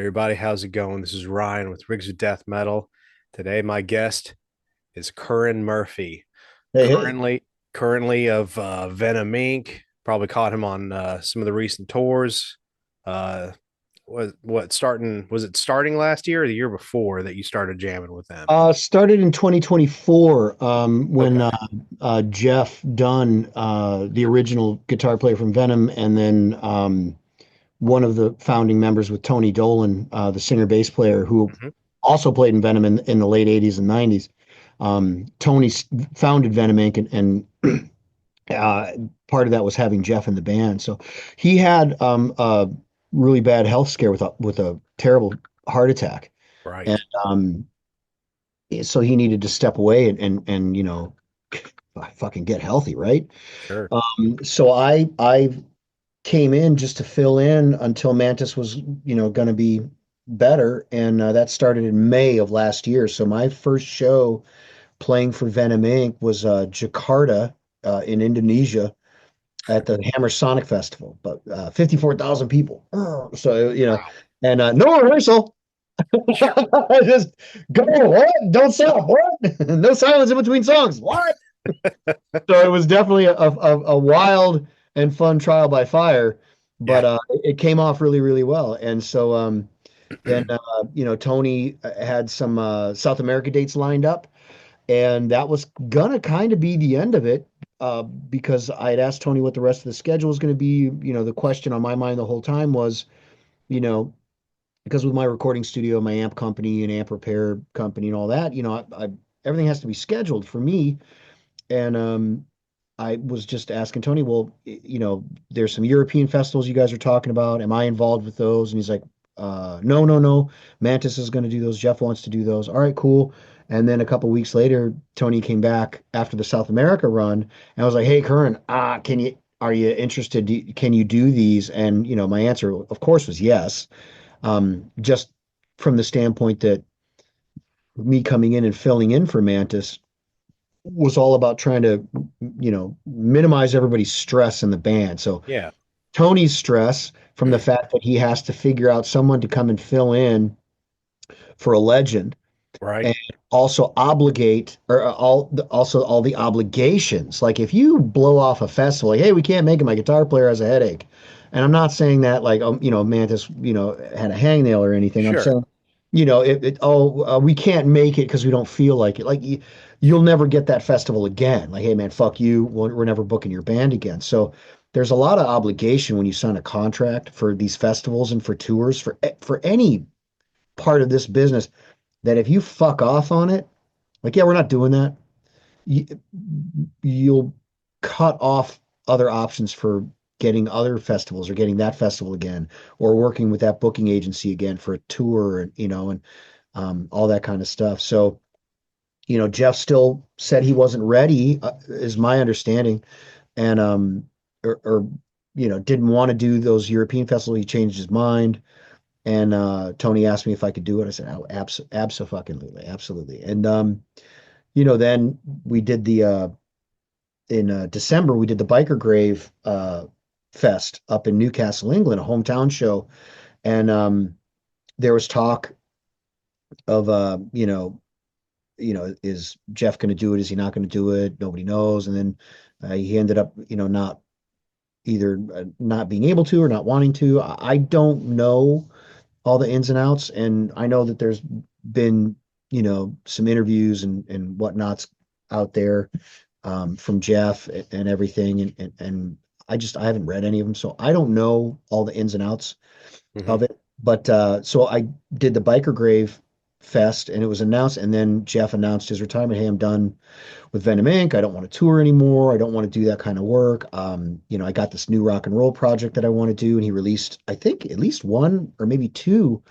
everybody. How's it going? This is Ryan with Rigs of Death Metal. Today, my guest is Curran Murphy, Hey, hey. currently of Venom Inc. Probably caught him on some of the recent tours. Uh, what starting was it starting last year or the year before that you started jamming with them? Started in 2024 when Okay, Jeff Dunn, the original guitar player from Venom, and then one of the founding members with Tony Dolan, the singer bass player who hmm also played in Venom in the late 80s and 90s. Tony founded Venom Inc. and part of that was having Jeff in the band. So he had a really bad health scare with a terrible heart attack. And right, so he needed to step away and fucking get healthy, right? sure, So I came in just to fill in until Mantis was going to be better, and that started in May of last year. So my first show playing for Venom Inc. was Jakarta in Indonesia at the Hammer Sonic Festival, but 54,000 people. So wow, and no rehearsal. Just go, what? Don't stop, what? No silence in between songs, what? So it was definitely a wild and fun trial by fire, yeah, but it came off really, really well. And so then, Tony had some South America dates lined up, and that was gonna kind of be the end of it because I had asked Tony what the rest of the schedule was going to be. The question on my mind the whole time was, you know, because with my recording studio, my amp company and amp repair company and all that, everything has to be scheduled for me. And I was just asking Tony, well, there's some European festivals you guys are talking about. Am I involved with those? And he's like, no, no, no. Mantis is going to do those. Jeff wants to do those. All right, cool. And then a couple weeks later, Tony came back after the South America run, and I was like, hey, Curran, are you interested? Can you do these? And my answer, of course, was yes. Just from the standpoint that me coming in and filling in for Mantis was all about trying to, minimize everybody's stress in the band. So yeah, Tony's stress from the fact that he has to figure out someone to come and fill in for a legend right, and also obligate or also all the obligations. Like if you blow off a festival, like, hey, we can't make it, my guitar player has a headache. And I'm not saying that like, Mantis, had a hangnail or anything. I'm sure, saying, we can't make it because we don't feel like it. Like you'll never get that festival again. Like, hey, man, fuck you. We're never booking your band again. So there's a lot of obligation when you sign a contract for these festivals and for tours for any part of this business that if you fuck off on it, like, yeah, we're not doing that. You, you'll cut off other options for getting other festivals or getting that festival again or working with that booking agency again for a tour and all that kind of stuff. So, Jeff still said he wasn't ready, is my understanding, and or didn't want to do those European festivals. He changed his mind. And Tony asked me if I could do it. I said, "Oh, absolutely, absolutely." And then we did the in December we did the Biker Grave Fest up in Newcastle, England, a hometown show, and there was talk of is Jeff going to do it? Is he not going to do it? Nobody knows. And then he ended up, not either not being able to or not wanting to. I don't know all the ins and outs. And I know that there's been, some interviews and whatnots out there from Jeff and everything. And I haven't read any of them. So I don't know all the ins and outs hmm of it. But so I did the Biker Grave Fest and it was announced. And then Jeff announced his retirement. Hey, I'm done with Venom Inc. I don't want to tour anymore. I don't want to do that kind of work. I got this new rock and roll project that I want to do, and he released, I think, at least one or maybe two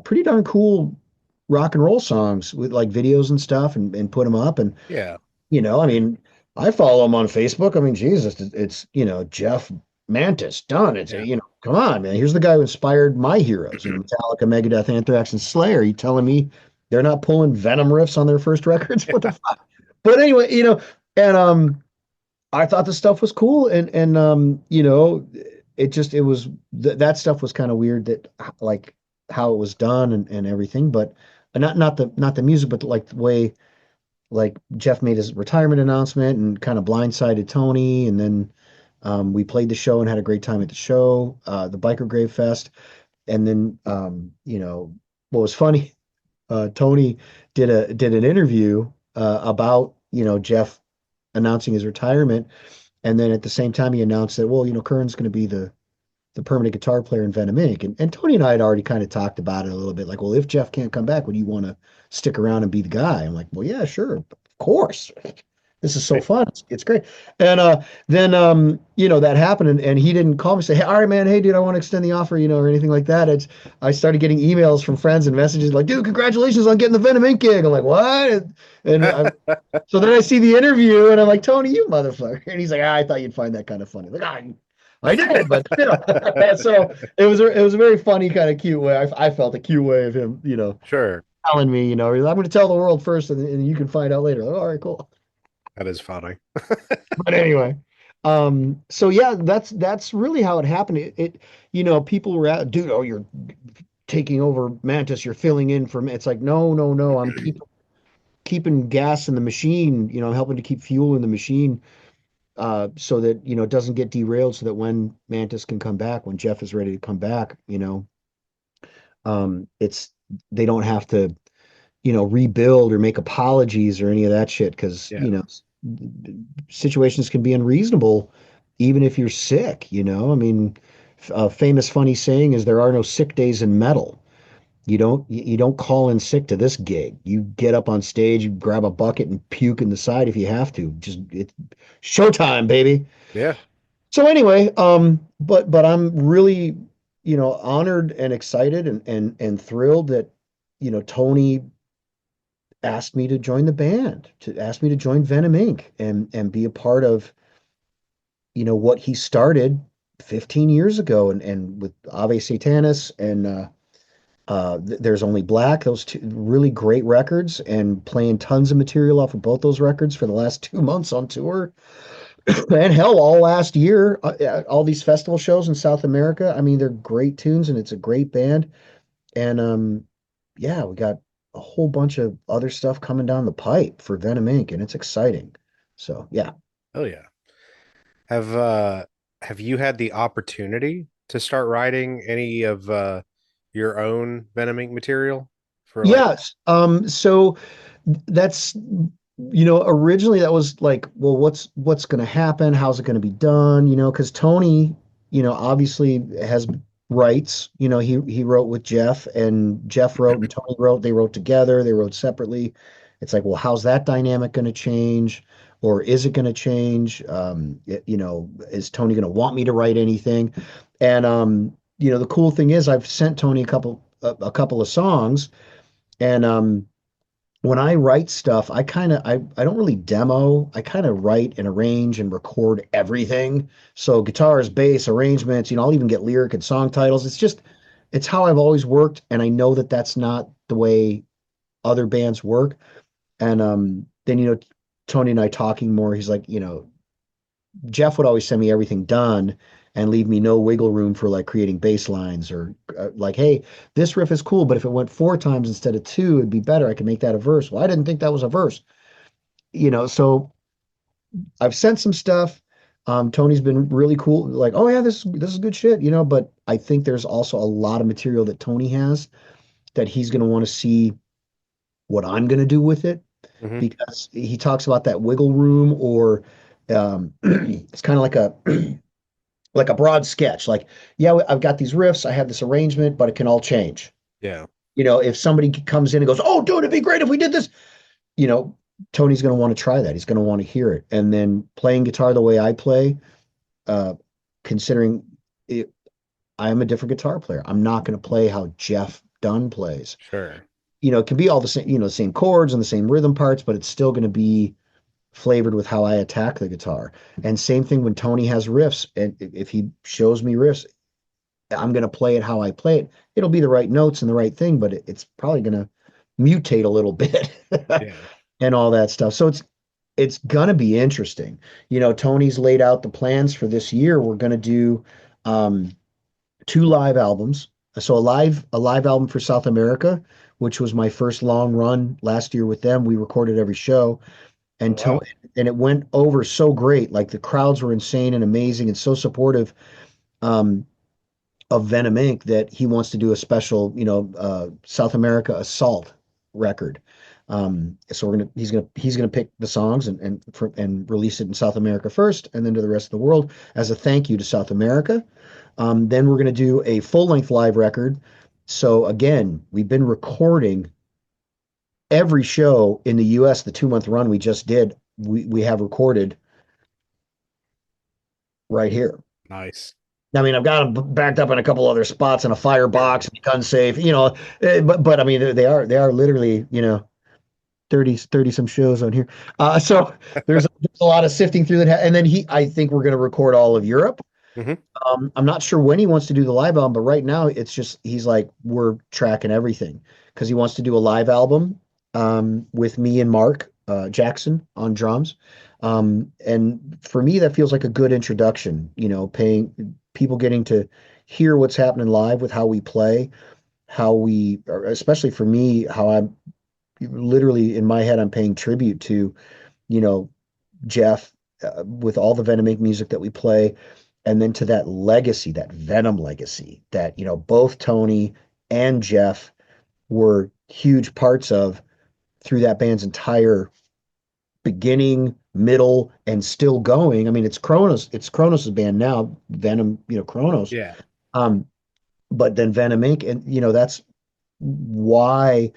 pretty darn cool rock and roll songs with like videos and stuff and put them up. And, yeah, I mean, I follow him on Facebook. I mean, Jesus, it's, Jeff Mantis done. It's, yeah. come on, man. Here's the guy who inspired my heroes, Metallica, Megadeth, Anthrax, and Slayer. You telling me they're not pulling Venom riffs on their first records? What the fuck? But anyway, and I thought the stuff was cool, and it was that stuff was kind of weird that like how it was done and everything, but not the music, but like the way like Jeff made his retirement announcement and kind of blindsided Tony, and then we played the show and had a great time at the show, the Biker Grave Fest, and then what was funny, Tony did an interview about Jeff announcing his retirement, and then at the same time he announced that well Curran's going to be the permanent guitar player in Venom Inc. And Tony and I had already kind of talked about it a little bit, like, well, if Jeff can't come back, would you want to stick around and be the guy? I'm like, well, yeah, sure, of course. This is so Right. fun. It's great. And then that happened and he didn't call me and say, hey, all right, man, hey dude, I want to extend the offer, or anything like that. I started getting emails from friends and messages like, dude, congratulations on getting the Venom Inc. gig. I'm like, what? So then I see the interview and I'm like, Tony, you motherfucker. And he's like, I thought you'd find that kind of funny. Like, I did, but so it was a very funny kind of cute way. I felt a cute way of him, Sure. telling me, I'm going to tell the world first, and you can find out later. Like, all right, cool. That is funny. But anyway, so yeah, that's really how it happened. People were at, dude, oh, you're taking over Mantis, you're filling in for me. It's like, no, no, no, I'm keeping gas in the machine. I'm helping to keep fuel in the machine, so that it doesn't get derailed, so that when Mantis can come back, when Jeff is ready to come back, it's they don't have to rebuild or make apologies or any of that shit because Yeah. situations can be unreasonable even if you're sick. I mean, a famous funny saying is there are no sick days in metal. You don't call in sick to this gig. You get up on stage, you grab a bucket and puke in the side if you have to. Just it's showtime, baby. Yeah. So anyway, but I'm really, honored and excited and thrilled that, Tony asked me to join the band, to ask me to join Venom Inc. and be a part of, what he started 15 years ago and with Ave Satanis and There's Only Black, those two really great records, and playing tons of material off of both those records for the last 2 months on tour. And hell, all last year, all these festival shows in South America. I mean, they're great tunes and it's a great band. And yeah, we got a whole bunch of other stuff coming down the pipe for Venom Inc. and it's exciting. So yeah. Oh yeah. Have you had the opportunity to start writing any of your own Venom Inc. material for like Yes. So that's originally that was like, well, what's going to happen? How's it going to be done? Because Tony, obviously has rights. He wrote with Jeff, and Jeff wrote and Tony wrote. They wrote together. They wrote separately. It's like, well, how's that dynamic going to change, or is it going to change? Is Tony going to want me to write anything? And the cool thing is, I've sent Tony a couple of songs, and when I write stuff, I don't really demo. I kind of write and arrange and record everything. So guitars, bass, arrangements, I'll even get lyric and song titles. It's how I've always worked, and I know that that's not the way other bands work. And then Tony and I talking more, he's like, Jeff would always send me everything done and leave me no wiggle room for like creating bass lines or like, hey, this riff is cool, but if it went 4 times instead of two, it'd be better. I could make that a verse. Well, I didn't think that was a verse. So I've sent some stuff. Tony's been really cool. Like, oh yeah, this is good shit, but I think there's also a lot of material that Tony has that he's going to want to see what I'm going to do with it, Mhm. because he talks about that wiggle room, or it's kind of like a broad sketch. Like, yeah, I've got these riffs, I have this arrangement, but it can all change. Yeah, If somebody comes in and goes, "Oh, dude, it'd be great if we did this," you know, Tony's going to want to try that. He's going to want to hear it. And then playing guitar the way I play, uh, considering it, I am a different guitar player. I'm not going to play how Jeff Dunn plays. sure. It can be all the same, the same chords and the same rhythm parts, but it's still going to be flavored with how I attack the guitar. And same thing when Tony has riffs, and if he shows me riffs, I'm going to play it how I play it. It'll be the right notes and the right thing, but it's probably going to mutate a little bit Yeah, and all that stuff. So it's going to be interesting. Tony's laid out the plans for this year. We're going to do 2 live albums. So a live album for South America, which was my first long run last year with them. We recorded every show, Oh and wow. and it went over so great. Like the crowds were insane and amazing and so supportive. Um, of Venom Inc. that he wants to do a special, South America Assault record. So he's gonna pick the songs and release it in South America first, and then to the rest of the world as a thank you to South America. Then we're gonna do a full length live record. So again, we've been recording every show in the U.S. The 2 month run we just did. We have recorded right here. Nice. I mean, I've got them backed up in a couple other spots in a firebox, gun safe, but I mean, they are literally, 30 some shows on here. So there's a lot of sifting through that. And then I think we're going to record all of Europe. Hmm. I'm not sure when he wants to do the live album, but right now it's just, he's like, we're tracking everything because he wants to do a live album, with me and Mark, Jackson on drums. And for me, that feels like a good introduction, paying people getting to hear what's happening live with how we play, or especially for me, how I'm literally in my head, I'm paying tribute to, you know, Jeff, with all the Venom Inc. music that we play, and then to that legacy, that Venom legacy that, both Tony and Jeff were huge parts of through that band's entire beginning, middle, and still going. I mean, it's Kronos' band now, Venom, Kronos. Yeah. Um, but then Venom Inc. And that's why,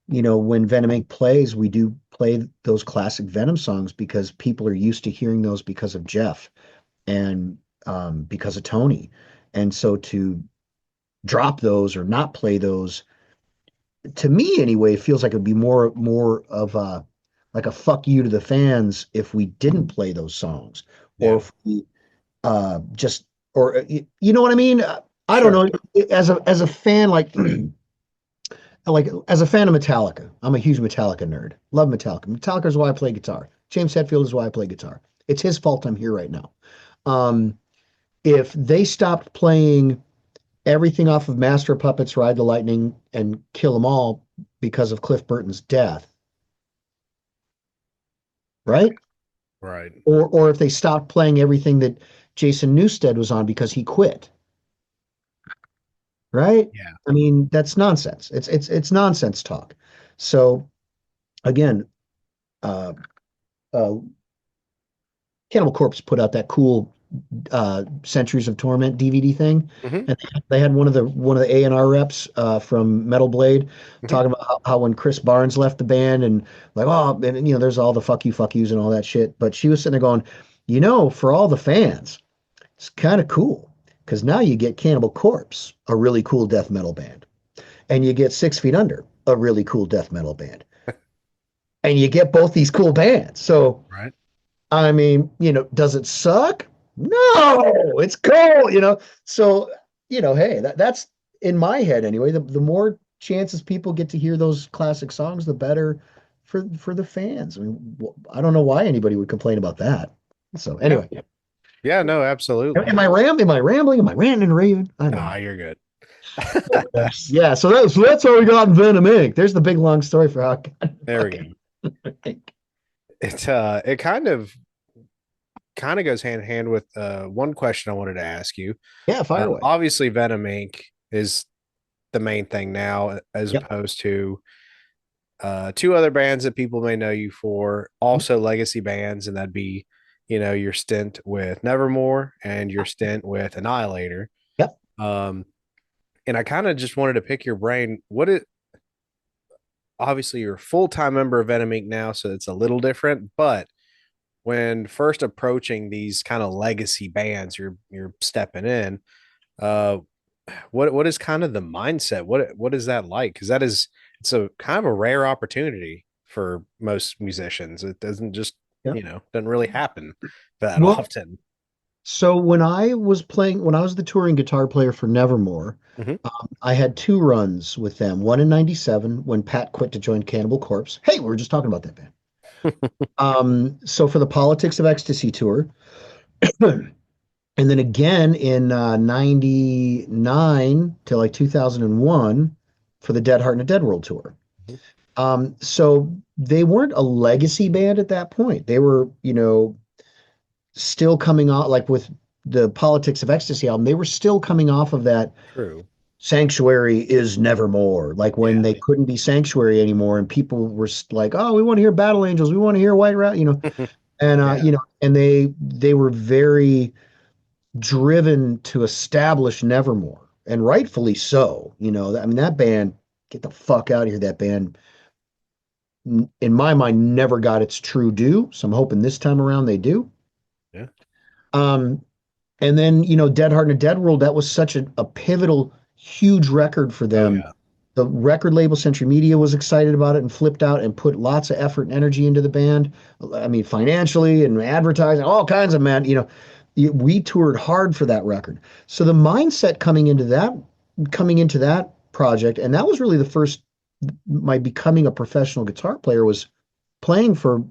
when Venom Inc. plays, we do play those classic Venom songs because people are used to hearing those because of Jeff and because of Tony. And so to drop those or not play those, to me anyway, feels like it would be more of a like a fuck you to the fans if we didn't play those songs, or Yeah. if we just, or you know what I mean? I don't Sure. know. As a fan, like as a fan of Metallica, I'm a huge Metallica nerd. Love Metallica. Metallica is why I play guitar. James Hetfield is why I play guitar. It's his fault I'm here right now. Um, if they stopped playing everything off of Master of Puppets, Ride the Lightning, and Kill 'Em All because of Cliff Burton's death, right? Right. Or if they stopped playing everything that Jason Newsted was on because he quit, right? Yeah. I mean, that's nonsense. It's nonsense talk. So again, uh, uh, Cannibal Corpse put out that cool Centuries of Torment DVD thing, Hmm. and they had one of the A&R reps from Metal Blade Hmm. talking about how when Chris Barnes left the band and like, oh, and there's all the fuck yous and all that shit, but she was sitting there going, for all the fans, it's kind of cool because now you get Cannibal Corpse, a really cool death metal band, and you get 6 Feet Under, a really cool death metal band, and you get both these cool bands. So Right. I mean, does it suck? No, it's cool, So, hey, that's in my head anyway. The more chances people get to hear those classic songs, the better for the fans. I mean, I don't know why anybody would complain about that. So Yeah. anyway, Yeah. No, absolutely. am I rambling? Am I ranting and raving? I don't Nah, know. you're good. Yeah, so that's how we got in Venom Inc. There's the big long story for how I got in There we fucking go. Inc. It kind of goes hand in hand with one question I wanted to ask you. Yeah, fire away. Obviously, Venom Inc. is the main thing now, as Yep. opposed to two other bands that people may know you for, also legacy bands, and that'd be, your stint with Nevermore and your stint with Annihilator. Yep. Um, and I kind of just wanted to pick your brain. Obviously, you're a full time member of Venom Inc. now, so it's a little different, but when first approaching these kind of legacy bands, you're stepping in. Uh, what is kind of the mindset? What is that like? Because it's a kind of a rare opportunity for most musicians. It doesn't just Yep. doesn't really happen that Well, often. so when I was the touring guitar player for Nevermore, Hmm. I had two runs with them. One in '97 when Pat quit to join Cannibal Corpse. Hey, we were just talking about that band. So for the Politics of Ecstasy tour, And then again in 99 to like 2001 for the Dead Heart and a Dead World tour. Mhm. So they weren't a legacy band at that point. They were, still coming off, like with the Politics of Ecstasy album, they were still coming off of that True. Sanctuary is Nevermore, like when Yeah. they couldn't be Sanctuary anymore, and people were like, "Oh, we want to hear Battle Angels, we want to hear White Rat," and Yeah. and they were very driven to establish Nevermore, and rightfully so. I mean, that band, get the fuck out of here. That band, in my mind, never got its true due. So I'm hoping this time around they do. Yeah. Um, And then, Dead Heart and a Dead World, that was such a pivotal, huge record for Oh them. yeah. The record label Century Media was excited about it and flipped out and put lots of effort and energy into the band. I mean, financially and advertising, all kinds of man, we toured hard for that record. So the mindset coming into that project, and that was really the first, my becoming a professional guitar player was playing for,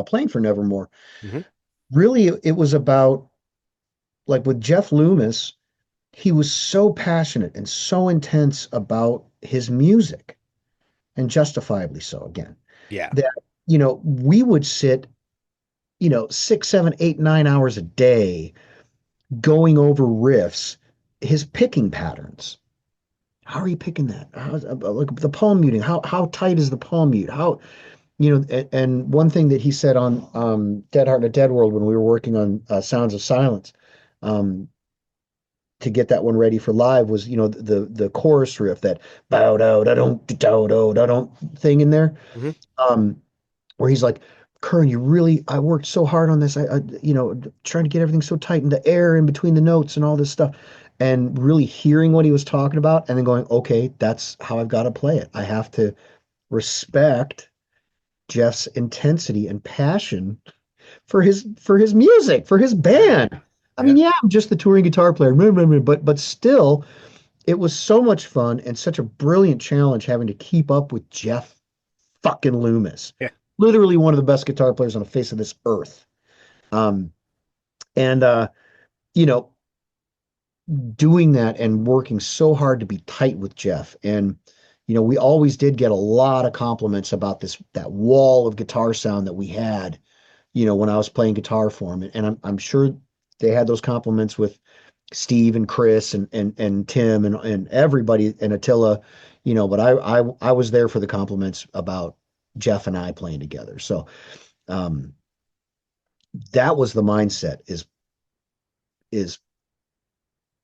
playing for Nevermore. Hmm. Really, it was about, like with Jeff Loomis, he was so passionate and so intense about his music, and justifiably so again, Yeah. that, we would sit, 6, 7, 8, 9 hours a day going over riffs, his picking patterns. How are you picking that? Like the palm muting, how tight is the palm mute? And one thing that he said on Dead Heart and a Dead World when we were working on Sounds of Silence, um, to get that one ready for live was, the chorus riff, that bow dow da don't dow dow da don't thing in there, Hmm. um, where he's like, Curran, I worked so hard on this. Trying to get everything so tight, and the air in between the notes and all this stuff, and really hearing what he was talking about, and then going, okay, that's how I've got to play it. I have to respect Jeff's intensity and passion for his music, for his Yeah. band. I mean, Yeah. yeah, I'm just the touring guitar player, but still, it was so much fun and such a brilliant challenge having to keep up with Jeff fucking Loomis. Yeah. Literally one of the best guitar players on the face of this earth. Um, and you know, doing that and working so hard to be tight with Jeff. And we always did get a lot of compliments about that wall of guitar sound that we had, when I was playing guitar for him. And I'm sure they had those compliments with Steve and Chris and Tim and everybody and Attila, but I was there for the compliments about Jeff and I playing together. So um, that was the mindset, is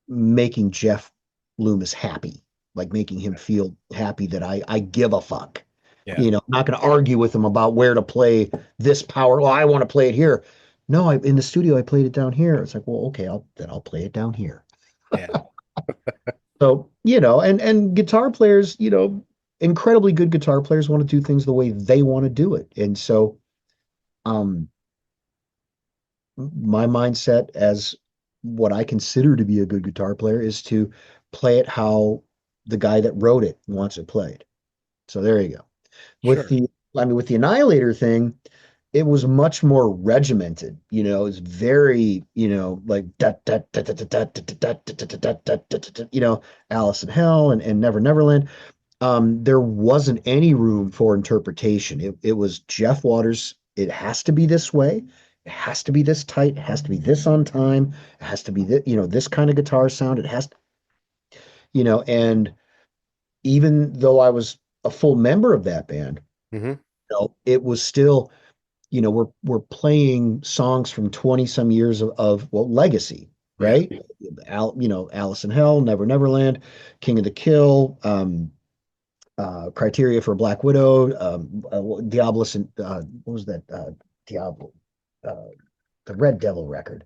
making Jeff Loomis happy, like making him feel happy that I give a fuck. Yeah. I'm not going to argue with him about where to play this power. Well, I want to play it here. No, in the studio I played it down here. It's like, well, okay, I'll play it down here. Yeah. So, and guitar players, incredibly good guitar players want to do things the way they want to do it. And so, um, my mindset as what I consider to be a good guitar player is to play it how the guy that wrote it wants it played. So there you go. With Sure. the, I mean, with the Annihilator thing, it was much more regimented. It's very, like Alice in Hell and Never Neverland. There wasn't any room for interpretation. It was Jeff Waters. It has to be this way. It has to be this tight. It has to be this on time. It has to be this kind of guitar sound. It has to, and even though I was a full member of that band, Hmm. it was still, we're playing songs from 20 some years of well, legacy, Yeah. right? Alice in Hell, Never Neverland, King of the Kill, Criteria for Black Widow, Diablos, and what was that? Diablo, uh, the Red Devil record,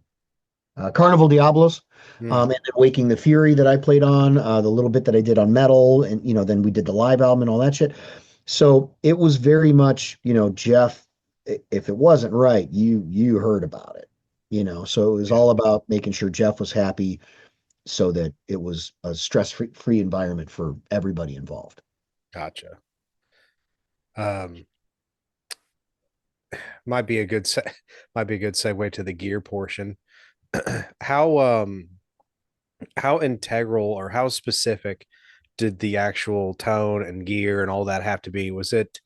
Carnival Diablos, Mm. and then Waking the Fury that I played on, the little bit that I did on Metal, and then we did the live album and all that shit. So it was very much, Jeff. If it wasn't right, you heard about it, So it was Yeah. all about making sure Jeff was happy, so that it was a stress-free environment for everybody involved. Gotcha. Um, might be a good might be a good segue to the gear portion. How how integral or how specific did the actual tone and gear and all that have to be? Was it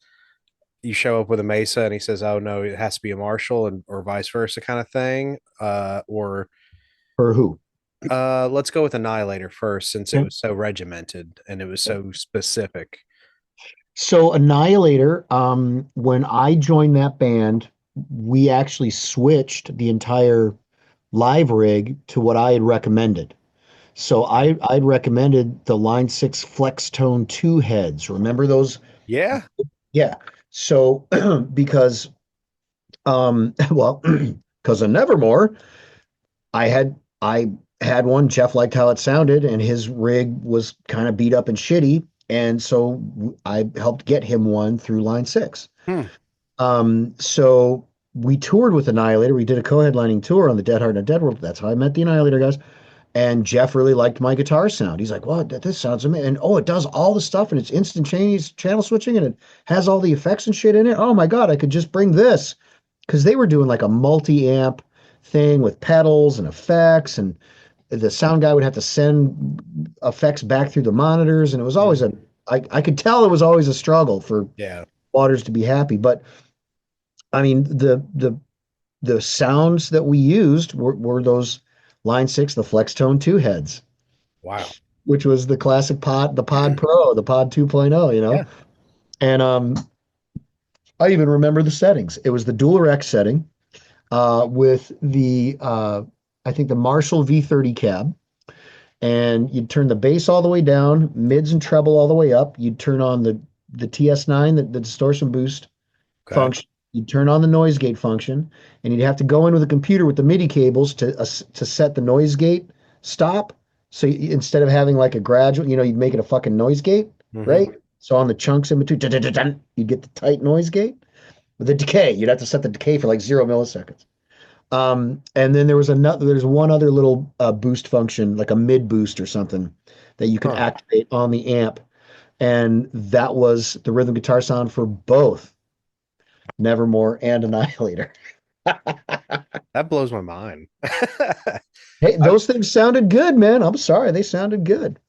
you show up with a Mesa and he says, "Oh no, it has to be a Marshall," and or vice versa kind of thing? Or For who? let's go with Annihilator first, since it Yeah. was so regimented and it was so specific. So Annihilator, when I joined that band, we actually switched the entire live rig to what I had recommended. So I'd recommended the Line 6 Flex Tone 2 heads. Remember those? Yeah, Yeah. So because well, because of Nevermore, I had one. Jeff liked how it sounded, and his rig was kind of beat up and shitty. And so I helped get him one through Line 6. hmm. So we toured with Annihilator. We did a co-headlining tour on the Dead Heart and Dead World. That's how I met the Annihilator guys. And Jeff really liked my guitar sound. He's like, "Well, this sounds amazing." And oh, it does all the stuff and it's instantaneous channel switching and it has all the effects and shit in it. Oh my God, I could just bring this. Because they were doing like a multi-amp thing with pedals and effects, and the sound guy would have to send effects back through the monitors. And it was always Mhm. I could tell it was always a struggle for Yeah. Waters to be happy. But I mean, the sounds that we used were those Line 6, the Flex Tone 2 heads, Wow. which was the classic pod, the Pod Pro, the Pod 2.0, you know? Yeah. And I even remember the settings. It was the Dual X setting with I think the Marshall V30 cab. And you'd turn the bass all the way down, mids and treble all the way up. You'd turn on the TS9, the distortion boost Okay. function. You'd turn on the noise gate function, and you'd have to go in with a computer with the MIDI cables to set the noise gate stop. So instead of having like a gradual, you'd make it a fucking noise gate, Hmm. right? So on the chunks in between, you'd get the tight noise gate. With the decay, you'd have to set the decay for like 0 milliseconds. And then there's one other little boost function, like a mid boost or something, that you could Huh. activate on the amp, and that was the rhythm guitar sound for both Nevermore and Annihilator. That blows my mind. Hey, I've, those things sounded good, man. I'm sorry, they sounded good.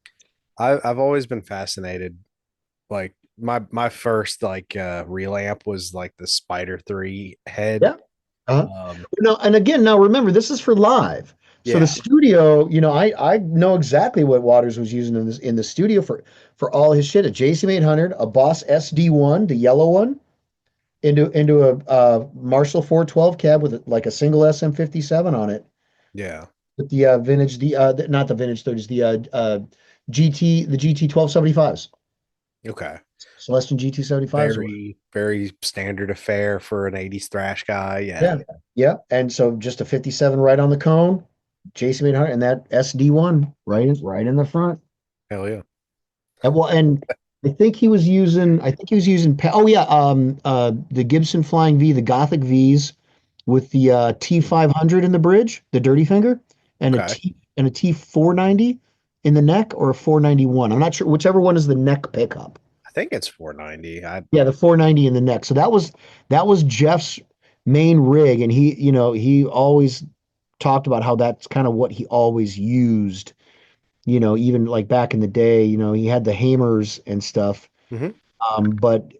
I've always been fascinated. Like my first like real amp was like the Spider 3 head. Yeah. Uh-huh. Um, No, and again, now remember, this is for live. So the yeah, studio, I know exactly what Waters was using in the studio for all his shit. A JCM 800, a Boss SD1, the yellow one, into a Marshall 412 cab with like a single SM57 on it, yeah. with the vintage, not the vintage 30s, the GT 1275s, Okay. Celestion GT 75s. Very, very standard affair for an 80s thrash guy. Yeah. Yeah. Yeah. And so just a 57 right on the cone, JCM 800, and that SD1 right in the front. Hell yeah. And I think he was using, oh yeah, the Gibson Flying V, the Gothic Vs with the T500 in the bridge, the Dirty Finger, and a Okay. T490 in the neck, or a 491. I'm not sure, whichever one is the neck pickup. I think it's 490. I Yeah, the 490 in the neck. So that was Jeff's main rig, and he always talked about how that's kind of what he always used. Even like back in the day, he had the Hamers and stuff, hmm. but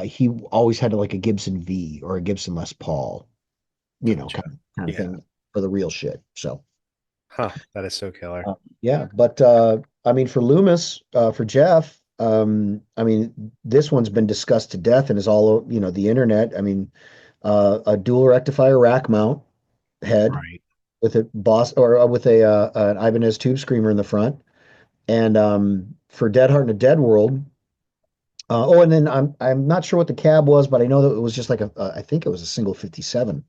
he always had like a Gibson V or a Gibson Les Paul, Gotcha. kind of Yeah. thing for the real shit. So Huh. That is so killer. yeah, but I mean, for Loomis, for Jeff, I mean, this one's been discussed to death and is the internet. I mean, a dual rectifier rack mount head Right. with a Boss, or with an Ibanez tube screamer in the front. And for Dead Heart and a Dead World. And then I'm not sure what the cab was, but I know that it was just like I think it was a single 57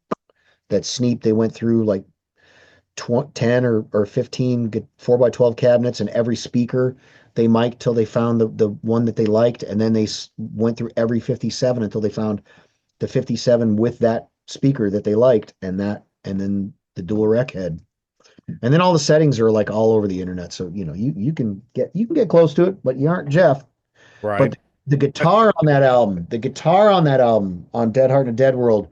that Sneap, they went through like 10 or 15 4 by 12 cabinets, and every speaker they mic'd till they found the one that they liked, and then they went through every 57 until they found the 57 with that speaker that they liked, and then the dual rec head. And then all the settings are like all over the internet. So, you can get close to it, but you aren't Jeff. But Right. the guitar on that album, the guitar on that album on Dead Heart and Dead World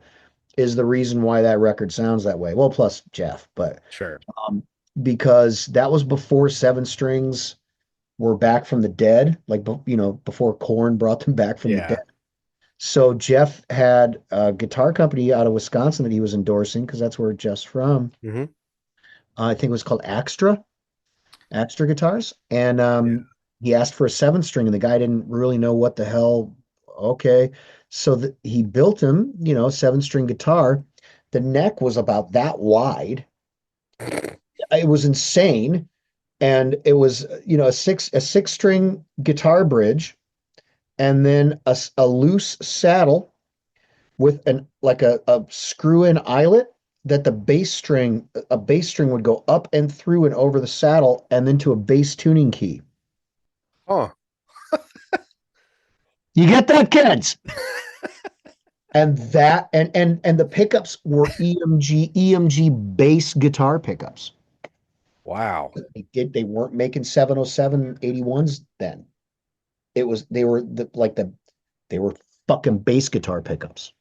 is the reason why that record sounds that way. Well, plus Jeff, but Sure. um, because that was before Seven Strings were back from the dead, like before Korn brought them back from the dead. Yeah. So Jeff had a guitar company out of Wisconsin that he was endorsing because that's where Jeff's from. Hmm. I think it was called Axtra Guitars, and Yeah. he asked for a seven string, and the guy didn't really know what the hell. Okay, so he built him, seven string guitar. The neck was about that wide. It was insane, and it was a six string guitar bridge, and then a loose saddle with an like a screw in eyelet that the bass string would go up and through and over the saddle and then to a bass tuning key. Oh, You get that, kids? And the pickups were EMG bass guitar pickups. wow. They weren't making 707 81s then. They were they were fucking bass guitar pickups.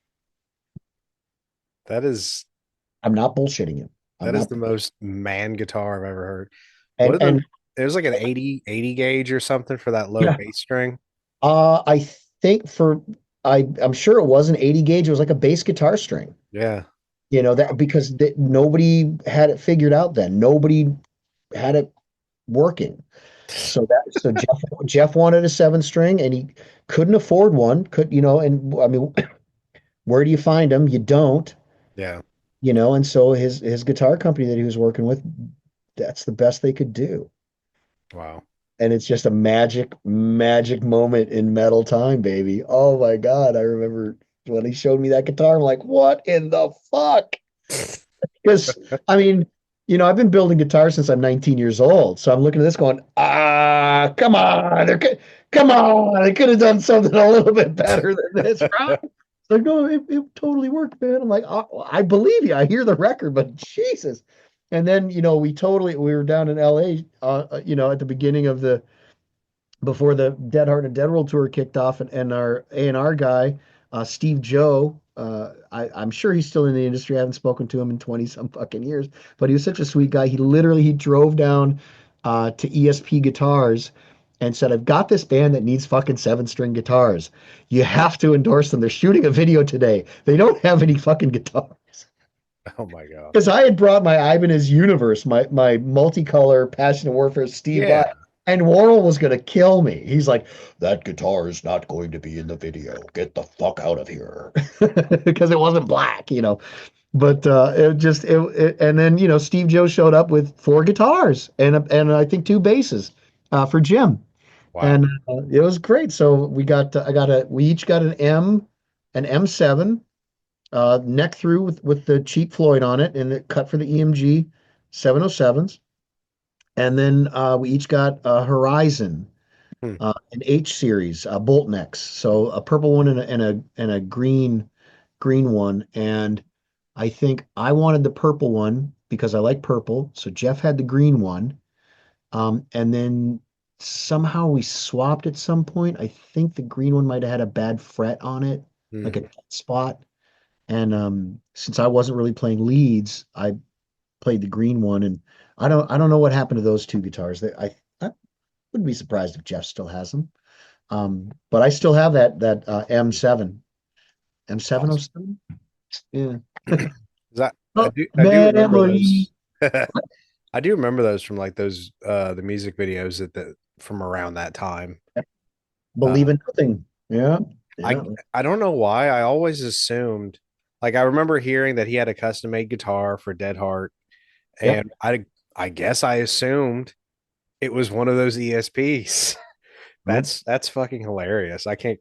That is I'm not bullshitting you. I'm that is not. the most man guitar I've ever heard. What And are the and There's like an 80 gauge or something for that low yeah, bass string. I think I'm sure it was an 80 gauge. It was like a bass guitar string. Yeah. That because nobody had it figured out then. Nobody had it working. So Jeff wanted a seven string and he couldn't afford one. And I mean, where do you find them? You don't, Yeah. and so his guitar company that he was working with, that's the best they could do. Wow. And it's just a magic moment in metal time, baby. Oh my God. I remember when he showed me that guitar, I'm like, what in the fuck? Because I mean, I've been building guitars since I'm 19 years old. So I'm looking at this going, come on. Come on. They could have done something a little bit better than this, right? It's like, no, it totally worked, man. I'm like, I believe you. I hear the record, but Jesus. And then, we were down in LA, at the beginning of before the Dead Heart and Dead World tour kicked off, and our A&R guy, Steve Joe, I'm sure he's still in the industry. I haven't spoken to him in 20 some fucking years, but he was such a sweet guy. He drove down to ESP Guitars and said, I've got this band that needs fucking seven string guitars. You have to endorse them. They're shooting a video today. They don't have any fucking guitars. Oh my God. Because I had brought my Ibanez Universe, my multicolor Passion of Warfare Steve Vai, Yeah. and Worrell was going to kill me. He's like, that guitar is not going to be in the video. Get the fuck out of here. Because it wasn't black. But and then, Steve Joe showed up with four guitars and I think two basses for Jim. Wow. And it was great. So we each got an M7 neck through with the cheap Floyd on it and it cut for the EMG 707s. And then we each got a Horizon, Hmm. an H series, bolt necks. So a purple one and a green one. And I think I wanted the purple one because I like purple. So Jeff had the green one. And then somehow we swapped at some point. I think the green one might have had a bad fret on it, like Hmm. a dead spot. And since I wasn't really playing leads, I played the green one. And I don't know what happened to those two guitars. I wouldn't be surprised if Jeff still has them. But I still have that M7, Awesome. M707. Yeah. 'Cause Oh, I do remember memory. those. I do remember those from like those the music videos that from around that time. Believe Uh in nothing. Yeah. I Yeah. I don't know why. I always assumed like I remember hearing that he had a custom made guitar for Dead Heart, Yeah. and I guess I assumed it was one of those ESPs. Nope. That's fucking hilarious. I can't.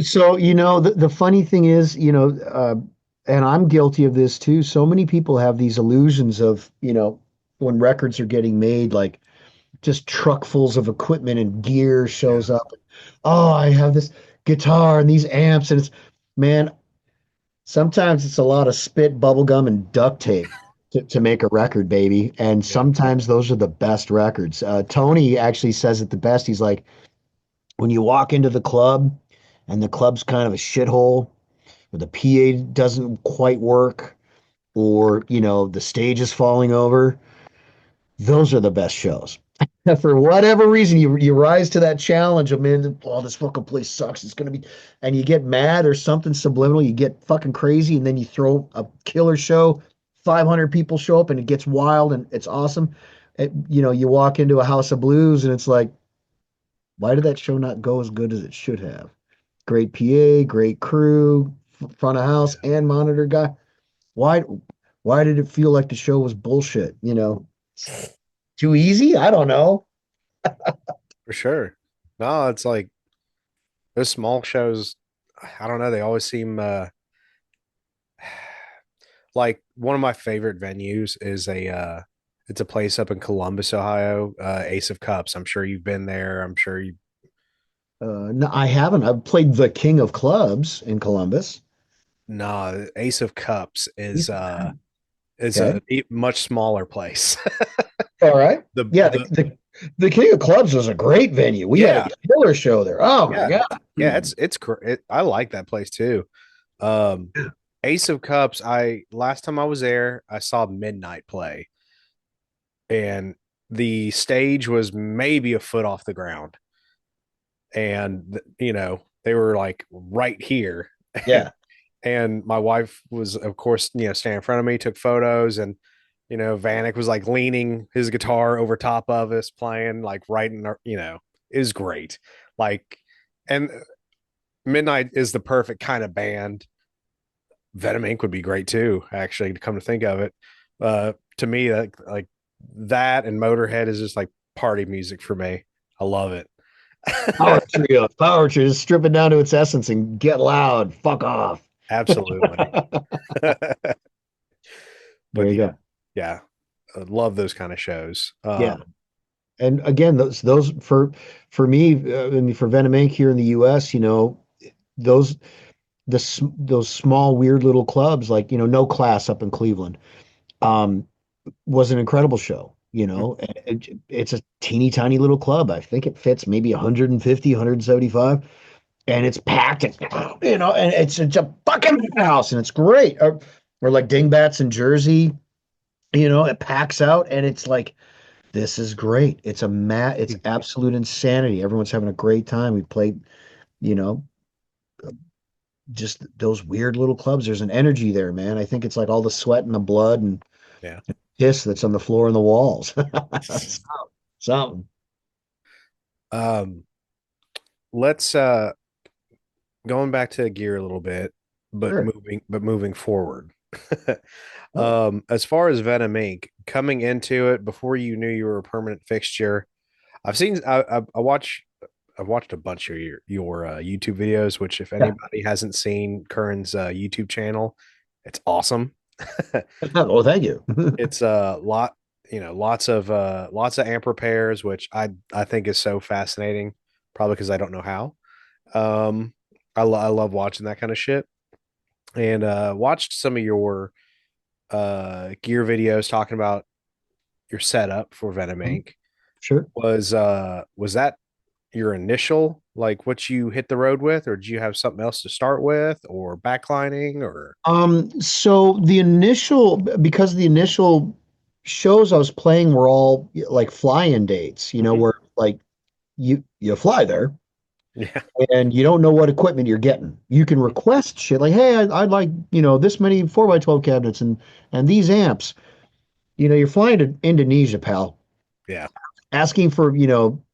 So, the funny thing is, and I'm guilty of this too. So many people have these illusions of, when records are getting made, like just truckfuls of equipment and gear shows Yeah. up. Oh, I have this guitar and these amps, and man, sometimes it's a lot of spit, bubble gum, and duct tape to make a record, baby. And Yeah. sometimes those are the best records. Tony actually says it the best. He's like, when you walk into the club and the club's kind of a shithole, or the PA doesn't quite work, or the stage is falling over, those are the best shows. For whatever reason, you rise to that challenge of, man, oh, this fucking place sucks. It's gonna be, and you get mad or something subliminal, you get fucking crazy, and then you throw a killer show, 500 people show up, and it gets wild and it's awesome. You walk into a House of Blues and it's like, why did that show not go as good as it should have? Great PA, great crew, front of house Yeah, and monitor guy. Why why did it feel like the show was bullshit? Too easy? I don't know. for sure. No, it's like those small shows. I don't know. They always seem like one of my favorite venues is it's a place up in Columbus, Ohio, Ace of Cups. I'm sure you've been there. I'm sure you No, I haven't. I've played the King of Clubs in Columbus. Nah, Ace of Cups He's is okay. a much smaller place. All right. the Yeah, the the King of Clubs was a great venue. We had a yeah, killer show there. Oh my yeah. God. Yeah, I like that place too. Um Ace of Cups, I last time I was there, I saw Midnight play and the stage was maybe a foot off the ground. And they were like right here. Yeah. And my wife was, of course, standing in front of me, took photos, and Vanek was like leaning his guitar over top of us, playing like right in our, it was great. Like, and Midnight is the perfect kind of band. Venom Inc. would be great too, actually, to come to think of it. To me, like that and Motorhead is just like party music for me. I love it. Power trio, just strip it down to its essence and get loud. Fuck off. Absolutely. There But you yeah, go. yeah, I love those kind of shows. Yeah. And again, those for me, I mean, for Venom Inc. here in the U.S., those those small weird little clubs like No Class up in Cleveland um, was an incredible show. It's a teeny tiny little club. I think it fits maybe 150, 175, and it's packed. And it's a fucking house, and it's great. Or like Dingbats in Jersey, it packs out, and it's like this is great. It's absolute insanity. Everyone's having a great time. We played, you know, just those weird little clubs. There's an energy there, man. I think it's like all the sweat and the blood and Yeah. piss that's on the floor and the walls. Something. Um, let's going back to gear a little bit, but Sure. moving forward. Oh, As far as Venom Inc. coming into it before you knew you were a permanent fixture, I've watched a bunch of your YouTube videos, which if yeah. anybody hasn't seen Curran's YouTube channel, it's awesome. Oh, thank you. It's a lot, lots of amp repairs, which I think is so fascinating, probably because I don't know how. Um, I love watching that kind of shit. And watched some of your gear videos talking about your setup for Venom Inc. Sure. Was that your initial, like what you hit the road with, or did you have something else to start with, or backlining, or So because the initial shows I was playing were all like fly-in dates, Mhm. where like you fly there Yeah, and you don't know what equipment you're getting. You can request shit like, hey, I'd like, this many 4x12 cabinets and these amps. You're flying to Indonesia, pal. yeah, Asking for,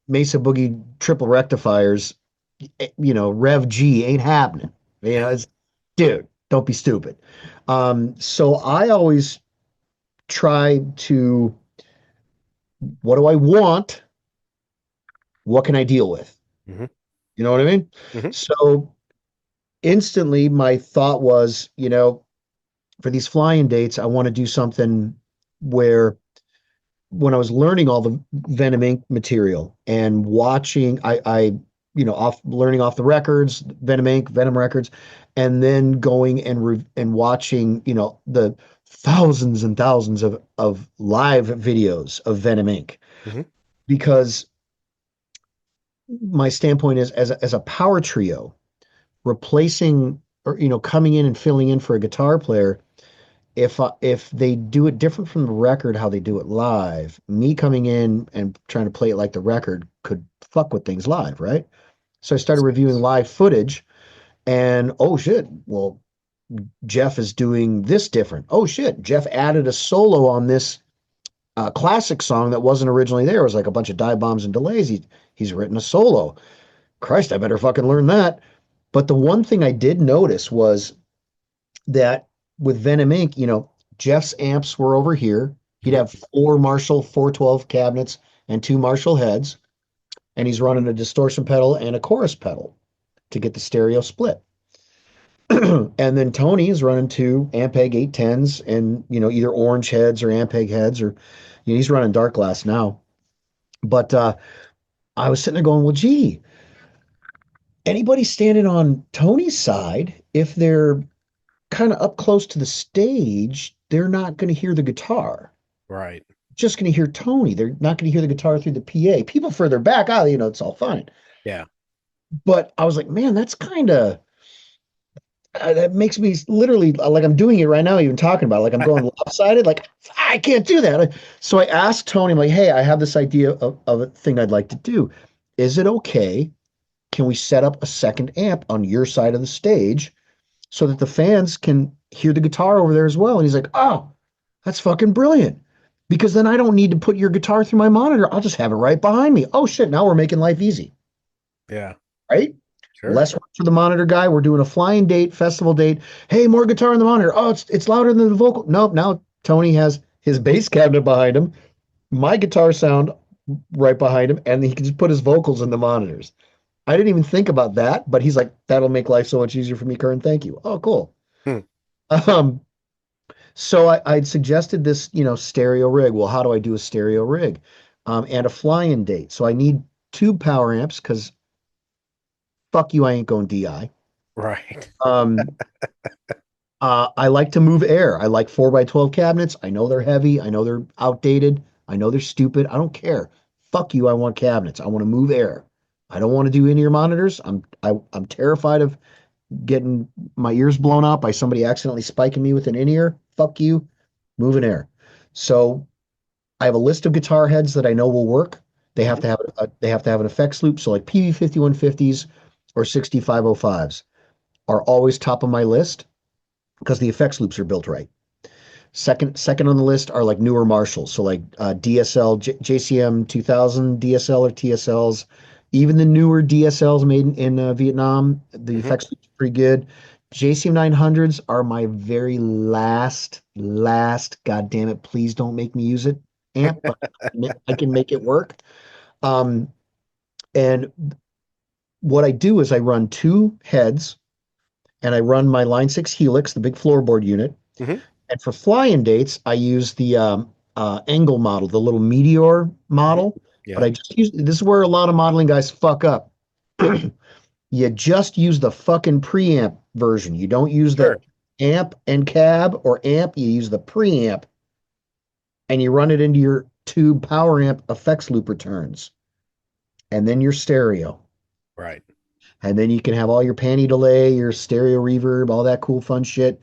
Mesa Boogie triple rectifiers, Rev G ain't happening. It's dude, don't be stupid. So I always try to, what do I want? What can I deal with? hmm You know what I mean? hmm So instantly my thought was, for these flying dates, I want to do something where when I was learning all the Venom Inc. material and watching, off learning off the records, Venom Inc., Venom records, and then going and watching, the thousands and thousands of live videos of Venom Inc. hmm Because my standpoint is as a power trio, replacing or coming in and filling in for a guitar player, if they do it different from the record how they do it live, me coming in and trying to play it like the record could fuck with things live, right? So I started reviewing live footage and oh shit, well, Jeff is doing this different. Oh shit, Jeff added a solo on this classic song that wasn't originally there. It was like a bunch of dive bombs and delays. He's written a solo. Christ, I better fucking learn that. But the one thing I did notice was that with Venom Inc., Jeff's amps were over here. He'd Mhm. have four Marshall 412 cabinets and two Marshall heads, and he's running a distortion pedal and a chorus pedal to get the stereo split. And then Tony is running two Ampeg 810s and either orange heads or Ampeg heads, or he's running dark glass now. But I was sitting there going, well, gee, anybody standing on Tony's side, if they're kind of up close to the stage, they're not going to hear the guitar. Right. Just going to hear Tony. They're not going to hear the guitar through the PA. People further back, it's all fine. Yeah. But I was like, man, that's kind of that makes me literally like I'm doing it right now, even talking about it, like I'm going lopsided. Like I can't do that. So I asked Tony, I'm like, hey, I have this idea of a thing I'd like to do. Is it okay? Can we set up a second amp on your side of the stage so that the fans can hear the guitar over there as well? And he's like, oh, that's fucking brilliant. Because then I don't need to put your guitar through my monitor. I'll just have it right behind me. Oh shit, now we're making life easy, Yeah. right? Sure. Less work for the monitor guy. We're doing a flying date, festival date. Hey, more guitar on the monitor. Oh, it's louder than the vocal. Nope. Now Tony has his bass cabinet behind him, my guitar sound right behind him, and he can just put his vocals in the monitors. I didn't even think about that, but he's like, that'll make life so much easier for me, Curran. Thank you. Oh, cool. Hmm. Um, so I'd suggested this, stereo rig. Well, how do I do a stereo rig? And a fly-in date. So I need two power amps because fuck you, I ain't going DI. Right. Um, I like to move air. I like 4 by 12 cabinets. I know they're heavy. I know they're outdated. I know they're stupid. I don't care. Fuck you. I want cabinets. I want to move air. I don't want to do in-ear monitors. I'm terrified of getting my ears blown out by somebody accidentally spiking me with an in-ear. Fuck you. Move an air. So I have a list of guitar heads that I know will work. Mhm. They have to have an effects loop. So like PV 5150s or 6505s are always top of my list because the effects loops are built right. Second on the list are like newer Marshalls, so like DSL, JCM 2000 DSL or TSLs, even the newer DSLs made in Vietnam. The Mhm. effects loops are pretty good. JCM 900s are my very last. God damn it! Please don't make me use it. Amp, but I can make it work. Um, and what I do is I run two heads, and I run my Line 6 Helix, the big floorboard unit. Mhm. And for fly-in dates, I use the angle model, the little meteor Mhm. model. But Yeah. I just use this is where a lot of modeling guys fuck up. You just use the fucking preamp version. You don't use the Sure. amp and cab or amp. You use the preamp and you run it into your tube power amp effects loop returns, and then your stereo. Right. And then you can have all your panty delay, your stereo reverb, all that cool fun shit.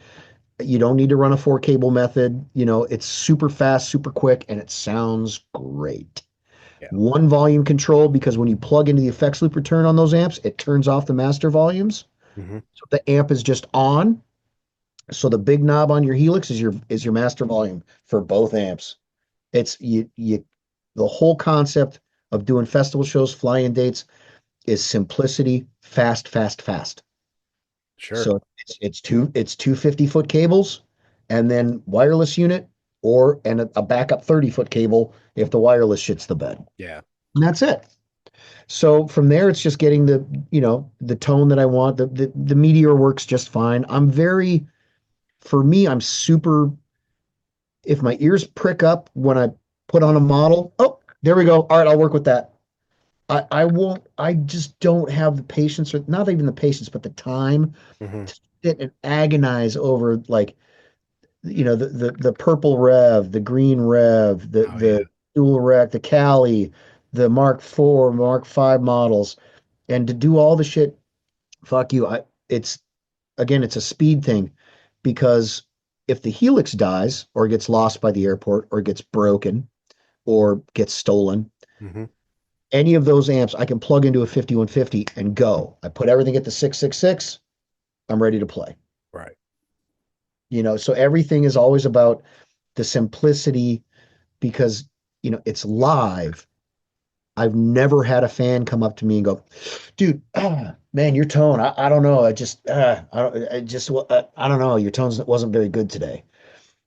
You don't need to run a four cable method. It's super fast, super quick, and it sounds great. Yeah. One volume control because when you plug into the effects loop return on those amps, it turns off the master volumes. Mhm. So the amp is just on. So the big knob on your Helix is your master volume for both amps. It's you the whole concept of doing festival shows, fly-in dates is simplicity, fast, fast, fast. Sure. So it's two 50-foot cables and then wireless unit and a backup 30-foot cable if the wireless shits the bed. Yeah. And that's it. So from there it's just getting the tone that I want. The Meteor works just fine. For me, I'm super if my ears prick up when I put on a model, oh, there we go. All right, I'll work with that. I won't I just don't have the patience or not even the patience, but the time Mhm. to sit and agonize over like the purple rev, the green rev, the Oh yeah. the dual rec, the Cali. the Mark IV, Mark V models, and to do all the shit, fuck you. It's again, it's a speed thing because if the Helix dies or gets lost by the airport or gets broken or gets stolen, Hmm. any of those amps I can plug into a 5150 and go. I put everything at the 666, I'm ready to play. Right. So everything is always about the simplicity because, it's live. I've never had a fan come up to me and go, dude, man, your tone, I don't know. I don't know. Your tone wasn't very good today.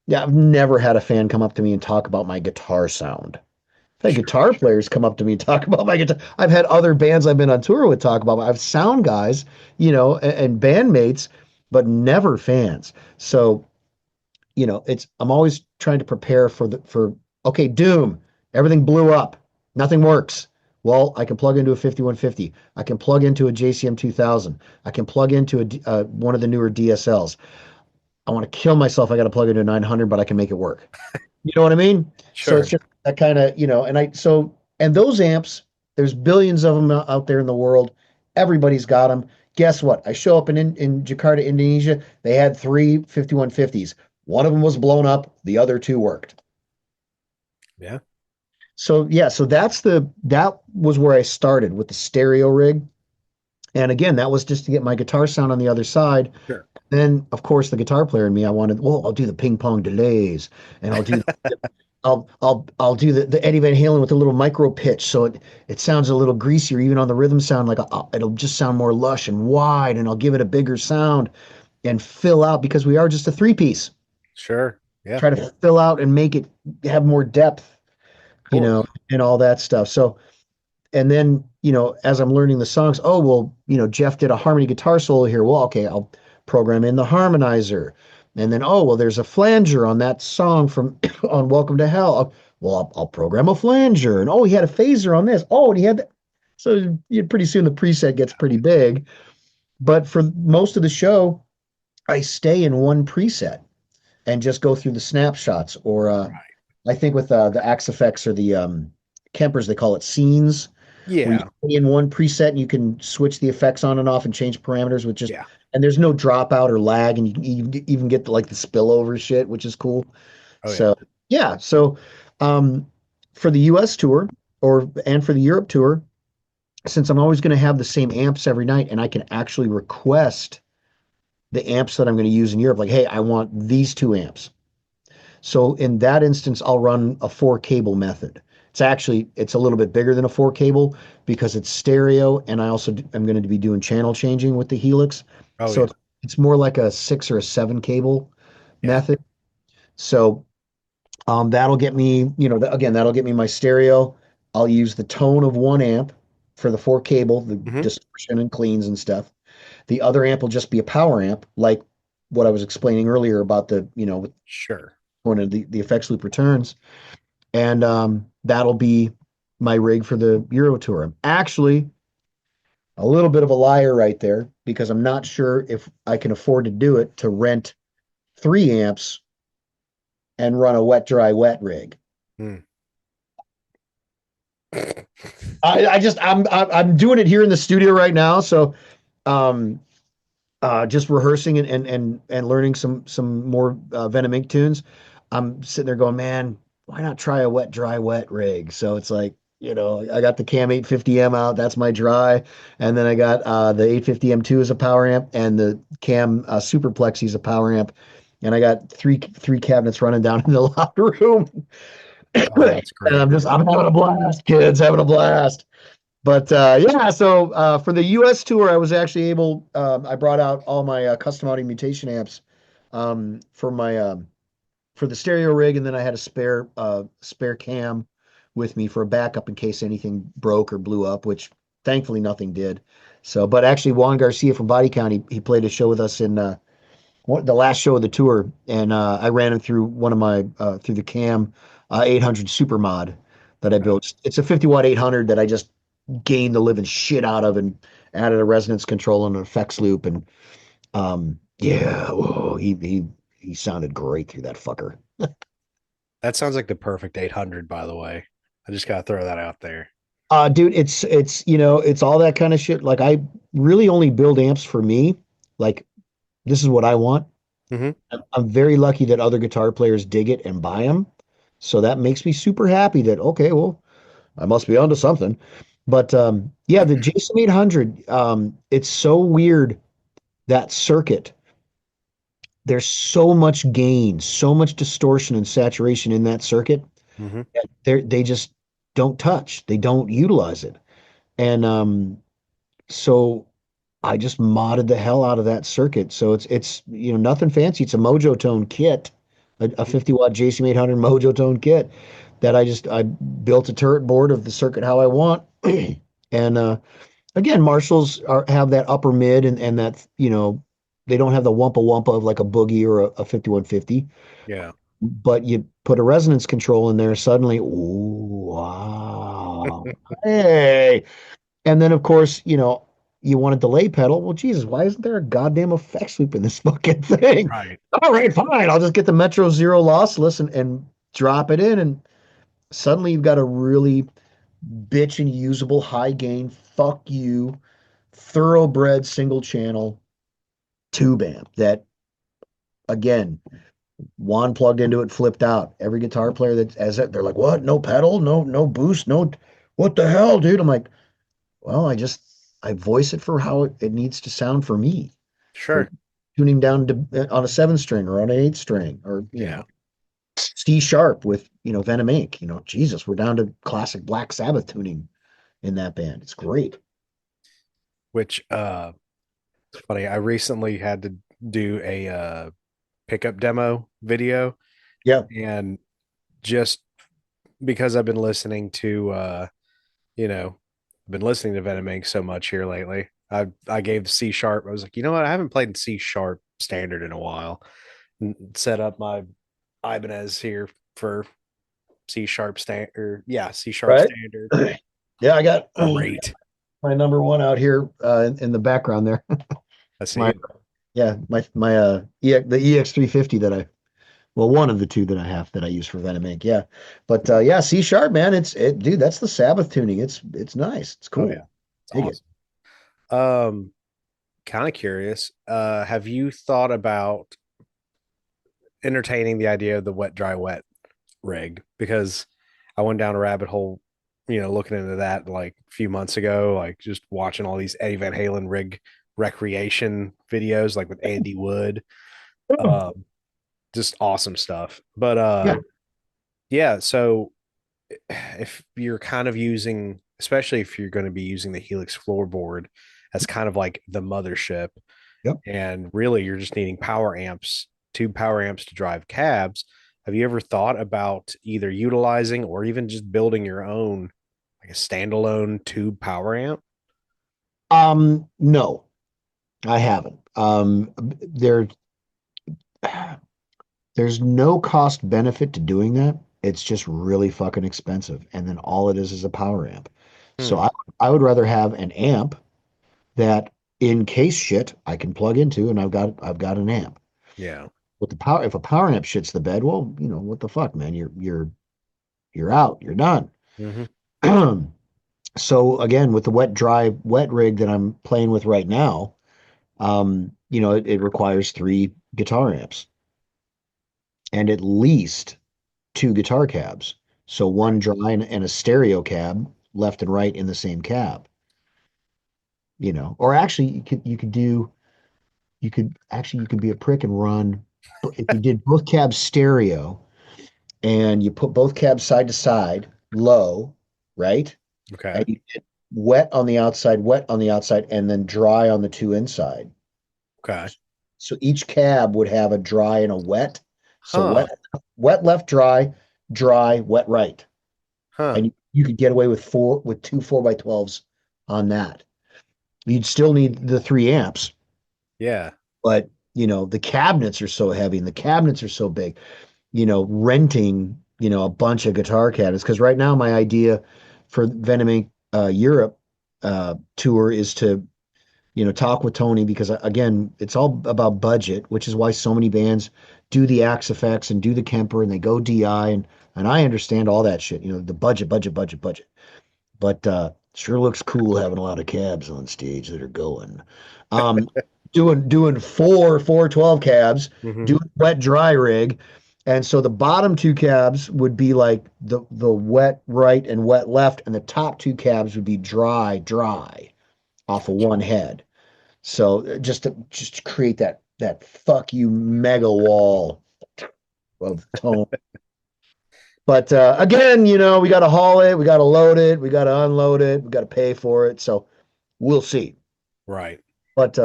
Yeah, I've never had a fan come up to me and talk about my guitar sound. I've had Sure. guitar players come up to me and talk about my guitar. I've had other bands I've been on tour with talk about. I've sound guys, and bandmates, but never fans. So I'm always trying to prepare for okay, Doom, everything blew up, nothing works. Well, I can plug into a 5150. I can plug into a JCM 2000. I can plug into one of the newer DSLs. I want to kill myself. I got to plug into a 900, but I can make it work. You know what I mean? So it's Sure. just that kind of, and those amps, there's billions of them out there in the world. Everybody's got them. Guess what? I show up in Jakarta, Indonesia. They had three 5150s. One of them was blown up. The other two worked. Yeah. So yeah, that was where I started with the stereo rig. And again, that was just to get my guitar sound on the other side. Sure. Then, of course, the guitar player in me, I wanted, well, I'll do the ping pong delays and I'll do the Eddie Van Halen with a little micro pitch, so it sounds a little greasier, even on the rhythm sound. Like it'll just sound more lush and wide, and I'll give it a bigger sound and fill out because we are just a three piece. Sure. Yeah. Try to fill out and make it have more depth, Of course. and all that stuff. So and then, as I'm learning the songs, oh, well, Jeff did a harmony guitar solo here. Well, okay, I'll program in the harmonizer. And then, oh, well, there's a flanger on that song from on Welcome to Hell. I'll program a flanger. And oh, he had a phaser on this. Oh, and he had that. So pretty soon the preset gets pretty big. But for most of the show, I stay in one preset and just go through the snapshots. Or Right. I think with the Axe effects or the Kempers, they call it scenes where you Yeah. stay in one preset and you can switch the effects on and off and change parameters with just Yeah. and there's no dropout or lag and you can even get like the spillover shit, which is cool. Oh yeah. So yeah, so um for the US tour and for the Europe tour, since I'm always going to have the same amps every night and I can actually request the amps that I'm going to use in Europe, like, hey, I want these two amps. So in that instance, I'll run a four cable method. It's a little bit bigger than a four cable because it's stereo, and am going to be doing channel changing with the Helix. Oh So yeah. it's more like a six or a seven cable Yeah. method. So that'll get me, again, that'll get me my stereo. I'll use the tone of one amp for the four cable, the Hmm. distortion and cleans and stuff. The other amp will just be a power amp, like what I was explaining earlier about with Sure. one of the effects loop returns. And that'll be my rig for the Euro Tour. I'm actually a little bit of a liar right there because I'm not sure if I can afford to do it to rent three amps and run a wet, dry, wet rig. Hmm. I'm doing it here in the studio right now, so um, just rehearsing and learning some more Venom Inc. tunes. I'm sitting there going, man, why not try a wet, dry, wet rig? So it's like, I got the Cam 850M out. That's my dry. And then I got the 850M2 as a power amp and the Cam Superplexy as a power amp. And I got three cabinets running down in the loud room. Oh, that's And great. I'm having a blast, kids, having a blast. But yeah, so for the US tour, I was actually I brought out all my custom audio mutation amps for my for the stereo rig, and then I had a spare cam with me for a backup in case anything broke or blew up, which thankfully nothing did. So, but actually, Juan Garcia from Body Count, he played a show with us in the last show of the tour, and I ran him through one of my through the Cam 800 Super Mod that I Okay. built. It's a 50-watt 800 that I just gained the living shit out of and added a resonance control and an effects loop, and yeah, whoa, he sounded great through that fucker. That sounds like the perfect 800, by the way. I just got to throw that out there. Dude, it's all that kind of shit. Like I really only build amps for me. Like this is what I want. Hmm. I'm very lucky that other guitar players dig it and buy them. So that makes me super happy that, okay, well, I must be onto something. But yeah, the Jason 800, it's so weird that circuit. There's so much gain, so much distortion and saturation in that circuit Hmm. that they just don't touch. They don't utilize it. And so I just modded the hell out of that circuit. So it's nothing fancy. It's a Mojo Tone kit, a 50 watt JCM 800 Mojo Tone kit that I built a turret board of the circuit how I want. And again, Marshalls have that upper mid and that they don't have the wumpa wumpa of like a Boogie or a 5150, Yeah. but you put a resonance control in there, suddenly, ooh, wow, hey. And then, of course, you want a delay pedal. Well, Jesus, why isn't there a goddamn effects loop in this fucking thing? Right. All right, fine. I'll just get the Metro Zero lossless and drop it in. And suddenly you've got a really bitch and usable high gain, fuck you, thoroughbred single channel tube amp that, again, Juan plugged into it, flipped out. Every guitar player that has it, they're like, what? No pedal? No boost? No, what the hell, dude? I'm like, well, I voice it for how it needs to sound for me, for Sure. tuning down to on a seven string or on an eight string or Yeah. C sharp with Venom Inc. Jesus, we're down to classic Black Sabbath tuning in that band. It's great. Which it's funny. I recently had to do a pickup demo video, Yeah, and just because I've been listening to you know, been listening to Venom Inc. so much here lately. I gave the C sharp. I was like, you know what? I haven't played in C sharp standard in a while. Set up my Ibanez here for C sharp standard. Yeah, C sharp right. standard. Yeah, I got Great. my number one out here in the background there. I see My it. yeah, my the EX350 that I well, one of the two that I have that I use for Venom Inc. Yeah. But yeah, C sharp, man, dude, that's the Sabbath tuning. It's nice. It's Oh yeah, cool. it's Dig it. awesome. Kind of curious. Have you thought about entertaining the idea of the wet dry wet rig? Because I went down a rabbit hole, looking into that like a few months ago, like just watching all these Eddie Van Halen rig recreation videos, like with Andy Wood. Um, just awesome stuff. But Yeah. yeah, so if you're kind of using, especially if you're going to be using the Helix floorboard as kind of like the mothership, Yep. and really you're just needing power amps, tube power amps to drive cabs. Have you ever thought about either utilizing or even just building your own, like a standalone tube power amp? No, I haven't. There's no cost benefit to doing that. It's just really fucking expensive. And then all it is a power amp. So Hmm. I would rather have an amp that in case shit I can plug into and I've got an amp. Yeah. With the power if a power amp shits the bed, well, what the fuck, man? You're out. You're done. Hmm. So again, with the wet rig that I'm playing with right now, it requires three guitar amps and at least two guitar cabs. So one Right. dry and a stereo cab left and right in the same cab, Or actually you could be a prick and run if you did both cabs stereo and you put both cabs side to side, low, right? And Okay. you did wet on the outside, and then dry on the two inside. Okay. So each cab would have a dry and a wet. So Huh. wet left, dry, wet right. Huh. And you could get away with two 4x12s on that. You'd still need the three amps, Yeah. but the cabinets are so heavy and the cabinets are so big. Renting, a bunch of guitar cabinets. Because right now my idea for Venom Inc. Europe tour is to talk with Tony because again, it's all about budget, which is why so many bands do the Axe effects and do the Kemper and they go DI and I understand all that shit, the budget, budget, budget, budget. but sure looks cool having a lot of cabs on stage that are going. Um, doing four 12 cabs, Hmm. doing wet dry rig. And so the bottom two cabs would be like the wet right and wet left, and the top two cabs would be dry off of one head. So just to create that fuck you mega wall of tone. But again, we got to haul it, we got to load it, we got to unload it, we got to pay for it. So we'll see. Right. But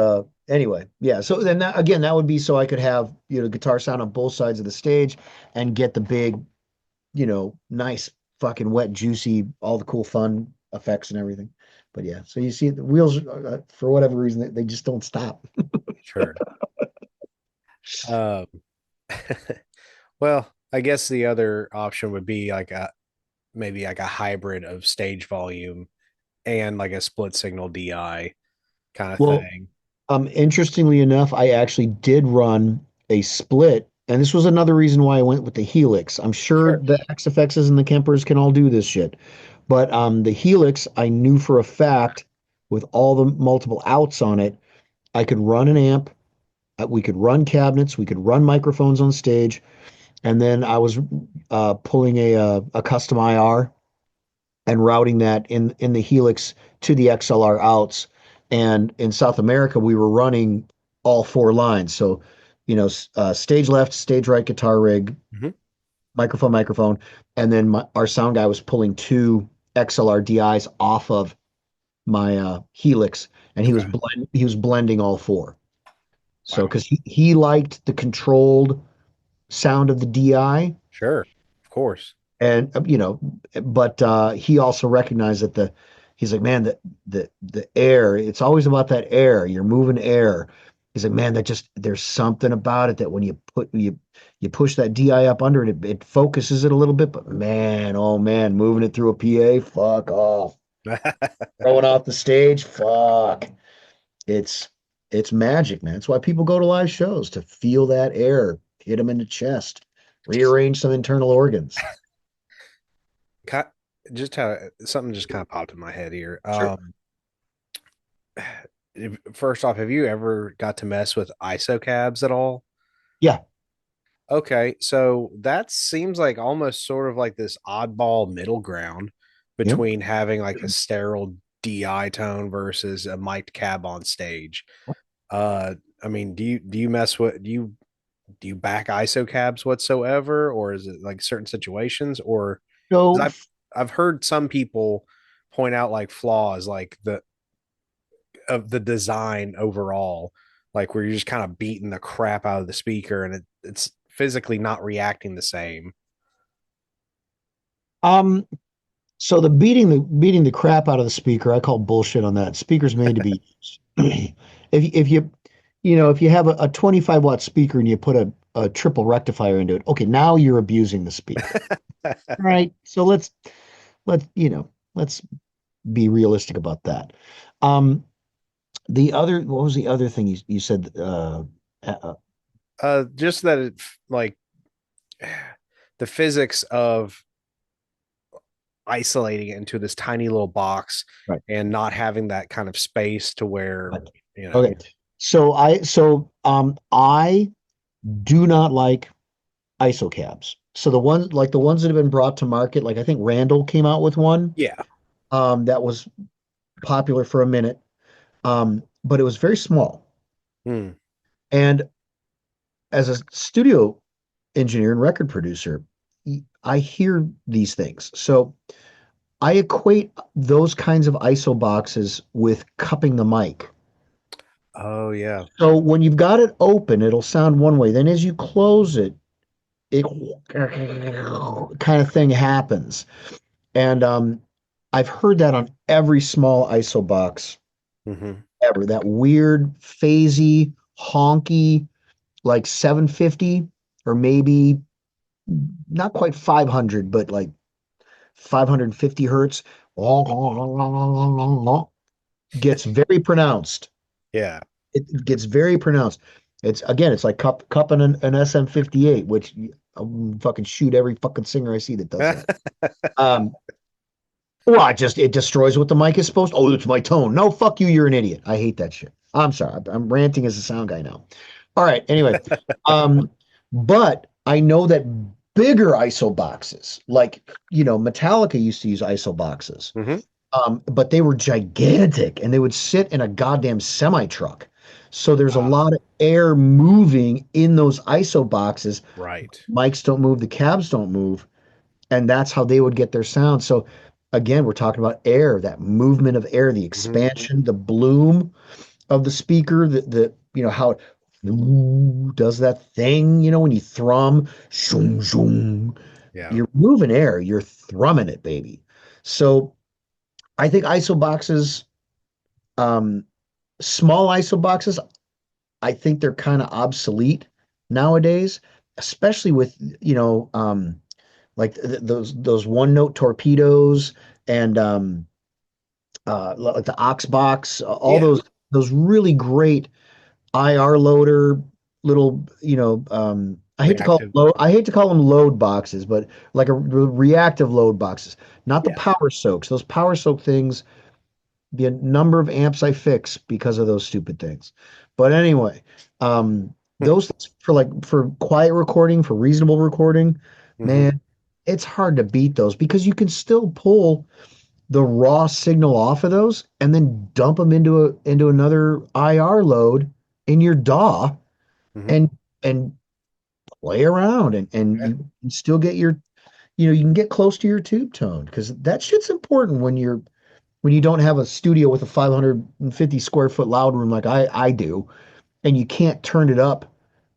anyway, yeah. So then again, that would be so I could have guitar sound on both sides of the stage and get the big, nice fucking wet, juicy, all the cool fun effects and everything. But yeah, so you see the wheels for whatever reason they just don't stop. Sure. Um, well, I guess the other option would be like a maybe like a hybrid of stage volume and like a split signal DI kind of Well, thing. interestingly enough, I actually did run a split, and this was another reason why I went with the Helix. I'm sure Sure. the XFXs and the Kempers can all do this shit, but the Helix, I knew for a fact, with all the multiple outs on it, I could run an amp, we could run cabinets, we could run microphones on stage, and then I was pulling a custom IR and routing that in the Helix to the XLR outs. And in South America, we were running all four lines. So, stage left, stage right guitar rig, Hmm. microphone, and then our sound guy was pulling two XLR DIs off of my Helix, and Okay. he was blending all four. So, Wow. because he liked the controlled sound of the DI, Sure. Of course. and but he also recognized that he's like, man, the air, it's always about that air, you're moving air. He's like, man, that just there's something about it that when you push that DI up under it, it focuses it a little bit, but man, oh man, moving it through a PA, fuck off. Throwing off the stage, fuck. It's magic, man. It's why people go to live shows, to feel that air hit them in the chest, rearrange some internal organs. Just how something just kind of popped in my head here. Sure. First off, have you ever got to mess with ISO cabs at all? Yeah. Okay, so that seems like almost sort of like this oddball middle ground Yep. between having like a sterile DI tone versus a mic'd cab on stage. Uh, I mean, do you mess with do you back ISO cabs whatsoever, or is it like certain situations, or because So, I've heard some people point out like flaws like the of the design overall, like where you're just kind of beating the crap out of the speaker and it's physically not reacting the same. um, so the beating the crap out of the speaker, I call bullshit on that. Speaker's made to be if you have a 25-watt speaker and you put a triple rectifier into it, okay, now you're abusing the speaker. All right. So let's be realistic about that. Um, what was the other thing you said? Uh, Just that it like the physics of isolating it into this tiny little box right. and not having that kind of space to where, Right. you know, Okay. So I do not like ISO cabs. So the ones that have been brought to market, like I think Randall came out with one yeah. that was popular for a minute, but it was very small. Hmm. And as a studio engineer and record producer, I hear these things. So I equate those kinds of ISO boxes with cupping the mic. Oh yeah. So when you've got it open, it'll sound one way. Then as you close it, it kind of thing happens. And I've heard that on every small ISO box Hmm. ever. That weird, phasey, honky, like 750 or maybe not quite 500, but like 550 hertz gets very pronounced. Yeah. It gets very pronounced. It's like cupping an SM58, which I'll fucking shoot every fucking singer I see that does that. Um, Well, it destroys what the mic is supposed to. Oh, it's my tone. No, fuck you. You're an idiot. I hate that shit. I'm sorry. I'm ranting as a sound guy now. All right. Anyway, um, but I know that bigger ISO boxes, like Metallica used to use ISO boxes, Hmm. but they were gigantic and they would sit in a goddamn semi truck. So there's a Ah, lot of air moving in those ISO boxes. right. Mics don't move, the cabs don't move, and that's how they would get their sound. So again, we're talking about air, that movement of air, the Hmm. expansion, the bloom of the speaker, the how it does that thing, when you thrum, shoom, shoom, Yeah. you're moving air, you're thrumming it, baby. So I think ISO boxes, um, small ISO boxes, I think they're kind of obsolete nowadays, especially with, like those one note torpedoes and like the Ox box, all Yeah. those really great IR loader little, Reactive. I hate to call them load boxes, but like a reactive load boxes, not the Yeah. power soaks. Those power soak things, the number of amps I fix because of those stupid things. But anyway, those things for quiet recording, for reasonable recording, Hmm. man, it's hard to beat those because you can still pull the raw signal off of those and then dump them into another IR load in your DAW Hmm. and and play around and Yeah. you can still get you can get close to your tube tone because that shit's important when you don't have a studio with a 550 square foot loud room like I do, and you can't turn it up.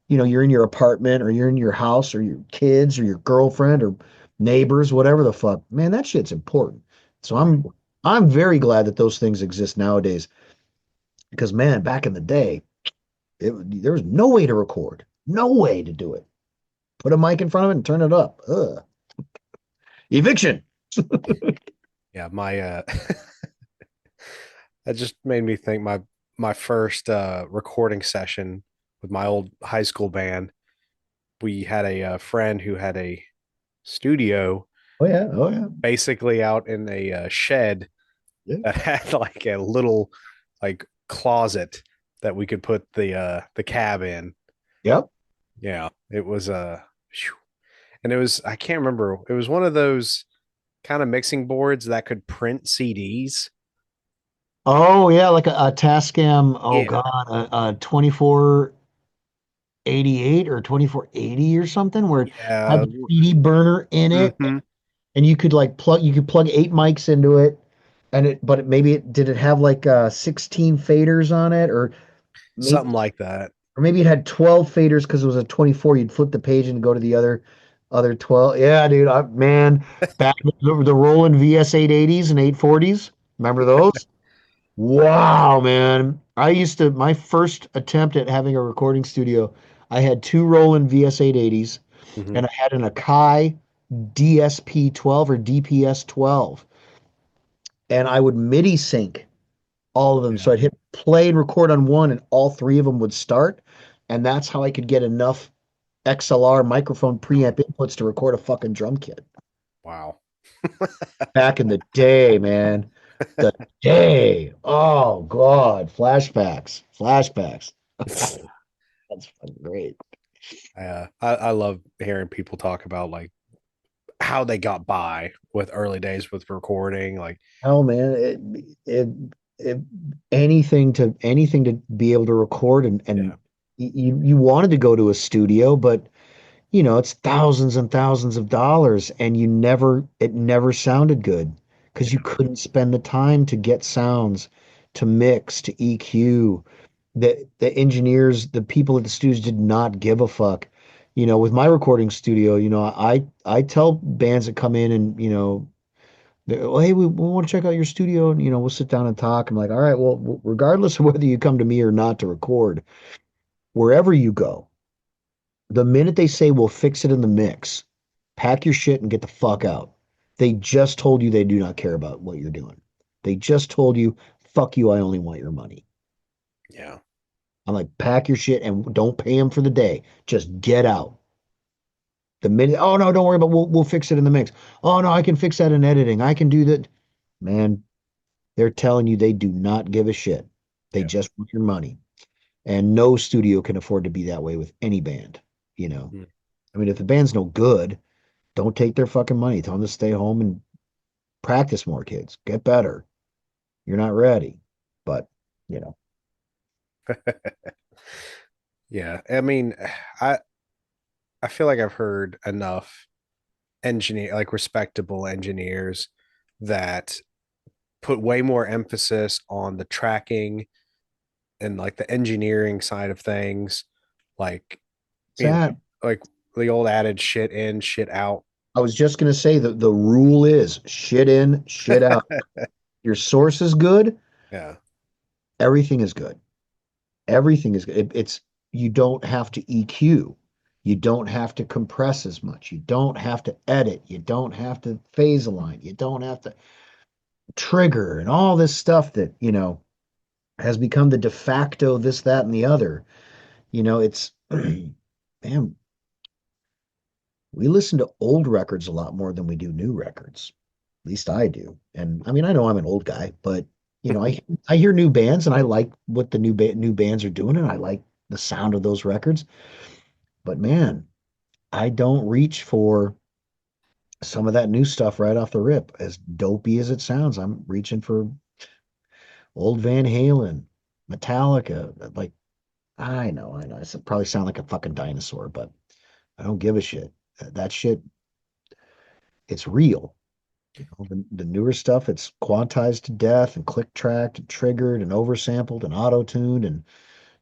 You're in your apartment or you're in your house or your kids or your girlfriend or neighbors, whatever the fuck. Man, that shit's important. So Right. I'm very glad that those things exist nowadays because man, back in the day, there was no way to record, no way to do it. Put a mic in front of it and turn it up. Ugh. Eviction. Yeah. My that just made me think my first recording session with my old high school band. We had a friend who had a studio Oh yeah, oh yeah, basically out in a shed yeah. that had like a little like closet that we could put the cab in. Yep. Yeah, it was and it was I can't remember. It was one of those kind of mixing boards that could print CDs. Oh yeah, like a Tascam. Oh Yeah. God, a 2488 or 2480 or something, where it had Yeah. the CD burner in it, Hmm. and you could plug 8 mics into it, and maybe did it have like 16 faders on it, maybe Something like that. or maybe it had 12 faders because it was a 24. You'd flip the page and go to the other 12. Yeah, dude, man, back the Roland VS 880s and 840s. Remember those? Wow, man. My first attempt at having a recording studio, I had two Roland VS 880s Hmm. and I had an Akai DSP 12 or DPS 12. And I would MIDI sync all of them. Yeah. So I'd hit play and record on one and all three of them would start. And that's how I could get enough XLR microphone preamp inputs to record a fucking drum kit. Wow. Back in the day, man. The day. Oh God. Flashbacks. Flashbacks. That's fucking great. I love hearing people talk about like how they got by with early days with recording. Like, Hell, man, it anything to be able to record and yeah, you wanted to go to a studio, but it's thousands and thousands of dollars, and it never sounded good because you yeah, couldn't spend the time to get sounds, to mix, to EQ. The engineers, the people at the studios did not give a fuck. With my recording studio, I tell bands that come in and well, hey, we want to check out your studio, and we'll sit down and talk. I'm like, all right, well, regardless of whether you come to me or not to record, wherever you go, the minute they say we'll fix it in the mix, pack your shit and get the fuck out. They just told you they do not care about what you're doing. They just told you, fuck you, I only want your money. yeah. I'm like, pack your shit and don't pay them for the day. Just get out. The minute, oh no, don't worry about we'll fix it in the mix. Oh no, I can fix that in editing. I can do that. man, they're telling you they do not give a shit. They Yeah. just want your money. And no studio can afford to be that way with any band, you know. Mm. I mean, if the band's no good, don't take their fucking money. Tell them to stay home and practice more, kids. Get better. You're not ready. But, you know, Yeah. I mean, I I feel like I've heard enough like respectable engineers that put way more emphasis on the tracking and like the engineering side of things, like you know, sad. like the old adage, shit in, shit out. I was just gonna say that the rule is shit in, shit out. Your source is good, Yeah. everything is good. Everything is good. It's you don't have to EQ. You don't have to compress as much. You don't have to edit. You don't have to phase align. You don't have to trigger and all this stuff that, has become the de facto this, that, and the other. It's man, we listen to old records a lot more than we do new records. At least I do. And I mean, I know I'm an old guy, but I hear new bands and I like what the new bands are doing and I like the sound of those records. But man, I don't reach for some of that new stuff right off the rip. As dopey as it sounds, I'm reaching for old Van Halen, Metallica. Like, I know. I probably sound like a fucking dinosaur, but I don't give a shit. That shit, it's real. The newer stuff, it's quantized to death and click tracked and triggered and oversampled and auto-tuned. And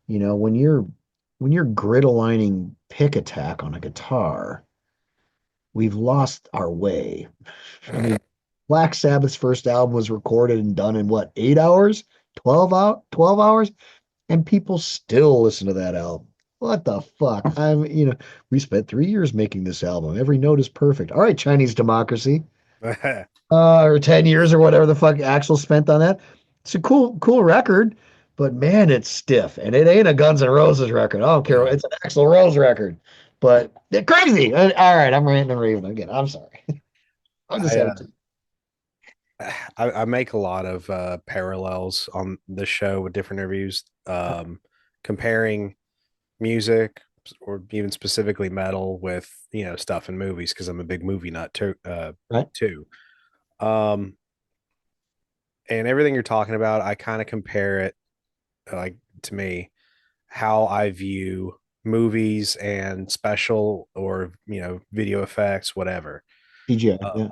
when you're grid aligning pick attack on a guitar, we've lost our way. I mean, Black Sabbath's first album was recorded and done in what, 8 hours? 12 hours? And people still listen to that album. What the fuck? We spent 3 years making this album. Every note is perfect. All right, Chinese democracy. Or 10 years or whatever the fuck Axel spent on that. It's a cool record, but man, it's stiff. And it ain't a Guns N' Roses record. I don't care. Yeah. It's an Axl Rose record. But they're crazy. All right, I'm ranting and raving again. I'm sorry. I'm just I, having uh, to. I make a lot of parallels on the show with different interviews, comparing music or even specifically metal with stuff in movies because I'm a big movie nut too. Right? Too. Um, and everything you're talking about, I kind of compare it like to me how I view movies and special or video effects, whatever. CGI. Uh, Yeah.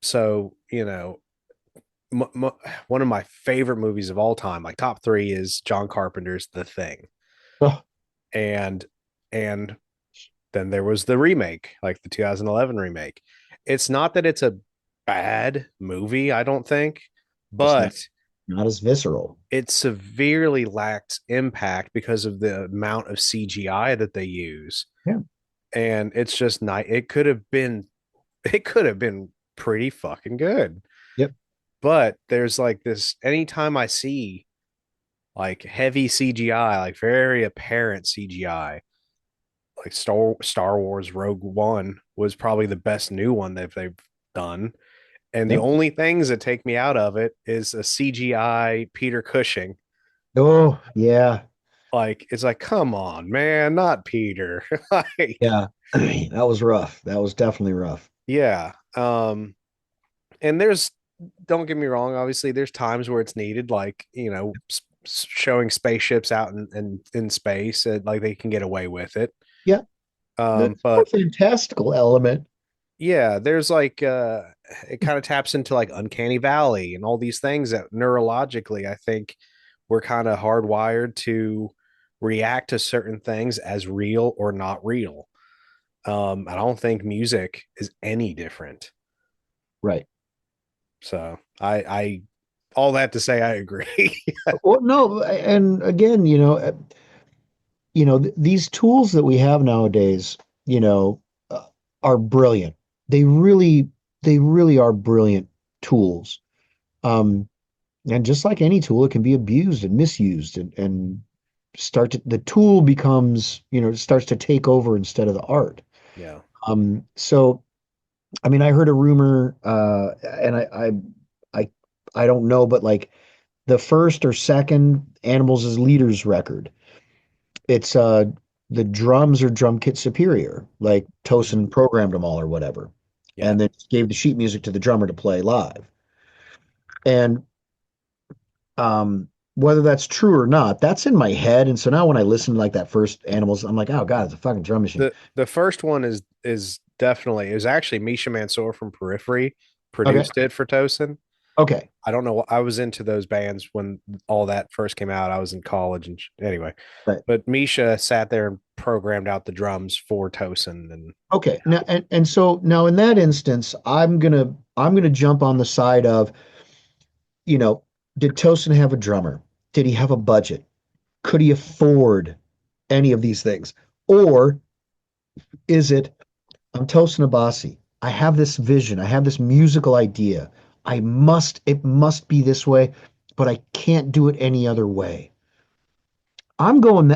so m- m- one of my favorite movies of all time, like top three, is John Carpenter's The Thing, Oh, and and then there was the remake, like the 2011 remake. It's not that it's a bad movie, I don't think, just not but not as visceral. it severely lacked impact because of the amount of CGI that they use. Yeah. And it's just not, it could have been pretty fucking good. Yep. But there's like this anytime I see like heavy CGI, like very apparent CGI, like Star Wars Rogue One was probably the best new one that they've done. And the Yep. only things that take me out of it is a CGI Peter Cushing. Oh, yeah. Like it's like, come on, man, not Peter. Like, Yeah. That was rough. That was definitely rough. yeah. And there's don't get me wrong, obviously there's times where it's needed, like, showing spaceships out in space, like they can get away with it. Yeah. That's a But fantastical element. yeah, there's like it kind of taps into like uncanny valley and all these things that neurologically I think we're kind of hardwired to react to certain things as real or not real. I don't think music is any different. Right. So I all that to say I agree. Well, no, and again, these tools that we have nowadays, you know, uh, are brilliant. They really, they really are brilliant tools. Um, and just like any tool, it can be abused and misused and the tool becomes, starts to take over instead of the art. Yeah. So I mean, I heard a rumor, and I I don't know, but like the first or second Animals as Leaders record, it's the drums are drum kit superior. Like Mhm. Tosin programmed them all or whatever, Yeah. and then gave the sheet music to the drummer to play live. And whether that's true or not, that's in my head. And so now when I listen to like that first Animals, I'm like, oh God, it's a fucking drum machine. The first one is definitely, it was actually Misha Mansour from Periphery Okay. produced it for Tosin. Okay. I don't know. I was into those bands when all that first came out. I was in college and anyway, Right. but Misha sat there and programmed out the drums for Tosin, and Okay. Now and so now in that instance, I'm gonna jump on the side of, you know, did Tosin have a drummer? Did he have a budget? Could he afford any of these things? Or is it, I'm Tosin Abasi. I have this vision. I have this musical idea. It must be this way, but I can't do it any other way. I want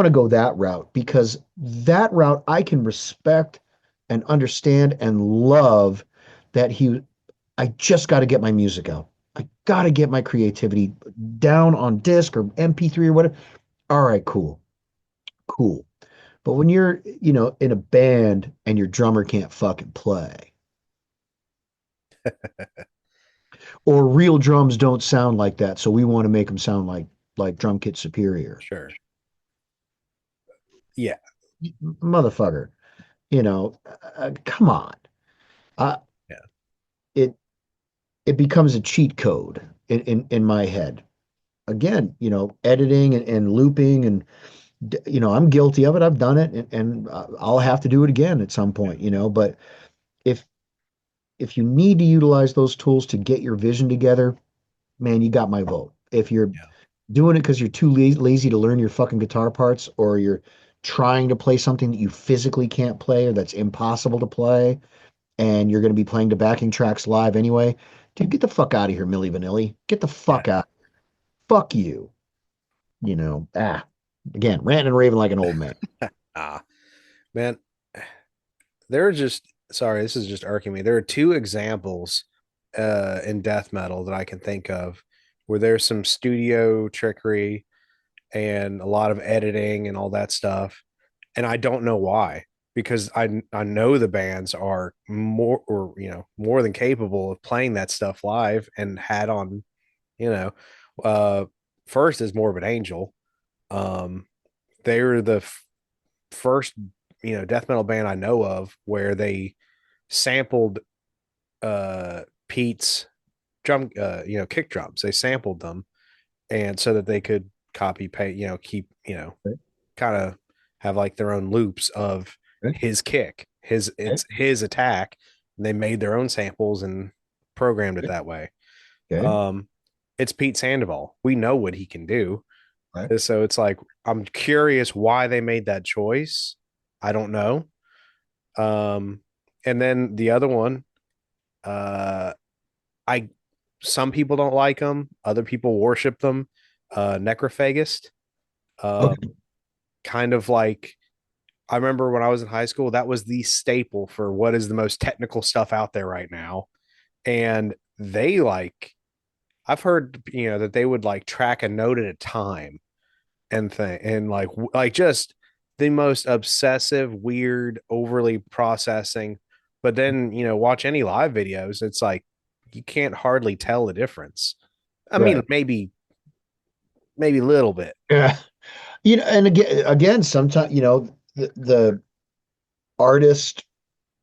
to go that route because that route I can respect and understand and love that I just got to get my music out. I got to get my creativity down on disc or MP3 or whatever. All right, cool. Cool. But when you're, in a band and your drummer can't fucking play, or real drums don't sound like that, so we want to make them sound like Drum Kit Superior. sure, yeah, Motherfucker, come on. Uh, yeah, it it becomes a cheat code in my head. Again, editing and looping and I'm guilty of it. I've done it and I'll have to do it again at some yeah, point, but if if you need to utilize those tools to get your vision together, man, you got my vote. If you're yeah, doing it because you're too lazy to learn your fucking guitar parts, or you're trying to play something that you physically can't play or that's impossible to play, and you're going to be playing the backing tracks live anyway, dude, get the fuck out of here, Milli Vanilli. Get the yeah. fuck out. Fuck you. Again, ranting and raving like an old man. Ah, man, there are just sorry, this is just irking me. There are two examples in death metal that I can think of where there's some studio trickery and a lot of editing and all that stuff, and I don't know why, because I know the bands are more, or more than capable of playing that stuff live and had on, you know uh first is Morbid Angel. um they were the first death metal band I know of where they sampled Pete's drum, kick drums. They sampled them, and so that they could copy paste, keep, Okay, kind of have like their own loops of okay, his kick, okay, it's his attack, and they made their own samples and programmed it that way. okay, um it's Pete Sandoval. We know what he can do. right, So it's like, I'm curious why they made that choice. I don't know. um and then the other one, uh I some people don't like them, other people worship them. Necrophagist. okay, um Kind of like, I remember when I was in high school, that was the staple for what is the most technical stuff out there right now. And they like, I've heard, that they would like track a note at a time and thing, and like just the most obsessive, weird, overly processing. But then, watch any live videos, it's like you can't hardly tell the difference. I mean, right. maybe a little bit. Yeah. And again, sometimes, the artist,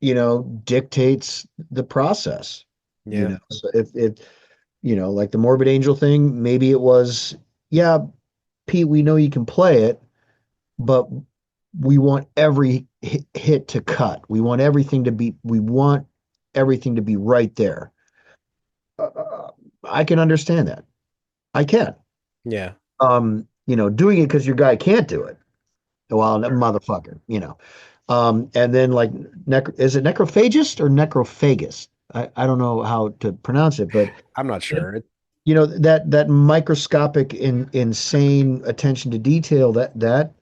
dictates the process, Yeah. So if like the Morbid Angel thing, maybe it was, yeah, Pete, we know you can play it, but we want every hit to cut. We want everything to be right there. I can understand that. I can. Yeah. Doing it because your guy can't do it. Well, Sure. motherfucker, and then like is it necrophagist or necrophagist? I don't know how to pronounce it, but I'm not sure. that microscopic insane attention to detail that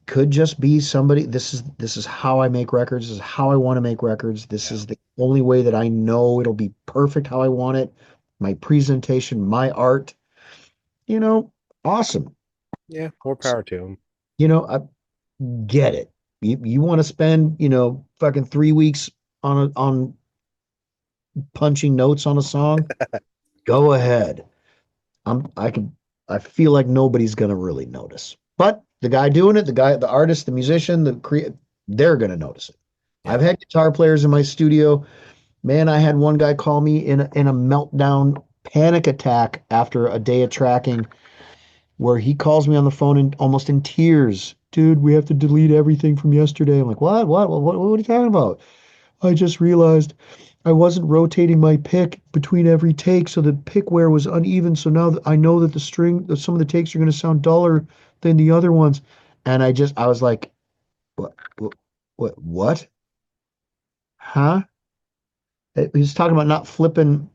could just be somebody. This is how I make records. This is how I want to make records. This Yeah. is the only way that I know it'll be perfect how I want it. my presentation, my art, you know, awesome. Yeah, more power to him. I get it. You want to spend, fucking 3 weeks on punching notes on a song? Go ahead. I can I feel like nobody's gonna really notice. But the guy doing it, the artist, the musician, they're gonna notice it. I've Yeah. had guitar players in my studio. Man, I had one guy call me in a meltdown panic attack after a day of tracking where he calls me on the phone and almost in tears. Dude, we have to delete everything from yesterday. I'm like, what are you talking about? I just realized I wasn't rotating my pick between every take, so the pick wear was uneven. So now I know that that some of the takes are going to sound duller than the other ones. And I was like, what, what? Huh? He was talking about not flipping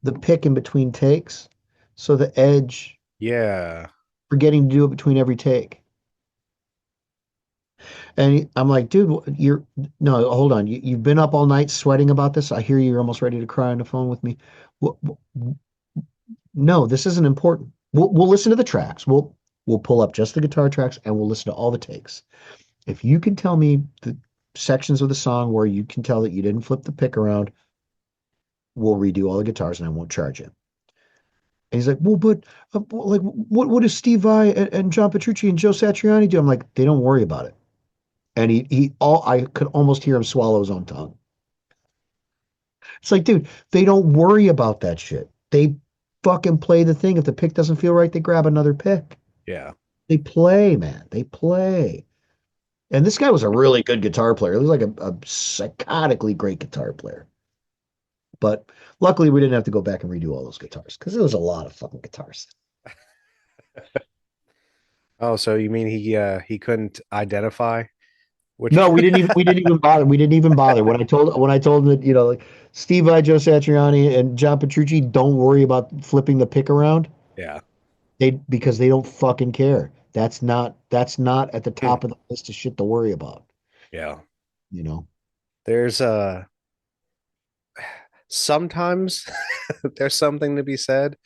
the pick in between takes. So the edge, Yeah. forgetting to do it between every take. I'm like, dude, no, hold on. You've been up all night sweating about this. I hear you're almost ready to cry on the phone with me. Wh- wh- No, this isn't important. We'll listen to the tracks. We'll pull up just the guitar tracks and we'll listen to all the takes. If you can tell me the sections of the song where you can tell that you didn't flip the pick around, we'll redo all the guitars and I won't charge you. And he's like, well, but like, what does Steve Vai and John Petrucci and Joe Satriani do? I'm like, they don't worry about it. And I could almost hear him swallow his own tongue. It's like, dude, they don't worry about that shit. They fucking play the thing. If the pick doesn't feel right, they grab another pick. Yeah. They play, man. They play. And this guy was a really good guitar player. He was like a psychotically great guitar player. But luckily, we didn't have to go back and redo all those guitars because it was a lot of fucking guitars. Oh, so you mean he couldn't identify which No, we didn't even bother. We didn't even bother. When I told him that, like Steve Vai, Joe Satriani, and John Petrucci don't worry about flipping the pick around. yeah. Because they don't fucking care. That's not at the Hmm. top of the list of shit to worry about, Yeah. you know. There's sometimes there's something to be said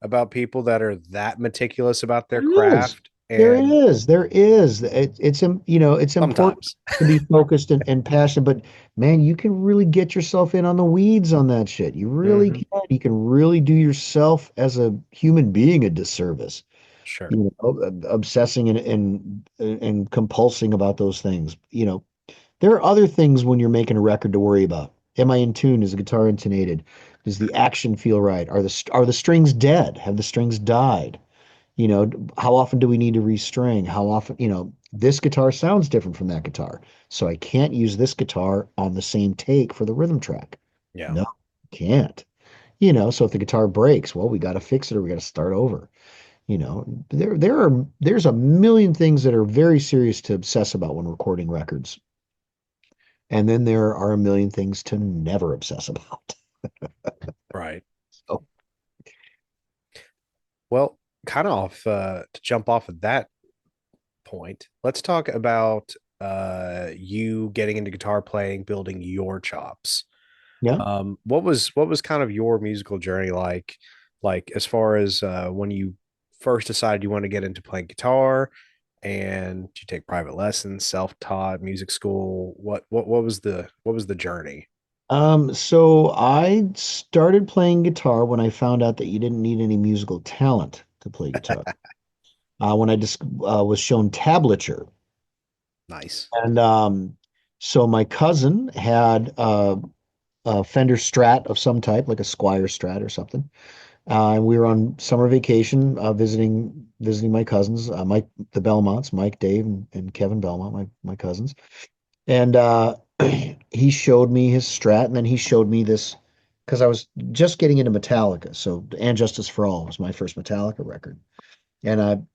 about people that are that meticulous about their There is. craft There and is. There is. It's important sometimes. to be focused and passionate, but man, you can really get yourself in on the weeds on that shit. You really Hmm. can. You can really do yourself as a human being a disservice, Sure. obsessing and compulsing about those things. There are other things when you're making a record to worry about. Am I in tune? Is the guitar intonated? Does the action feel right? Are the strings dead? Have the strings died? How often do we need to restring? How often, this guitar sounds different from that guitar. So I can't use this guitar on the same take for the rhythm track. Yeah. No, can't. So if the guitar breaks, well, we got to fix it or we got to start over. There's a million things that are very serious to obsess about when recording records. And then there are a million things to never obsess about. Right. So, Well, kind of off to jump off of that point, let's talk about you getting into guitar playing, building your chops. yeah. What was kind of your musical journey like as far as when you first decided you want to get into playing guitar and you take private lessons, self-taught, music school? What was the journey? So I started playing guitar when I found out that you didn't need any musical talent to play guitar. When I just was shown tablature. Nice. And so my cousin had a Fender Strat of some type, like a Squire Strat or something. And we were on summer vacation, visiting my cousins, the Belmonts, Mike, Dave, and Kevin Belmont, my cousins. And he showed me his Strat, and then he showed me this because I was just getting into Metallica. So And Justice for All was my first Metallica record. And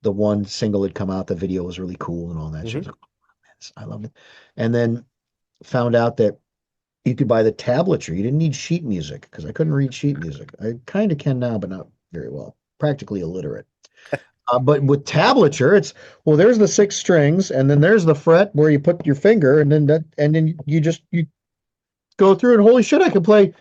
the one single had come out, the video was really cool and all that shit. I Hmm. was like, I loved it. And then found out that you could buy the tablature. You didn't need sheet music because I couldn't read sheet music. I kind of can now, but not very well. Practically illiterate. But with tablature, it's well, there's the six strings, and then there's the fret where you put your finger, and then you go through, and holy shit, I can play.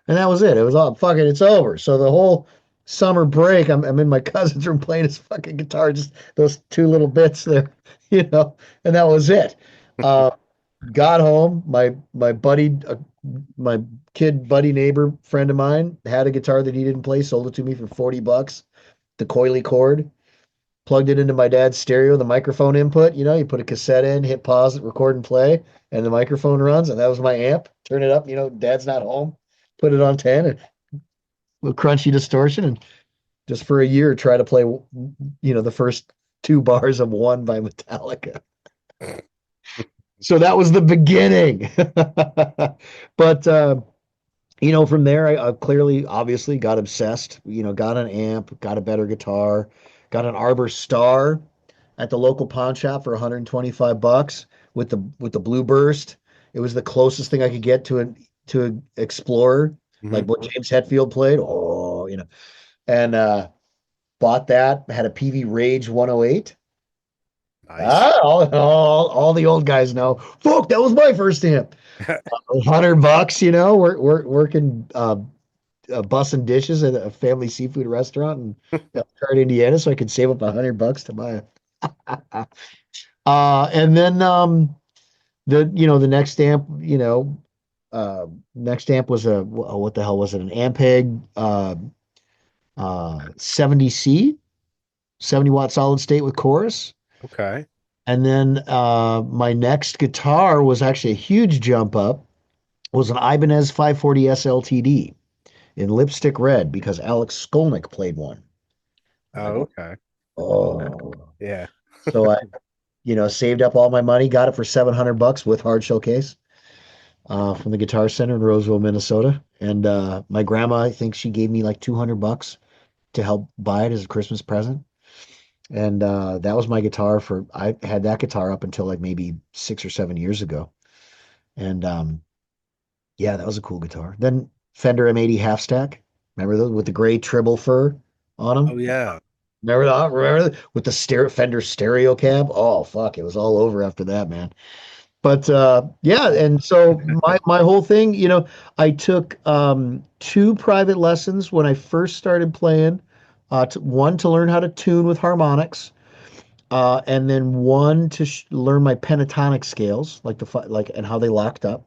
And that was it. It was all fucking, it's over. So the whole summer break, I'm in my cousin's room playing his fucking guitar, just those two little bits there, you know, and that was it. Uh, got home, my buddy, my kid buddy neighbor friend of mine had a guitar that he didn't play, sold it to me for $40, the coily cord, plugged it into my dad's stereo, the microphone input, you put a cassette in, hit pause, record and play, and the microphone runs, and that was my amp. Turn it up, dad's not home, put it on 10, and a little crunchy distortion, and just for a year try to play, the first two bars of One by Metallica. So that was the beginning. But from there, I clearly, obviously got obsessed, got an amp, got a better guitar, got an Arbor Star at the local pawn shop for 125 bucks with the Blue Burst. It was the closest thing I could get to an Explorer, Hmm. like what James Hetfield played. Oh, and bought that, had a PV Rage 108. Nice. All the old guys know. Fuck, that was my first amp. $100, working bussing dishes at a family seafood restaurant in Elkhart, Indiana, so I could save up $100 to buy a. And then the next amp was what the hell was it? An Ampeg 70C, 70-watt solid state with chorus. Okay. And then my next guitar was actually a huge jump up, was an Ibanez 540 SLTD in lipstick red because Alex Skolnick played one. I'm like, Oh, okay. oh. Yeah. So I, saved up all my money, got it for $700 with hard shell case from the Guitar Center in Roseville, Minnesota. And my grandma, I think she gave me like $200 to help buy it as a Christmas present. And that was my guitar I had that guitar up until like maybe 6 or 7 years ago. And yeah, that was a cool guitar. Then Fender M80 half stack. Remember those with the gray tribble fur on Oh them? yeah. Remember that? Remember that? With the Fender stereo cab? Oh fuck, it was all over after that, man. But yeah, and so my whole thing, I took two private lessons when I first started playing. One to learn how to tune with harmonics, and then one to learn my pentatonic scales, like and how they locked up.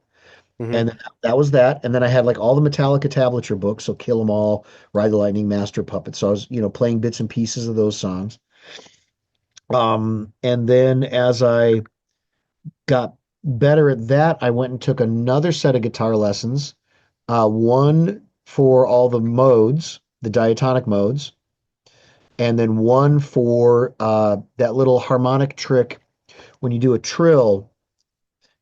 Hmm. And that was that. And then I had like all the Metallica tablature books, so Kill 'Em All, Ride the Lightning, Master of Puppets. So I was, playing bits and pieces of those songs. And then as I got better at that, I went and took another set of guitar lessons, one for all the modes, the diatonic modes, and then one for that little harmonic trick when you do a trill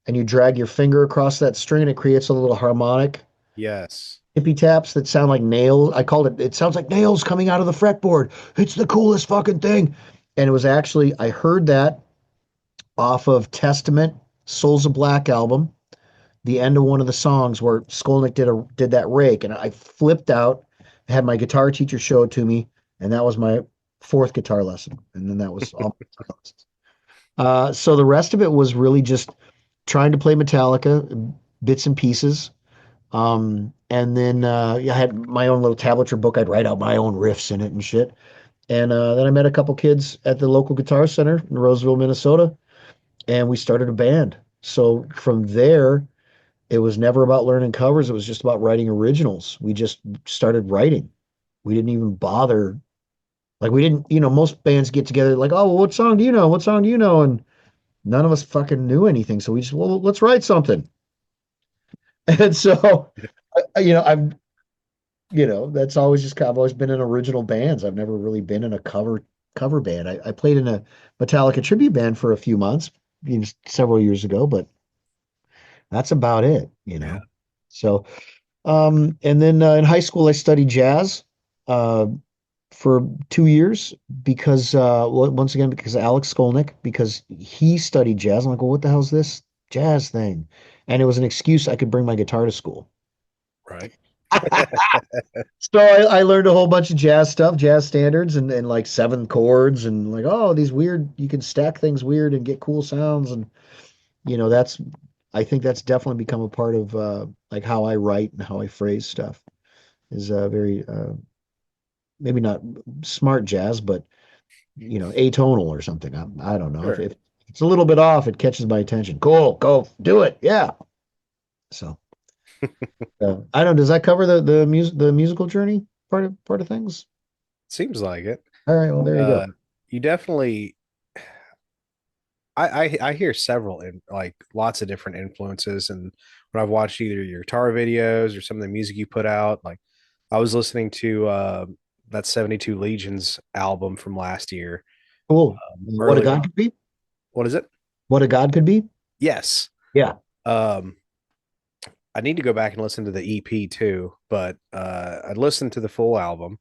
and you drag your finger across that string and it creates a little harmonic Yes. tippy taps that sound like nails. I called it, it sounds like nails coming out of the fretboard. It's the coolest fucking thing. And it was actually, I heard that off of Testament, Souls of Black album, the end of one of the songs where Skolnick did that rake. And I flipped out, had my guitar teacher show it to me. And that was my fourth guitar lesson. And then that was all my guitar lessons. So the rest of it was really just trying to play Metallica, bits and pieces. And then yeah, I had my own little tablature book. I'd write out my own riffs in it and shit. And then I met a couple kids at the local guitar center in Roseville, Minnesota, and we started a band. So from there, it was never about learning covers. It was just about writing originals. We just started writing. We didn't even bother. Like we didn't, most bands get together like, oh, well, what song do you know? What song do you know? And none of us fucking knew anything. So we just, well, let's write something. And so, I've that's always just I've always been in original bands. I've never really been in a cover band. I played in a Metallica tribute band for a few months, several years ago, but that's about it. Yeah. So, and then in high school I studied jazz uh, for 2 years because once again because of Alex Skolnick because he studied jazz. I'm like, well, what the hell's this jazz thing? And it was an excuse I could bring my guitar to school. Right. So I learned a whole bunch of jazz stuff, jazz standards, and like seven chords, and like, oh, these weird, you can stack things weird and get cool sounds. And, that's I think that's definitely become a part of like how I write and how I phrase stuff is very maybe not smart jazz, but atonal or something. I don't know Sure. if it's a little bit off, it catches my attention. Cool, go do it. Yeah. So I don't know. Does that cover the musical journey part of things? Seems like it. All right. Well, there you Uh, go. you definitely. I hear several like lots of different influences, and when I've watched either your guitar videos or some of the music you put out, like I was listening to that 72 Legions album from last year Cool. What a earlier. god could be. What is it? What a god could be. Yes. Yeah. Um, I need to go back and listen to the EP too, but I listened to the full album,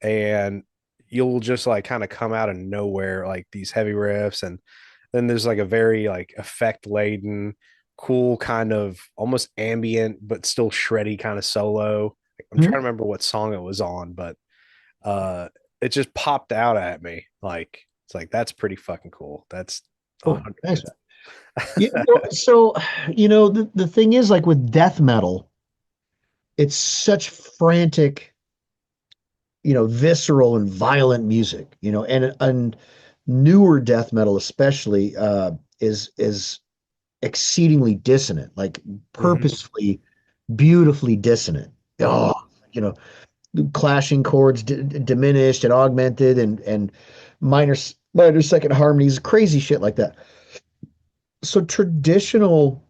and you'll just like kind of come out of nowhere, like these heavy riffs, and then there's like a very like effect laden, cool kind of almost ambient but still shreddy kind of solo. I'm trying to Mhm. remember what song it was on, but uh it just popped out at me. Like it's like that's pretty fucking cool. That's a Cool. hundred. Thanks. It's Yeah, well, so the thing is like with death metal, it's such frantic, visceral and violent music, and newer death metal especially is exceedingly dissonant, like Mhm. purposefully beautifully dissonant. Mhm. Oh, you know, clashing chords diminished and augmented and minor second harmonies, crazy shit like that. So traditional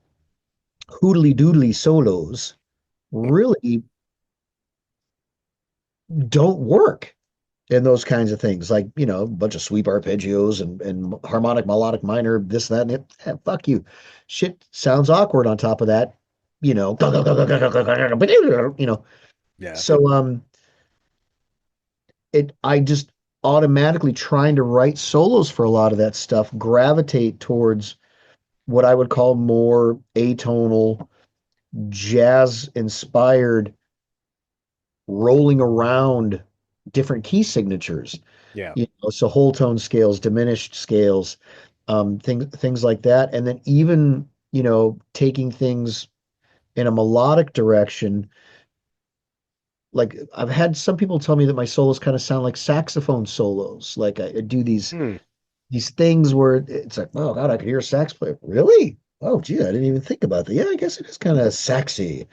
hoodly doodly solos really don't work in those kinds of things. Like, a bunch of sweep arpeggios and harmonic, melodic, minor, this, that, and it. Fuck you. Shit sounds awkward on top of that, you know. You know. Yeah. So I just automatically trying to write solos for a lot of that stuff gravitate towards what I would call more atonal, jazz inspired rolling around different key signatures, Yeah. so whole tone scales, diminished scales, things like that. And then even, taking things in a melodic direction. Like I've had some people tell me that my solos kind of sound like saxophone solos. Like I do Hmm. these things where it's like, oh God, I could hear a sax player. Really? Oh gee, I didn't even think about that. Yeah, I guess it is kind of sexy.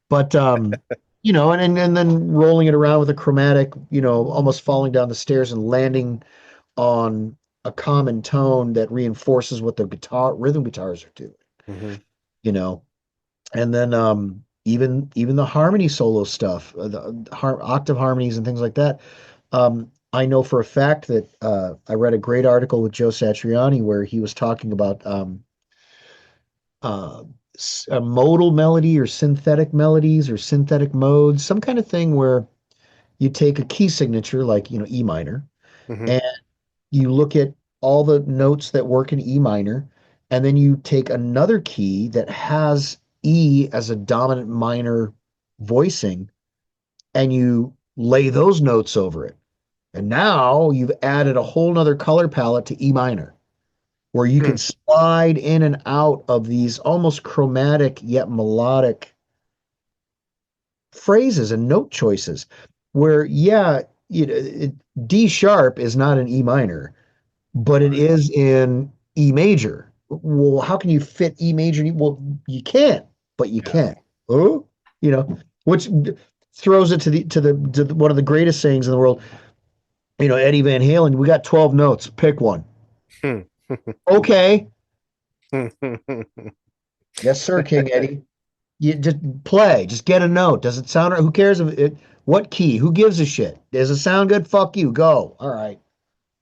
But and then rolling it around with a chromatic, almost falling down the stairs and landing on a common tone that reinforces what the rhythm guitars are doing, Hmm. you know. And then even the harmony solo stuff, the octave harmonies and things like that. I know for a fact that I read a great article with Joe Satriani where he was talking about uh, a modal melody or synthetic melodies or synthetic modes, some kind of thing where you take a key signature like, E minor, Hmm. and you look at all the notes that work in E minor, and then you take another key that has E as a dominant minor voicing, and you lay those notes over it. And now you've added a whole nother color palette to E minor, where you Hmm. can slide in and out of these almost chromatic yet melodic phrases and note choices. Where, yeah, D sharp is not an E minor, but it Right. is in E major. Well, how can you fit E major? Well, you can't, but you Yeah. can. Oh, which throws it to one of the greatest sayings in the world. Eddie Van Halen. We got 12 notes. Pick one. Hmm. Okay. Yes, sir, King Eddie. You just play. Just get a note. Does it sound right? Who cares if it? What key? Who gives a shit? Does it sound good? Fuck you. Go. All right.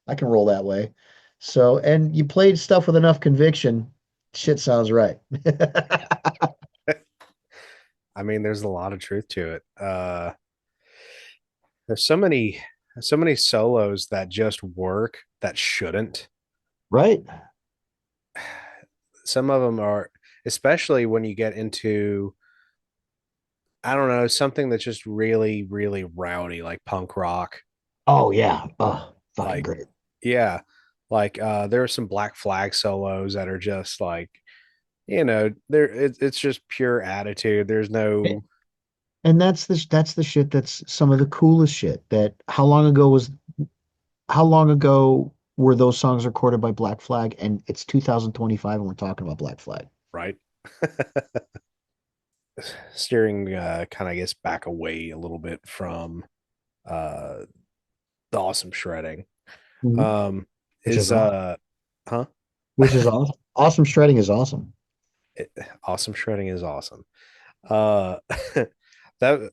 I can roll that way. So, and you played stuff with enough conviction, shit sounds right. I mean, there's a lot of truth to it. There's so many solos that just work that shouldn't. Right. Some of them are, especially when you get into, I don't know, something that's just really, really rowdy, like punk rock. Oh yeah. Oh, fucking Like, great. yeah, like there are some Black Flag solos that are just like there it's just pure attitude. There's no And that's the shit that's some of the coolest shit. That how long ago were those songs recorded by Black Flag? And it's 2025 and we're talking about Black Flag. right. Steering kind of, I guess, back away a little bit from uh the awesome shredding. Mhm. Um Which is is awesome. huh? Which is awesome. Awesome shredding is awesome. It, awesome shredding is awesome. Uh that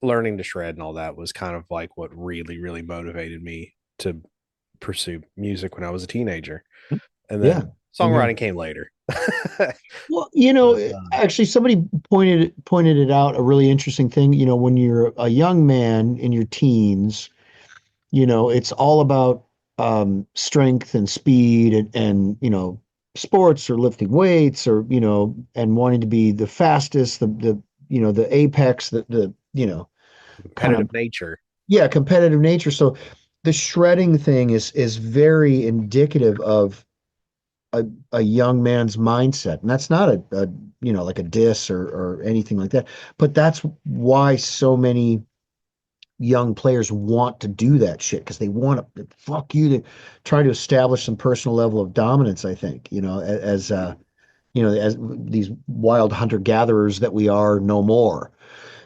learning to shred and all that was kind of like what really, really motivated me to pursue music when I was a teenager. And Yeah. then Amen. songwriting came later. Well, But actually somebody pointed it out, a really interesting thing. When you're a young man in your teens, it's all about strength and speed and sports or lifting weights or and wanting to be the fastest, the apex, the kind of competitive nature. yeah, competitive nature. So the shredding thing is very indicative of a, a young man's mindset. And that's not like a diss or anything like that. But that's why so many young players want to do that shit because they want to fuck you to try to establish some personal level of dominance, I think, as these wild hunter gatherers that we are no more.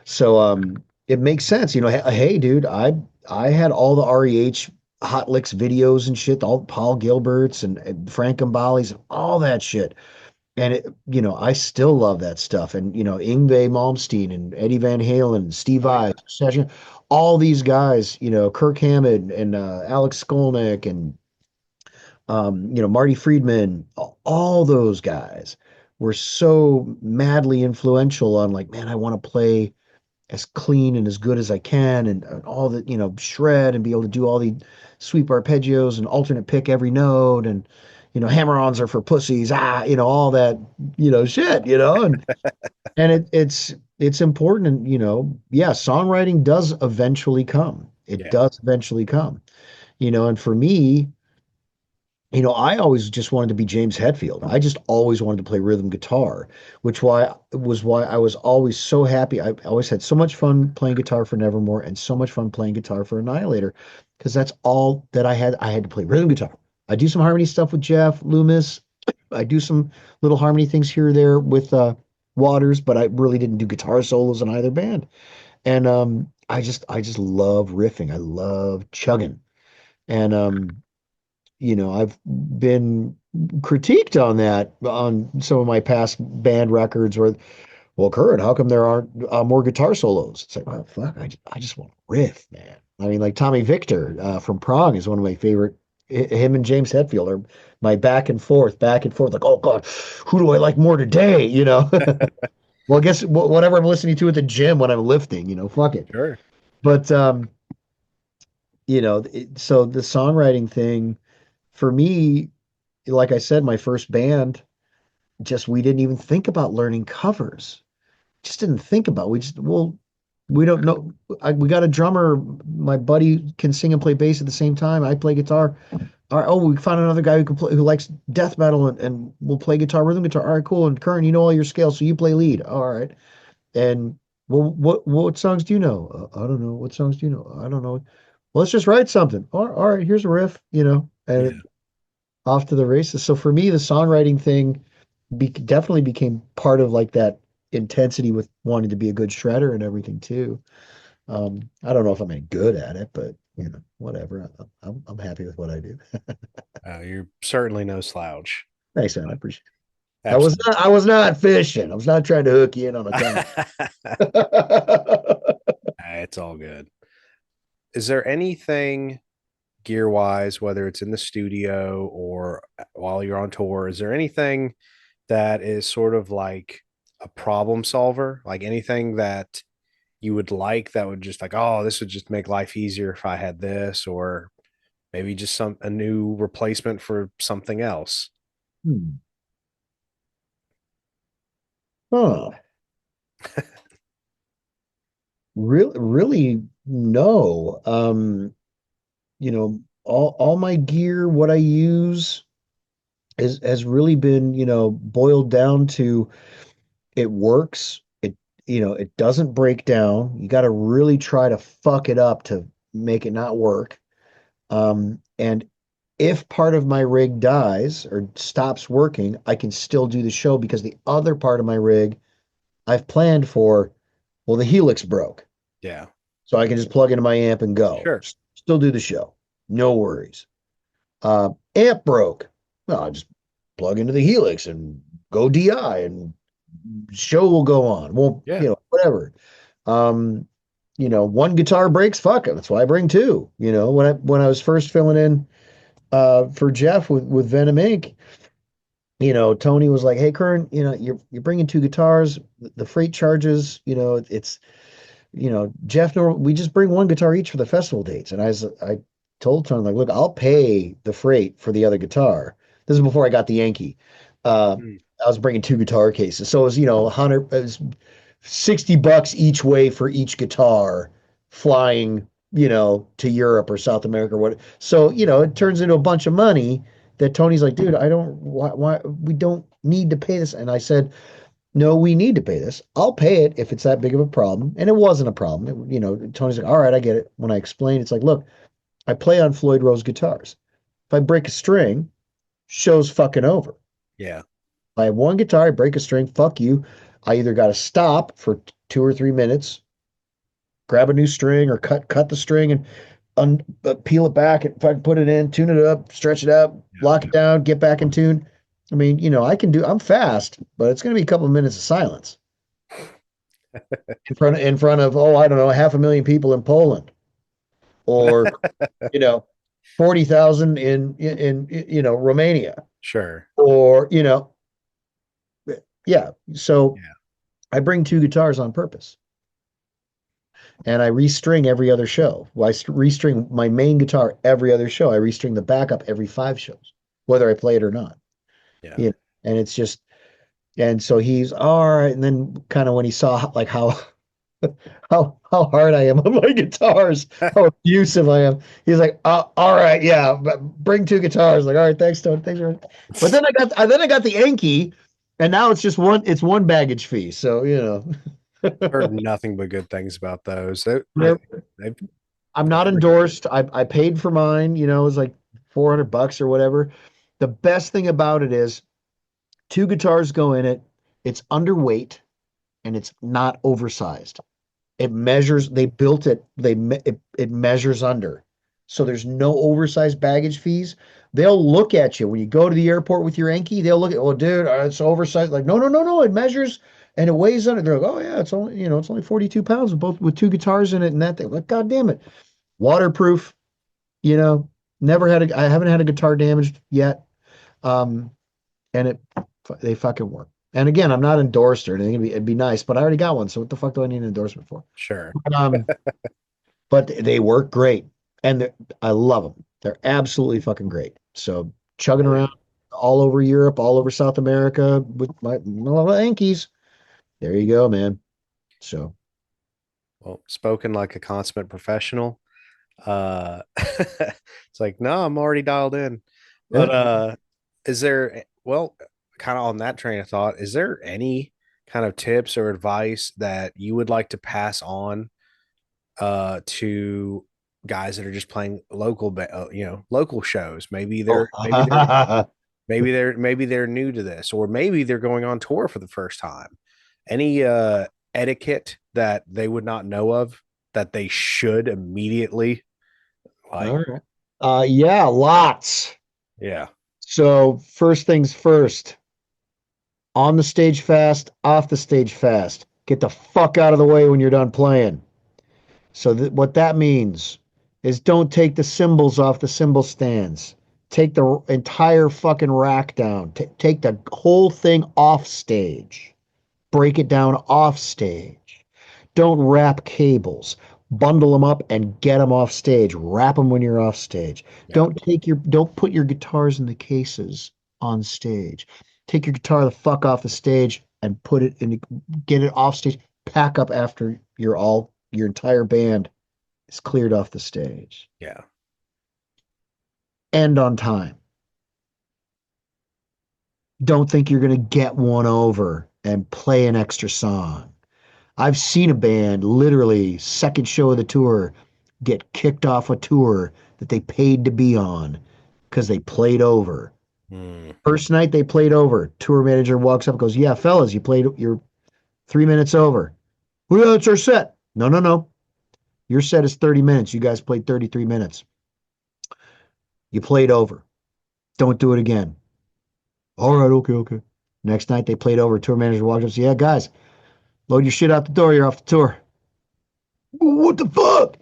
So it makes sense. Hey, dude, I had all the REH Hot Licks videos and shit, all Paul Gilbert's and Frank Mbali's, all that shit. And I still love that stuff. And Yngwie Malmsteen and Eddie Van Halen, and Steve Oh Vai, yeah. Session, all these guys, Kirk Hammett and Alex Skolnick and Marty Friedman, all those guys were so madly influential on like, man, I want to play as clean and as good as I can and all the, shred and be able to do all the sweep arpeggios and alternate pick every note and hammer-ons are for pussies, all that, shit, and it's important and yeah, songwriting does eventually come. It Yeah. does eventually come. And for me, I always just wanted to be James Hetfield. I just always wanted to play rhythm guitar, which why I was always so happy. I always had so much fun playing guitar for Nevermore and so much fun playing guitar for Annihilator, because that's all that I had. I had to play rhythm guitar. I do some harmony stuff with Jeff Loomis. I do some little harmony things here or there with Waters, but I really didn't do guitar solos in either band. And I just love riffing. I love chugging. And I've been critiqued on that on some of my past band records where, well, Curran, how come there aren't more guitar solos? It's like, well, fuck, I just want to riff, man. I mean, like Tommy Victor from Prague is one of my favorite. Him and James Hetfield are my back and forth. Like, oh God, who do I like more today? Well, I guess whatever I'm listening to at the gym when I'm lifting, fuck it. Sure. But so the songwriting thing for me, like I said, my first band, just we didn't even think about learning covers. Just didn't think about. We just well, we don't know. We got a drummer. My buddy can sing and play bass at the same time. I play guitar. All right, oh, we found another guy who likes death metal and will play guitar, rhythm guitar. All right, cool. And Curran, you know all your scales, so you play lead. All right. And well, what songs do you know? I don't know. What songs do you know? I don't know. Well, let's just write something. All right, here's a riff. And Yeah. off to the races. So for me, the songwriting thing definitely became part of like that intensity with wanting to be a good shredder and everything too. I don't know if I'm any good at it, but whatever. I'm happy with what I do. You're certainly no slouch. Thanks, man. I But appreciate it. absolutely. I was not fishing. I was not trying to hook you in on a comment. It's all good. Is there anything gear wise, whether it's in the studio or while you're on tour, is there anything that is sort of like a problem solver? Like anything that you would like that would just like, oh, this would just make life easier if I had this, or maybe just a new replacement for something else? Hmm. Huh. Really, no. All my gear, what I use has really been, boiled down to it works. It doesn't break down. You got to really try to fuck it up to make it not work. And if part of my rig dies or stops working, I can still do the show because the other part of my rig I've planned for, well, the helix broke. Yeah. So I can just plug into my amp and go. Sure. Still do the show. No worries. Amp broke. Well, I just plug into the helix and go DI and show will go on. Well, Yeah. whatever. Um, one guitar breaks, fuck it. That's why I bring two. When I was first filling in for Jeff with Venom Inc., Tony was like, "Hey, Curran, you're bringing two guitars. The freight charges, it's Jeff, we just bring one guitar each for the festival dates." And I told Tony, like, look, I'll pay the freight for the other guitar. This is before I got the Yankee. Mm. I was bringing two guitar cases. So it was, 100, it was $60 each way for each guitar flying, to Europe or South America or what. So, it turns into a bunch of money that Tony's like, dude, I don't, why, we don't need to pay this. And I said, no, we need to pay this. I'll pay it if it's that big of a problem. And it wasn't a problem. Tony's like, all right, I get it. When I explained, it's like, look, I play on Floyd Rose guitars. If I break a string, show's fucking over. Yeah. If I have one guitar, I break a string, fuck you. I either got to stop for 2 or 3 minutes, grab a new string, or cut the string and peel it back and fucking put it in, tune it up, stretch it out, lock it down, get back in tune. I mean, I'm fast, but it's going to be a couple of minutes of silence in front of, oh, I don't know, 500,000 people in Poland, or you know 40,000 in Romania, Sure. or yeah. So Yeah. I bring two guitars on purpose, and I restring every other show. Well, I restring my main guitar every other show. I restring the backup every 5 shows, whether I play it or not. Yeah. You know, and it's just, and so he's all right. And then kind of when he saw like how hard I am on my guitars, how abusive I am, he's like, all right, yeah, bring two guitars. Like, all right, thanks, Tony, thanks. But then I got the Yankee, and now it's one baggage fee. So Heard nothing but good things about those. They've I'm not endorsed. I paid for mine. It was like $400 or whatever. The best thing about it is two guitars go in it. It's underweight and it's not oversized. It measures, they built it, it measures under. So there's no oversized baggage fees. They'll look at you when you go to the airport with your Enki, they'll look at, oh, dude, it's oversized. Like, no, no, no, no, it measures and it weighs under. They're like, oh, yeah, it's only 42 pounds with two guitars in it and that thing. Like, God damn it. Waterproof, you know, I haven't had a guitar damaged yet. Um, and they fucking work. And again, I'm not endorsed or anything. It'd be nice, but I already got one. So what the fuck do I need an endorsement for? sure. Um, but they work great, and I love them. They're absolutely fucking great. So chugging Oh around yeah. all over Europe, all over South America with my Yankees. There you go, man. So Well, spoken like a consummate professional. It's like, no, I'm already dialed in. But yeah. is there, well, kind of on that train of thought, is there any kind of tips or advice that you would like to pass on to guys that are just playing local shows? Oh, Maybe they're new to this, or maybe they're going on tour for the first time. Any etiquette that they would not know of that they should immediately like? all right. Yeah, lots. Yeah. So first things first, on the stage fast, off the stage fast. Get the fuck out of the way when you're done playing. So what that means is don't take the cymbals off the cymbal stands. Take the entire fucking rack down. Take the whole thing off stage. Break it down off stage. Don't wrap cables. Bundle them up and get them off stage. Wrap them when you're off stage. Yeah. Don't put your guitars in the cases on stage. Take your guitar the fuck off the stage and get it off stage. Pack up after your entire band is cleared off the stage. Yeah. End on time. Don't think you're going to get one over and play an extra song. I've seen a band literally second show of the tour get kicked off a tour that they paid to be on because they played over. Hmm. First night they played over. Tour manager walks up and goes, "Yeah, fellas, you played, you're 3 minutes over." "Well, yeah, it's our set." "No, no, no. Your set is 30 minutes. You guys played 33 minutes. You played over. Don't do it again." "All right, okay, okay." Next night they played over. Tour manager walks up and says, "Yeah, guys, load your shit out the door. You're off the tour." "What the fuck?"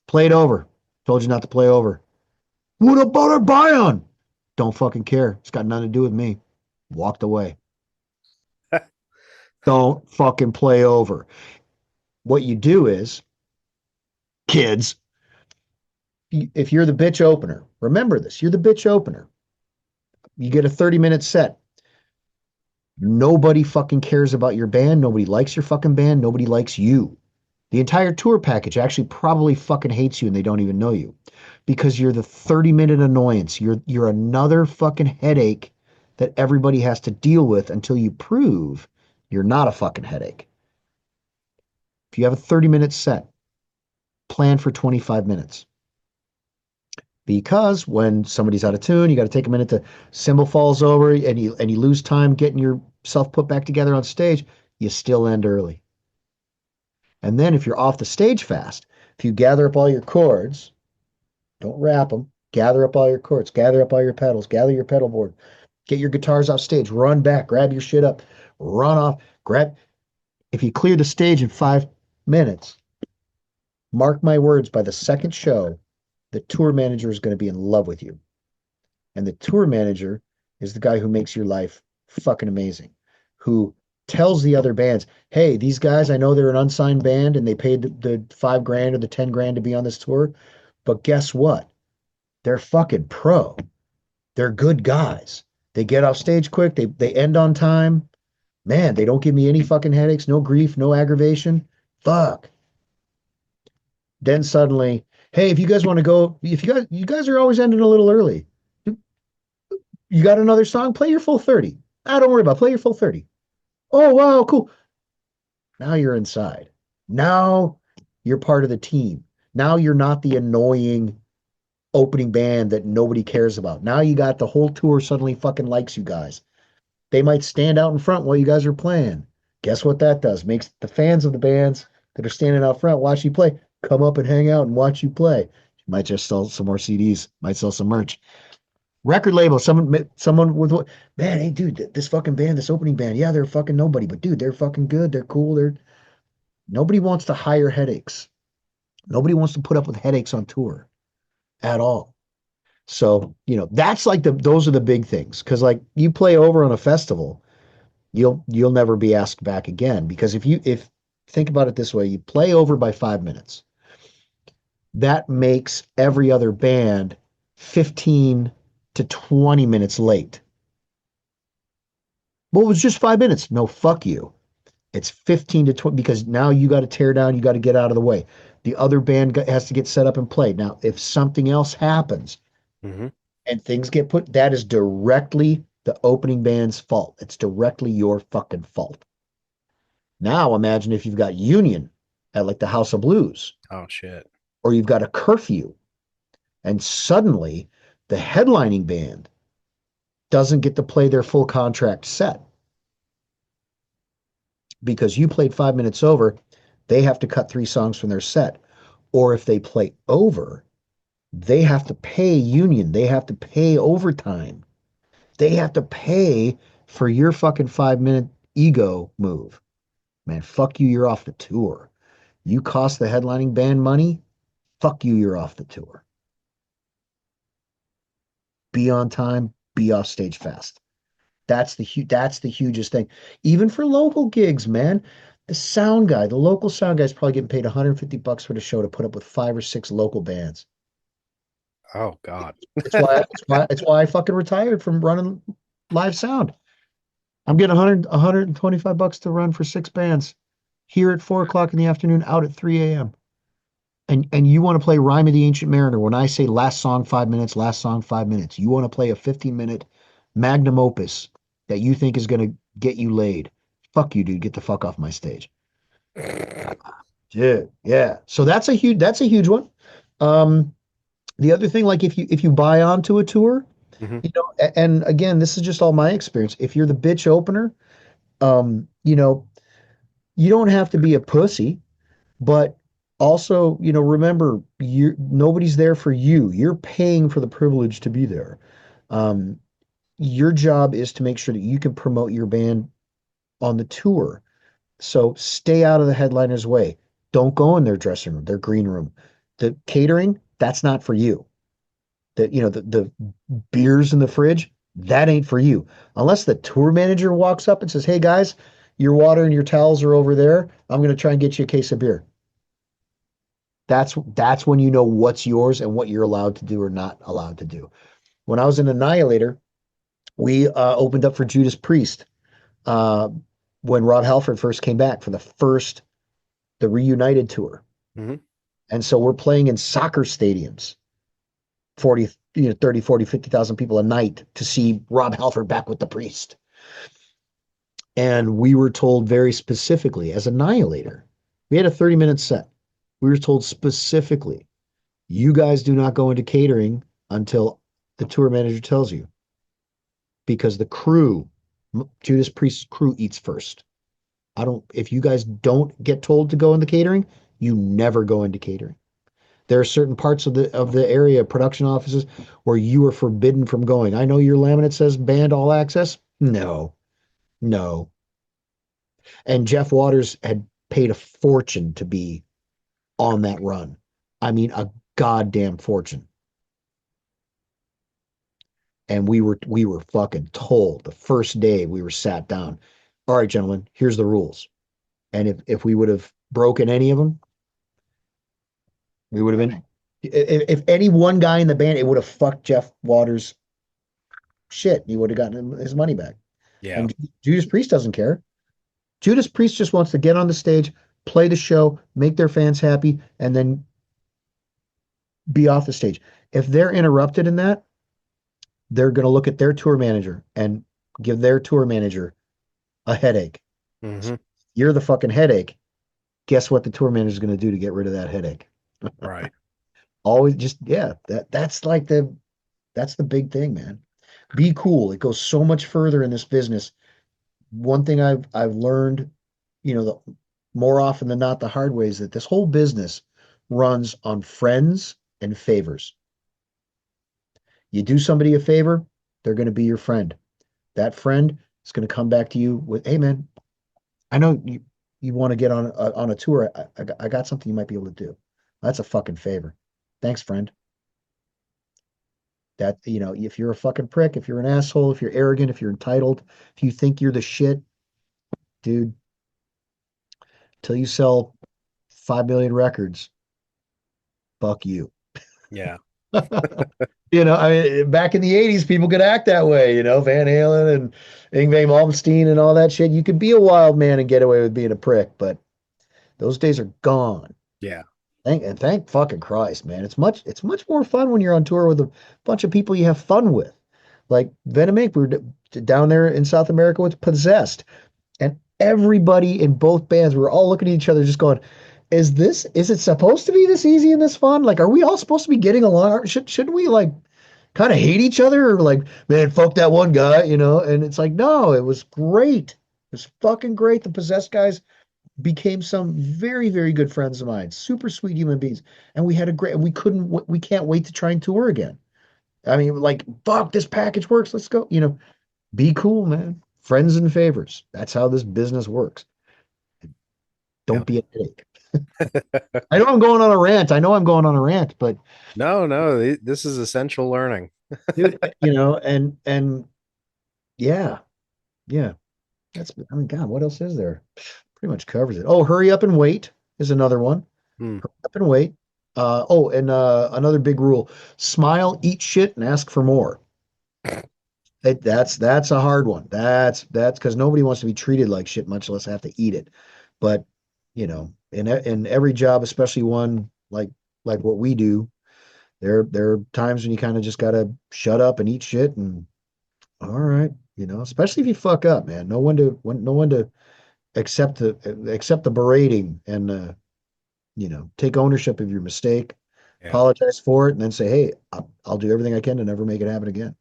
"Played over. Told you not to play over." "What about our buy-on?" "Don't fucking care. It's got nothing to do with me." Walked away. Don't fucking play over. What you do is, kids, if you're the bitch opener, remember this, you're the bitch opener. You get a 30-minute set. Nobody fucking cares about your band. Nobody likes your fucking band. Nobody likes you. The entire tour package actually probably fucking hates you and they don't even know you because you're the 30-minute annoyance. You're another fucking headache that everybody has to deal with until you prove you're not a fucking headache. If you have a 30-minute set, plan for 25 minutes. Because when somebody's out of tune, you got to take a minute to cymbal falls over and you lose time getting yourself put back together on stage, you still end early. And then if you're off the stage fast, if you gather up all your chords, don't wrap them, gather up all your chords, gather up all your pedals, gather your pedal board, get your guitars off stage, run back, grab your shit up, run off, grab. If you clear the stage in 5 minutes, mark my words, by the second show, the tour manager is going to be in love with you. And the tour manager is the guy who makes your life fucking amazing, who tells the other bands, "Hey, these guys, I know they're an unsigned band and they paid the 5 grand or the 10 grand to be on this tour, but guess what? They're fucking pro. They're good guys. They get off stage quick. They end on time. Man, they don't give me any fucking headaches, no grief, no aggravation. Fuck." Then suddenly, "Hey, if you guys want to go, if you guys are always ending a little early. You got another song? Play your full 30. Ah, don't worry about it. Play your full 30. Oh, wow, cool." Now you're inside. Now you're part of the team. Now you're not the annoying opening band that nobody cares about. Now you got the whole tour suddenly fucking likes you guys. They might stand out in front while you guys are playing. Guess what that does? Makes the fans of the bands that are standing out front watch you play come up and hang out and watch you play. You might just sell some more CDs, might sell some merch. Record label, someone with what, "Man, hey, dude, this fucking band, this opening band, yeah, they're fucking nobody, but dude, they're fucking good, they're cool, they're." Nobody wants to hire headaches. Nobody wants to put up with headaches on tour at all. So, that's like those are the big things. Cause like you play over on a festival, you'll never be asked back again. Because if think about it this way, you play over by 5 minutes. That makes every other band 15 to 20 minutes late. Well, it was just 5 minutes. No, fuck you. It's 15 to 20 because now you got to tear down, you got to get out of the way. The other band has to get set up and played. Now, if something else happens Hmm. and things get put, that is directly the opening band's fault. It's directly your fucking fault. Now, imagine if you've got Union at like the House of Blues, Oh shit. or you've got a curfew, and suddenly the headlining band doesn't get to play their full contract set because you played 5 minutes over. They have to cut 3 songs from their set. Or if they play over, they have to pay Union. They have to pay overtime. They have to pay for your fucking 5 minute ego move. Man, fuck you, you're off the tour. You cost the headlining band money. Fuck you, you're off the tour. Be on time, be off stage fast. That's the hugest thing. Even for local gigs, man. The local sound guy is probably getting paid $150 for the show to put up with 5 or 6 local bands. Oh God. It's why I fucking retired from running live sound. I'm getting 125 bucks to run for 6 bands here at 4 o'clock in the afternoon, out at 3 a.m. And you want to play Rhyme of the Ancient Mariner when I say last song 5 minutes, last song 5 minutes. You want to play a 15-minute magnum opus that you think is going to get you laid. Fuck you, dude. Get the fuck off my stage. Dude, yeah. So that's a huge one. Um, the other thing, like if you buy onto a tour, Hmm. and again, this is just all my experience. If you're the bitch opener, you know, you don't have to be a pussy, but also, remember, nobody's there for you. You're paying for the privilege to be there. Um, your job is to make sure that you can promote your band on the tour. So stay out of the headliner's way. Don't go in their dressing room, their green room. The catering, that's not for you. The beers in the fridge, that ain't for you. Unless the tour manager walks up and says, "Hey guys, your water and your towels are over there. I'm going to try and get you a case of beer." That's when you know what's yours and what you're allowed to do or not allowed to do. When I was in Annihilator, we opened up for Judas Priest uh, when Rob Halford first came back for the Reunited tour. Hmm. And so we're playing in soccer stadiums, 40, 30, 40, 50,000 people a night to see Rob Halford back with the Priest. And we were told very specifically as Annihilator, we had a 30-minute set. We were told specifically, you guys do not go into catering until the tour manager tells you, because the crew, Judas Priest's crew eats first. If you guys don't get told to go into catering, you never go into catering. There are certain parts of the area, production offices, where you are forbidden from going. I know your laminate says banned all access. No, no. And Jeff Waters had paid a fortune to be on that run. I mean, a goddamn fortune. And we were fucking told the first day we were sat down. All right, gentlemen, here's the rules. And if we would have broken any of them, we would have been. If any one guy in the band, it would have fucked Jeff Waters shit. He would have gotten his money back. Yeah. And Judas Priest doesn't care. Judas Priest just wants to get on the stage, play the show, make their fans happy, and then be off the stage. If they're interrupted in that, they're going to look at their tour manager and give their tour manager a headache. Hmm. You're the fucking headache. Guess what the tour manager is going to do to get rid of that headache? Right. Always just, yeah, that's the big thing, man. Be cool. It goes so much further in this business. One thing I've learned, more often than not the hard way, is that this whole business runs on friends and favors. You do somebody a favor, they're going to be your friend. That friend is going to come back to you with, "Hey man, I know you want to get on a tour. I got something you might be able to do." That's a fucking favor. Thanks, friend. That, if you're a fucking prick, if you're an asshole, if you're arrogant, if you're entitled, if you think you're the shit, dude, till you sell 5 million records, fuck you. Yeah. I mean, back in the 80s, people could act that way, Van Halen and Yngwie Malmsteen and all that shit. You could be a wild man and get away with being a prick, but those days are gone. Yeah. Thank fucking Christ, man. It's much more fun when you're on tour with a bunch of people you have fun with. Like Venom Inc. We were down there in South America with Possessed, and everybody in both bands, we were all looking at each other, just going, is it supposed to be this easy and this fun? Like, are we all supposed to be getting along? Shouldn't we like kind of hate each other, or like, man, fuck that one guy, And it's like, no, it was great. It was fucking great. The Possessed guys became some very, very good friends of mine, super sweet human beings. And we can't wait to try and tour again. I mean, like, fuck, this package works. Let's go. Be cool, man. Friends and favors. That's how this business works. Yeah. Don't be a headache. I know I'm going on a rant. I know I'm going on a rant, but No, no, this is essential learning. dude, and yeah, yeah. I mean, God, what else is there? Pretty much covers it. Oh, hurry up and wait is another one. Hmm. Hurry up and wait. And another big rule: smile, eat shit, and ask for more. That's a hard one. That's because nobody wants to be treated like shit, much less have to eat it. But in every job, especially one like what we do, there are times when you kind of just gotta shut up and eat shit and all right, especially if you fuck up, man. No one to accept the berating and take ownership of your mistake, Yeah. apologize for it, and then say, hey, I'll do everything I can to never make it happen again.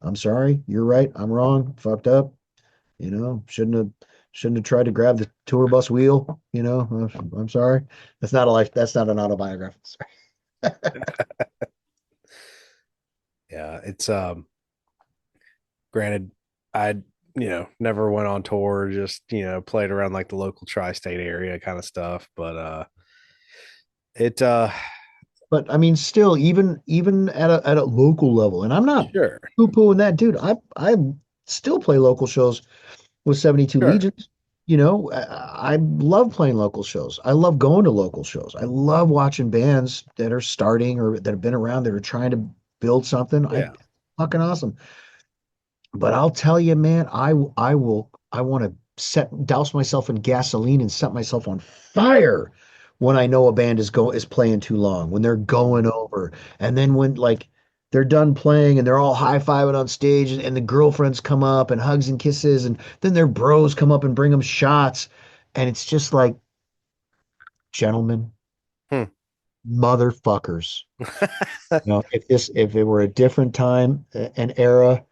I'm sorry. You're right. I'm wrong. Fucked up. Shouldn't have tried to grab the tour bus wheel. I'm sorry. That's not a life. That's not an autobiography. Yeah. It's granted, I never went on tour, just played around like the local tri-state area kind of stuff. But it But I mean, still, even at a local level, and I'm not sure, poo-pooing that, dude. I still play local shows with 72 sure, Legions. I love playing local shows. I love going to local shows. I love watching bands that are starting or that have been around that are trying to build something. I yeah, fucking awesome. But I'll tell you, man, I want to douse myself in gasoline and set myself on fire when I know a band is playing too long, when they're going over. And then when like they're done playing and they're all high-fiving on stage and the girlfriends come up and hugs and kisses and then their bros come up and bring them shots. And it's just like, gentlemen, hmm. motherfuckers. If it were a different time, an era,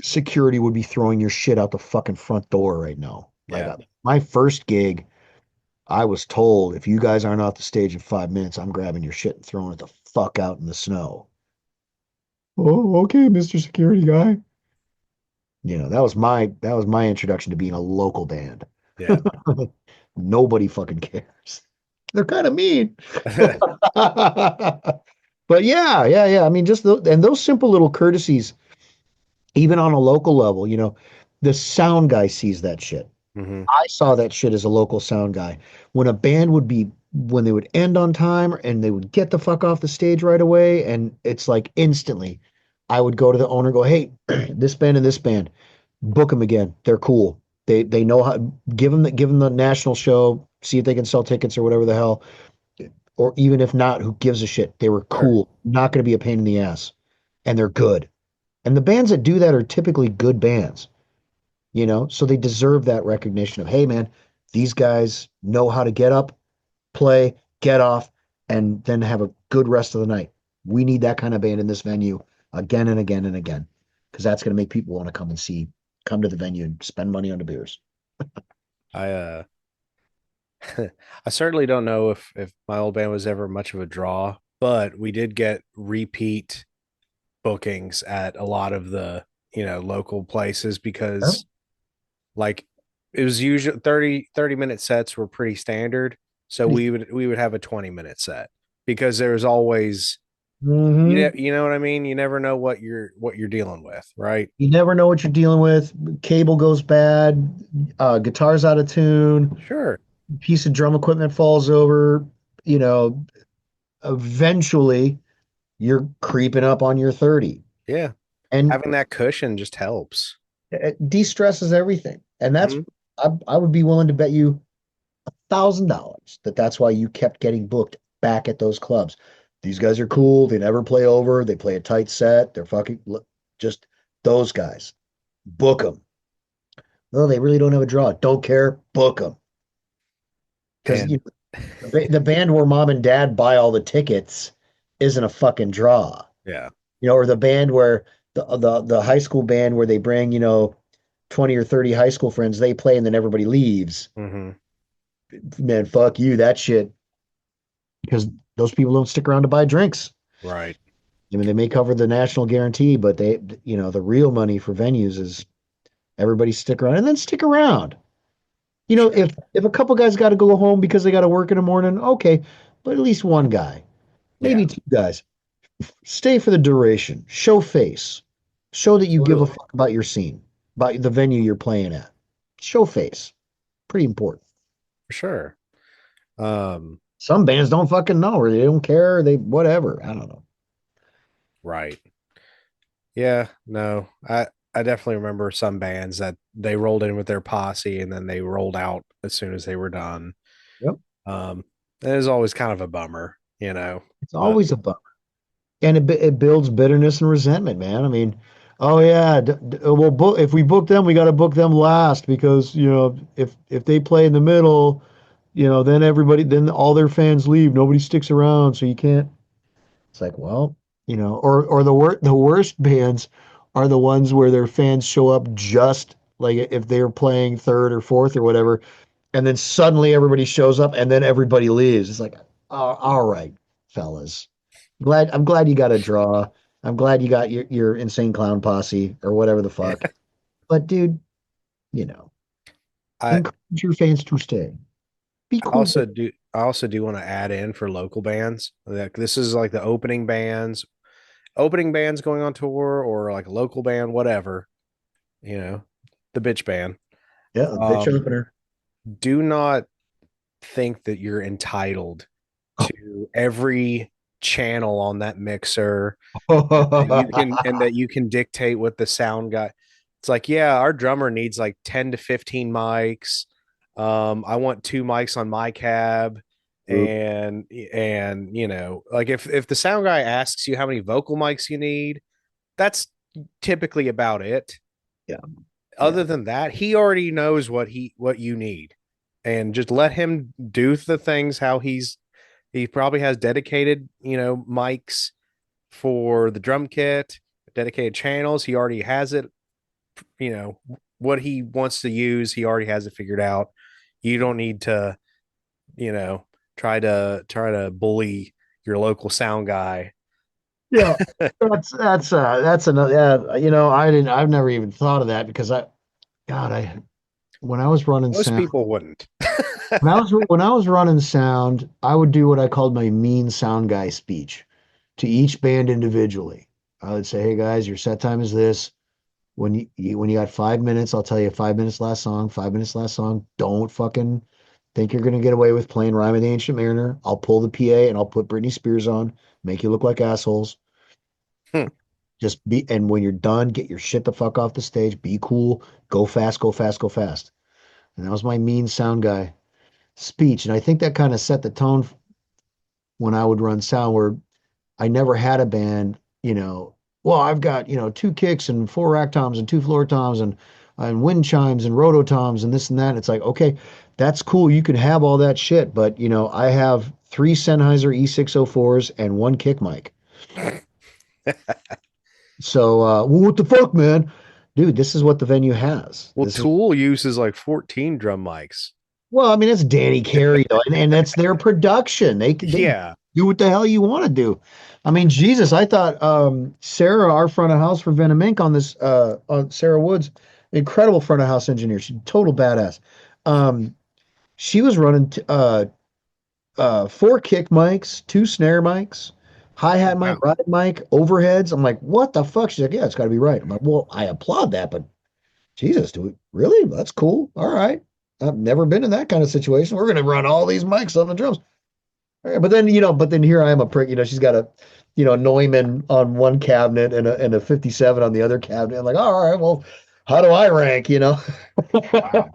security would be throwing your shit out the fucking front door right now. Like Yeah. my first gig, I was told if you guys aren't off the stage in 5 minutes, I'm grabbing your shit and throwing it the fuck out in the snow. Oh, okay, Mr. Security Guy. That was my introduction to being a local band. Yeah. Nobody fucking cares. They're kind of mean. But yeah, yeah, yeah. I mean, and those simple little courtesies, even on a local level, the sound guy sees that shit. Hmm. I saw that shit as a local sound guy. When they would end on time and they would get the fuck off the stage right away, and it's like instantly, I would go to the owner, and go, hey, this band and this band, book them again. They're cool. They know how. Give them the national show. See if they can sell tickets or whatever the hell. Or even if not, who gives a shit? They were Sure. cool. Not going to be a pain in the ass, and they're good. And the bands that do that are typically good bands. So they deserve that recognition of, hey, man, these guys know how to get up, play, get off, and then have a good rest of the night. We need that kind of band in this venue again and again and again, because that's going to make people want to come to the venue and spend money on the beers. I I certainly don't know if my old band was ever much of a draw, but we did get repeat bookings at a lot of the local places Yeah. because like it was usually 30 minute sets were pretty standard, so we would have a 20-minute set because there was always Mm-hmm. you know what I mean, you never know what you're dealing with, right? You never know what you're dealing with. Cable goes bad, guitar's out of tune, Sure. piece of drum equipment falls over. You know, eventually you're creeping up on your 30. Yeah, And having that cushion just helps. it de-stresses everything. And Mhm. I would be willing to bet you $1,000 that's why you kept getting booked back at those clubs. These guys are cool. They never play over. They play a tight set. They're fucking just those guys. Book them. No, they really don't have a draw. Don't care. Book them. Because And the band where mom and dad buy all the tickets isn't a fucking draw. yeah. Or the band where the high school band where they bring, 20 or 30 high school friends, they play and then everybody leaves. Hmm. Man, fuck you, that shit. Because those people don't stick around to buy drinks. Right. I mean, they may cover the national guarantee, but the real money for venues is everybody stick around and then stick around. Sure. If a couple guys got to go home because they got to work in the morning, okay, but at least one guy, Yeah. maybe two guys, stay for the duration. Show face. Show that you give a Absolutely. fuck about your scene, about the venue you're playing at. Show face. Pretty important. For sure. Um, Some bands don't fucking know, or they don't care, or they whatever. I don't know. right. Yeah, no. I definitely remember some bands that they rolled in with their posse and then they rolled out as soon as they were done. Yep. Um, it is always kind of a bummer. It's But always a bummer. And it builds bitterness and resentment, man. I mean, Oh yeah, we'll book if we book them, we got to book them last because if they play in the middle, then then all their fans leave. Nobody sticks around, so you can't. It's like, well, or the worst bands are the ones where their fans show up just like if they're playing third or fourth or whatever, and then suddenly everybody shows up and then everybody leaves. It's like, oh, all right, fellas. I'm glad you got a draw. I'm glad you got your insane clown posse or whatever the fuck. But dude, you know, I encourage your fans to stay. Be I cool. also do I also do want to add in for local bands. Like this is like the opening bands going on tour or like a local band, whatever, you know, the bitch band. Yeah, bitch Um, opener. do not think that you're entitled to every channel on that mixer and that you can dictate what the sound guy. It's like, yeah, our drummer needs like 10 to 15 mics. I want two mics on my cab. And like if the sound guy asks you how many vocal mics you need, that's typically about it. Yeah, yeah. Other than that, he already knows what you need. And just let him do the things how he probably has dedicated, mics for the drum kit, dedicated channels. He already has it, you know, what he wants to use, he already has it figured out. You don't need to, you know, try to bully your local sound guy. Yeah, that's another. Yeah, I've never even thought of that because God, when I was running Most sound, people wouldn't. when I was running sound, I would do what I called my mean sound guy speech to each band individually. I would say, "Hey guys, your set time is this. When you got 5 minutes, I'll tell you 5 minutes last song, 5 minutes last song. Don't fucking think you're gonna get away with playing Rhyme of the Ancient Mariner. I'll pull the PA and I'll put Britney Spears on, make you look like assholes. Just be, and when you're done, get your shit the fuck off the stage. Be cool. Go fast, go fast, go fast." And that was my mean sound guy speech. And I think that kind of set the tone when I would run sound where I never had a band, well, I've got, two kicks and four rack toms and two floor toms and wind chimes and roto toms and this and that. It's like, okay, that's cool. You can have all that shit, but I have three Sennheiser E604s and one kick mic. So, well, what the fuck, man? Dude, this is what the venue has. Well, This is Tool uses like 14 drum mics. Well, I mean, it's Danny Carey though, and that's their production. They Yeah. do what the hell you want to do. I mean, Jesus, I thought Sarah, our front of house for Venom Inc. On Sarah Woods, incredible front of house engineer. She's total badass. Um, she was running four kick mics, two snare mics, hi-hat mic, Wow. ride mic, overheads. I'm like, what the fuck? She's like, yeah, it's got to be right. I'm like, well, I applaud that, but Jesus, do we really? That's cool. All right. I've never been in that kind of situation. We're going to run all these mics on the drums. All right, but then here I am a prick. She's got a, Neumann on one cabinet and a 57 on the other cabinet. I'm like, all right, well, how do I rank? Wow.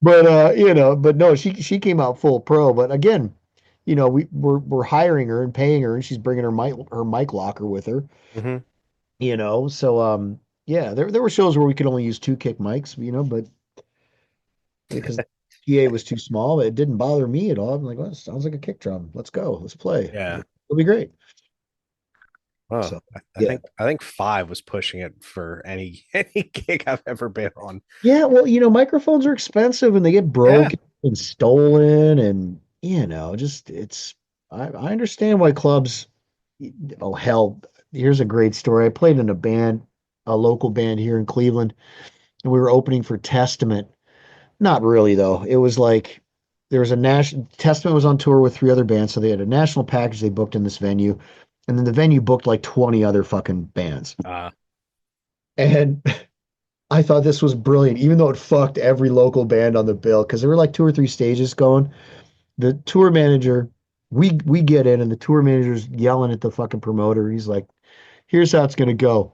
But but no, she came out full pro. But again, we're hiring her and paying her, and she's bringing her mic locker with her. Hmm. So yeah, there were shows where we could only use two kick mics, but because PA was too small, it didn't bother me at all. I'm like, well, it sounds like a kick drum. Let's go. Let's play. Yeah. It'll be great. Well, So I yeah. think five was pushing it for any any gig I've ever been on. Yeah, well, microphones are expensive and they get Yeah. broken and stolen and just I understand why clubs oh hell, here's a great story. I played in a band, a local band here in Cleveland, and we were opening for Testament. Not really though. It was like there was a national Testament was on tour with three other bands, so they had a national package they booked in this venue, and then the venue booked like 20 other fucking bands. Uh, And I thought this was brilliant, even though it fucked every local band on the bill, because there were like two or three stages going. The tour manager, we get in, and the tour manager's yelling at the fucking promoter. He's like, "Here's how it's gonna go.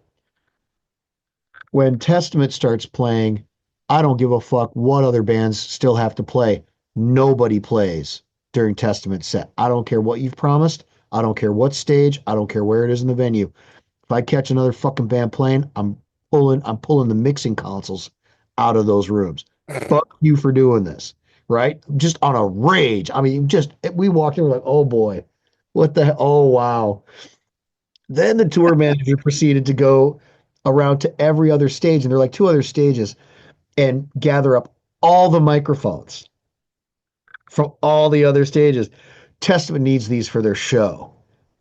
When Testament starts playing, I don't give a fuck what other bands still have to play. Nobody plays during Testament set. I don't care what you've promised. I don't care what stage. I don't care where it is in the venue. If I catch another fucking band playing, I'm pulling the mixing consoles out of those rooms. Fuck you for doing this, right? Just on a rage. I mean, just we walked in, we're like, oh boy, what the hell? Oh wow. Then the tour manager proceeded to go around to every other stage, and there are like two other stages, and gather up all the microphones from all the other stages. Testament needs these for their show,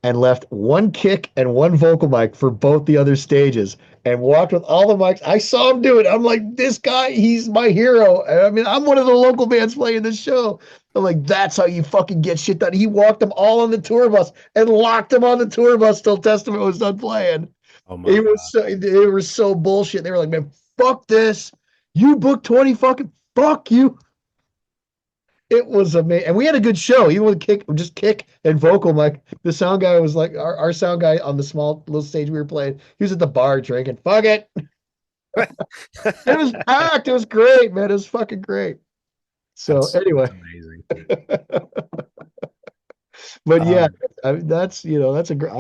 and left one kick and one vocal mic for both the other stages, and walked with all the mics. I saw him do it. I'm like, this guy, he's my hero. I mean, I'm one of the local bands playing this show. I'm like, that's how you fucking get shit done. He walked them all on the tour bus and locked them on the tour bus till Testament was done playing. Oh my It was God. so they were so bullshit. They were like, man, fuck this. You booked 20 fucking fuck you. It was amazing. And we had a good show, even with kick and vocal. Like the sound guy was like our sound guy on the small little stage we were playing. He was at the bar drinking. Fuck it. It was packed. It was great, man. It was fucking great. So That's anyway, amazing. but yeah, Um, that's a great.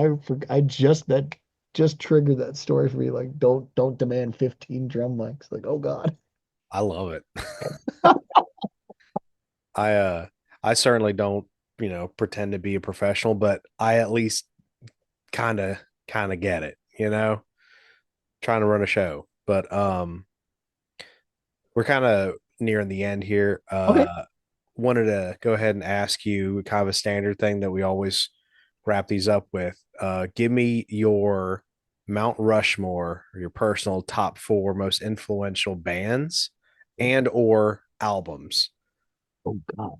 I just triggered that story for me. Like, don't demand 15 drum mics. Like, oh God. I love it. I I certainly don't, pretend to be a professional, but I at least kind of get it, trying to run a show. But we're kind of nearing the end here. Okay. Wanted to go ahead and ask you kind of a standard thing that we always wrap these up with. Give me your Mount Rushmore or your personal top four most influential bands and or albums. Oh God,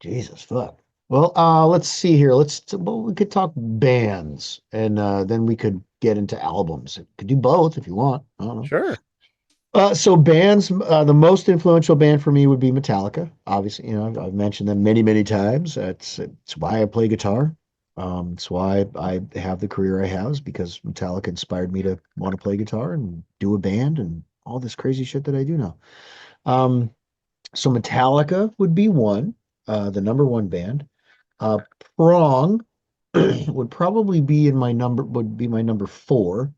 Jesus, fuck. Well, let's see here. Well, we could talk bands, and then we could get into albums. Could do both if you want. I don't know. Sure. So bands, the most influential band for me would be Metallica. Obviously, I've mentioned them many, many times. It's why I play guitar. It's why I have the career I have, is because Metallica inspired me to want to play guitar and do a band and all this crazy shit that I do now. Um, so Metallica would be one, the number one band. Uh, Prong would be my number four.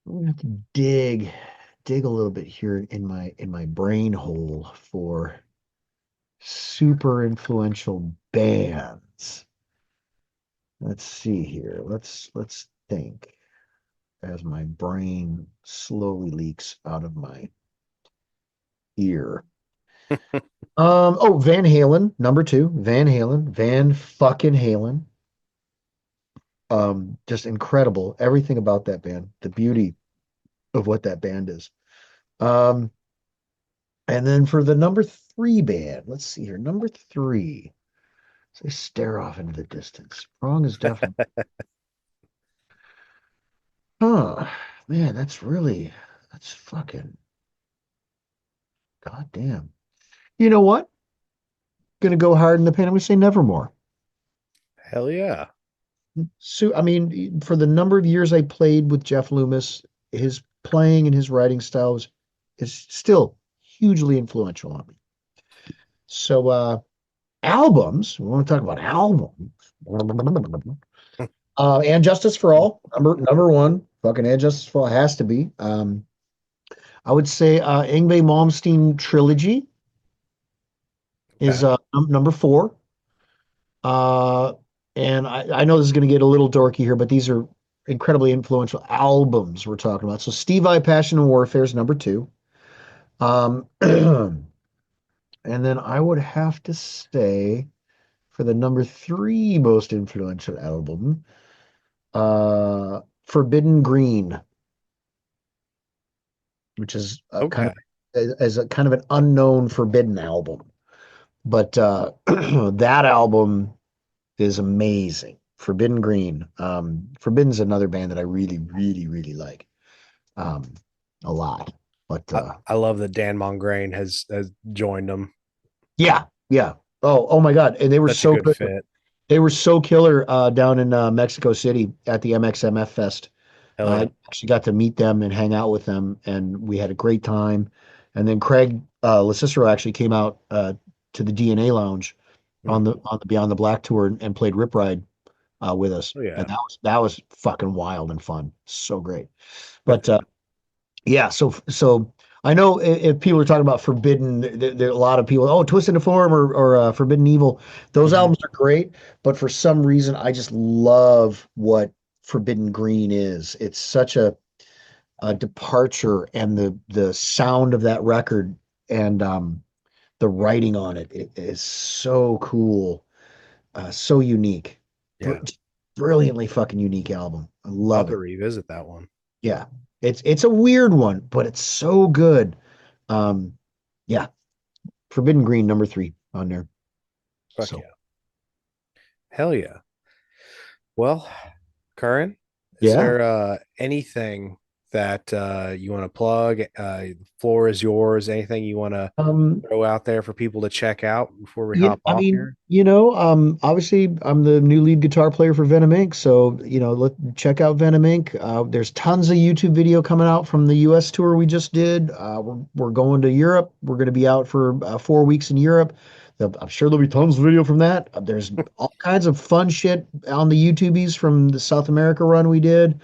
I'm gonna have to dig a little bit here in my brain hole for super influential bands. Let's see here. Let's think as my brain slowly leaks out of my ear. Van Halen, number two. Van Halen, Van fucking Halen. Just incredible. Everything about that band, the beauty of what that band is. Um, and then for the number three band, let's see here. Number three. So I stare off into the distance. Wrong is definitely, huh? Man, that's fucking goddamn. You know what? Gonna go hard in the paint. I'm gonna say Nevermore. Hell yeah. So, I mean, for the number of years I played with Jeff Loomis, his playing and his writing styles is still hugely influential on me. So, albums, we want to talk about albums. And Justice for All, number one, fucking And Justice for All has to be. I would say Yngwie Malmsteen trilogy is Okay. number four. Uh, and I know this is going to get a little dorky here, but these are incredibly influential albums we're talking about. So Steve Vai, Passion and Warfare is number two. And then I would have to say for the number three most influential album, Forbidden Green, which is kind Okay. of as a kind of an unknown Forbidden album. But that album is amazing. Forbidden Green. Forbidden's another band that I really, really, really like um, a lot. But I love that Dan Mongrain has joined them. yeah, yeah. Oh my God. And they were Such a so good good. fit. They were so killer down in Mexico City at the MXMF Fest. Hell I yeah. actually got to meet them and hang out with them, and we had a great time. And then Craig LaCicero actually came out to the DNA Lounge on Mhm. the Beyond the Black tour and played Rip Ride with us, Oh and yeah. that was fucking wild and fun. So great. But yeah, so I know if people are talking about Forbidden, there are a lot of people, oh, Twisted Form or Forbidden Evil. Those Hmm. albums are great, but for some reason, I just love what Forbidden Green is. It's such a departure, and the sound of that record and the writing on it is so cool, so unique. Br Yeah. Brilliantly fucking unique album. I I'll love have to it. revisit that one. Yeah. It's a weird one, but it's so good. Um, yeah, Forbidden Green number 3 on there. Fuck So yeah. Hell yeah. Well, Curran, is yeah. there anything that you want to plug? The floor is yours. Anything you want to Um, throw out there for people to check out before we Yeah, hop I off mean, here? obviously I'm the new lead guitar player for Venom Inc. So, check out Venom Inc. There's tons of YouTube video coming out from the US tour we just did. We're going to Europe. We're going to be out for 4 weeks in Europe. I'm sure there'll be tons of video from that. There's all kinds of fun shit on the YouTubies from the South America run we did.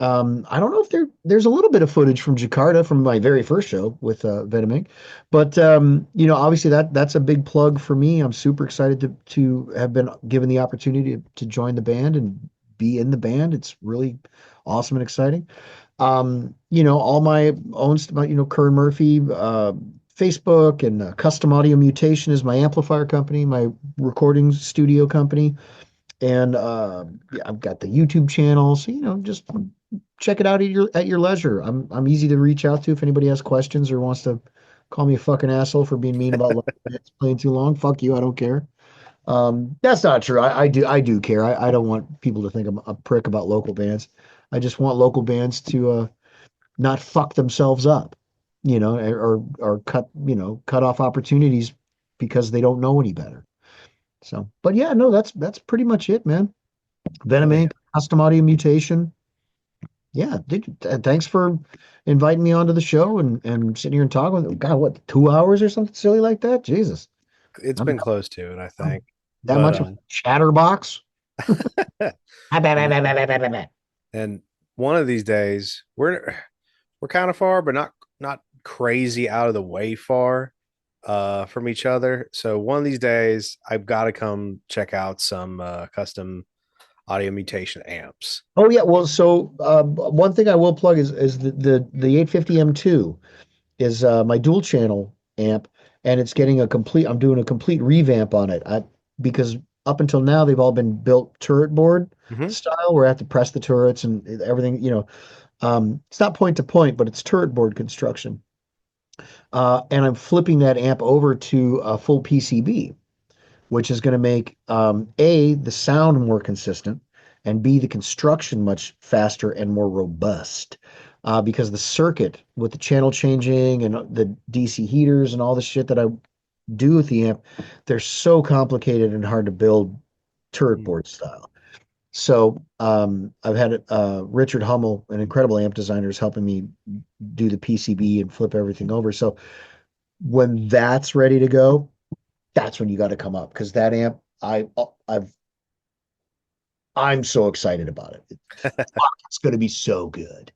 I don't know if there's a little bit of footage from Jakarta from my very first show with Venom Inc. But obviously that's a big plug for me. I'm super excited to have been given the opportunity to join the band and be in the band. It's really awesome and exciting. All my own stuff, Curran Murphy, Facebook and Custom Audio Mutation is my amplifier company, my recording studio company. And yeah, I've got the YouTube channel, so just check it out at your leisure. I'm easy to reach out to if anybody has questions or wants to call me a fucking asshole for being mean about local bands playing too long. Fuck you, I don't care. That's not true. I do care. I don't want people to think I'm a prick about local bands. I just want local bands to not fuck themselves up, or cut off opportunities because they don't know any better. So, but yeah, no, that's pretty much it, man. Venom Hell yeah. Inc., custom audio mutation. Yeah, dude, thanks for inviting me onto the show and sitting here and talking with God, what, 2 hours or something silly like that? Jesus. It's I'm been close to it, I I'm think. that But much of a chatterbox. and and one of these days we're kind of far, but not crazy out of the way far from each other. So one of these days I've got to come check out some custom audio mutation amps. Oh yeah, well, so one thing I will plug is the 850 M2 is my dual channel amp, and it's getting a complete. I'm doing a complete revamp on it. Because up until now they've all been built turret board Hmm. style, where I have to press the turrets and everything. It's not point to point, but it's turret board construction. And I'm flipping that amp over to a full PCB, which is going to make A, the sound more consistent, and B, the construction much faster and more robust. Because the circuit with the channel changing and the DC heaters and all the shit that I do with the amp, they're so complicated and hard to build turret board style. So I've had Richard Hummel, an incredible amp designer, is helping me do the PCB and flip everything over. So when that's ready to go, that's when you got to come up because that amp, I've I'm so excited about it. It's going to be so good.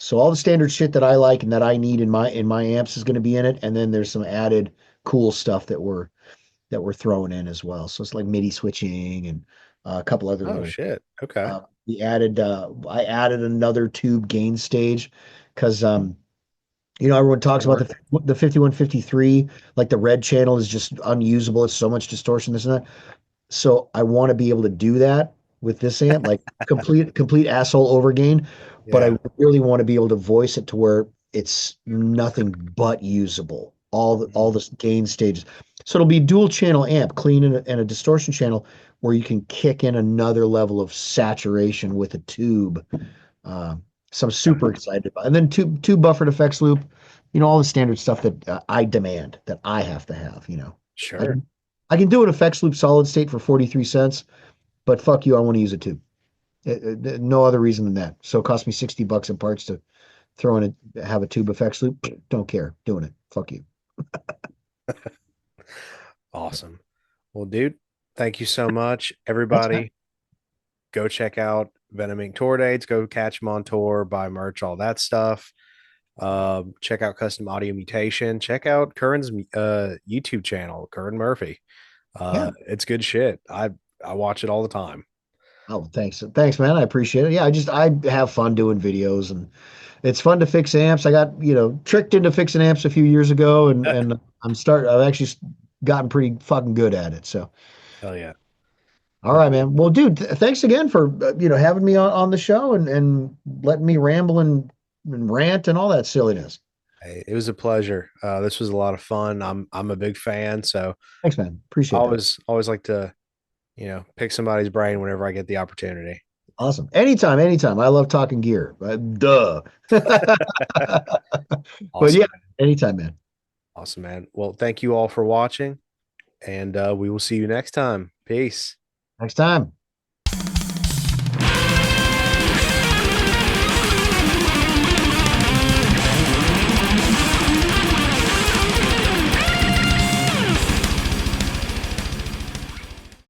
So all the standard shit that I like and that I need in my amps is going to be in it, and then there's some added cool stuff that we're throwing in as well. So it's like MIDI switching and a couple other Oh little. shit. Okay. I added another tube gain stage because everyone talks about Smart. the 5153, like the red channel is just unusable. It's so much distortion, this and that. So I want to be able to do that with this amp, like complete asshole overgain. But I Yeah. really want to be able to voice it to where it's nothing but usable. All the gain stages. So it'll be dual channel amp, clean and a distortion channel where you can kick in another level of saturation with a tube. Um, so I'm Okay. super excited about. And then two buffered effects loop, all the standard stuff that I demand that I have to have. I Sure. can I can do an effects loop solid state for 43 cents, but fuck you, I want to use a tube. No other reason than that. So it cost me $60 in parts to throw in have a tube effects loop. Don't care. Doing it. Fuck you. Awesome. Well, dude, Thank you so much, Thanks, man. everybody. Go check out Venom Inc. tour dates. Go catch them on tour, buy merch, all that stuff. Check out Custom Audio Mutation. Check out Curran's YouTube channel, Curran Murphy. Yeah. It's good shit. I watch it all the time. Oh, thanks. Thanks, man. I appreciate it. Yeah, I have fun doing videos and it's fun to fix amps. I got, tricked into fixing amps a few years ago and I've actually gotten pretty fucking good at it. So, Hell yeah. all Well, right, man. Well, dude, thanks again for, having me on the show and letting me ramble and rant and all that silliness. hey, it was a pleasure. This was a lot of fun. I'm a big fan, so Thanks, man. I Appreciate that. always like to, pick somebody's brain whenever I get the opportunity. Awesome. Anytime, anytime. I love talking gear. Duh. But Awesome. yeah, anytime, man. Awesome, man. Well, thank you all for watching, and we will see you next time. Peace. Next time.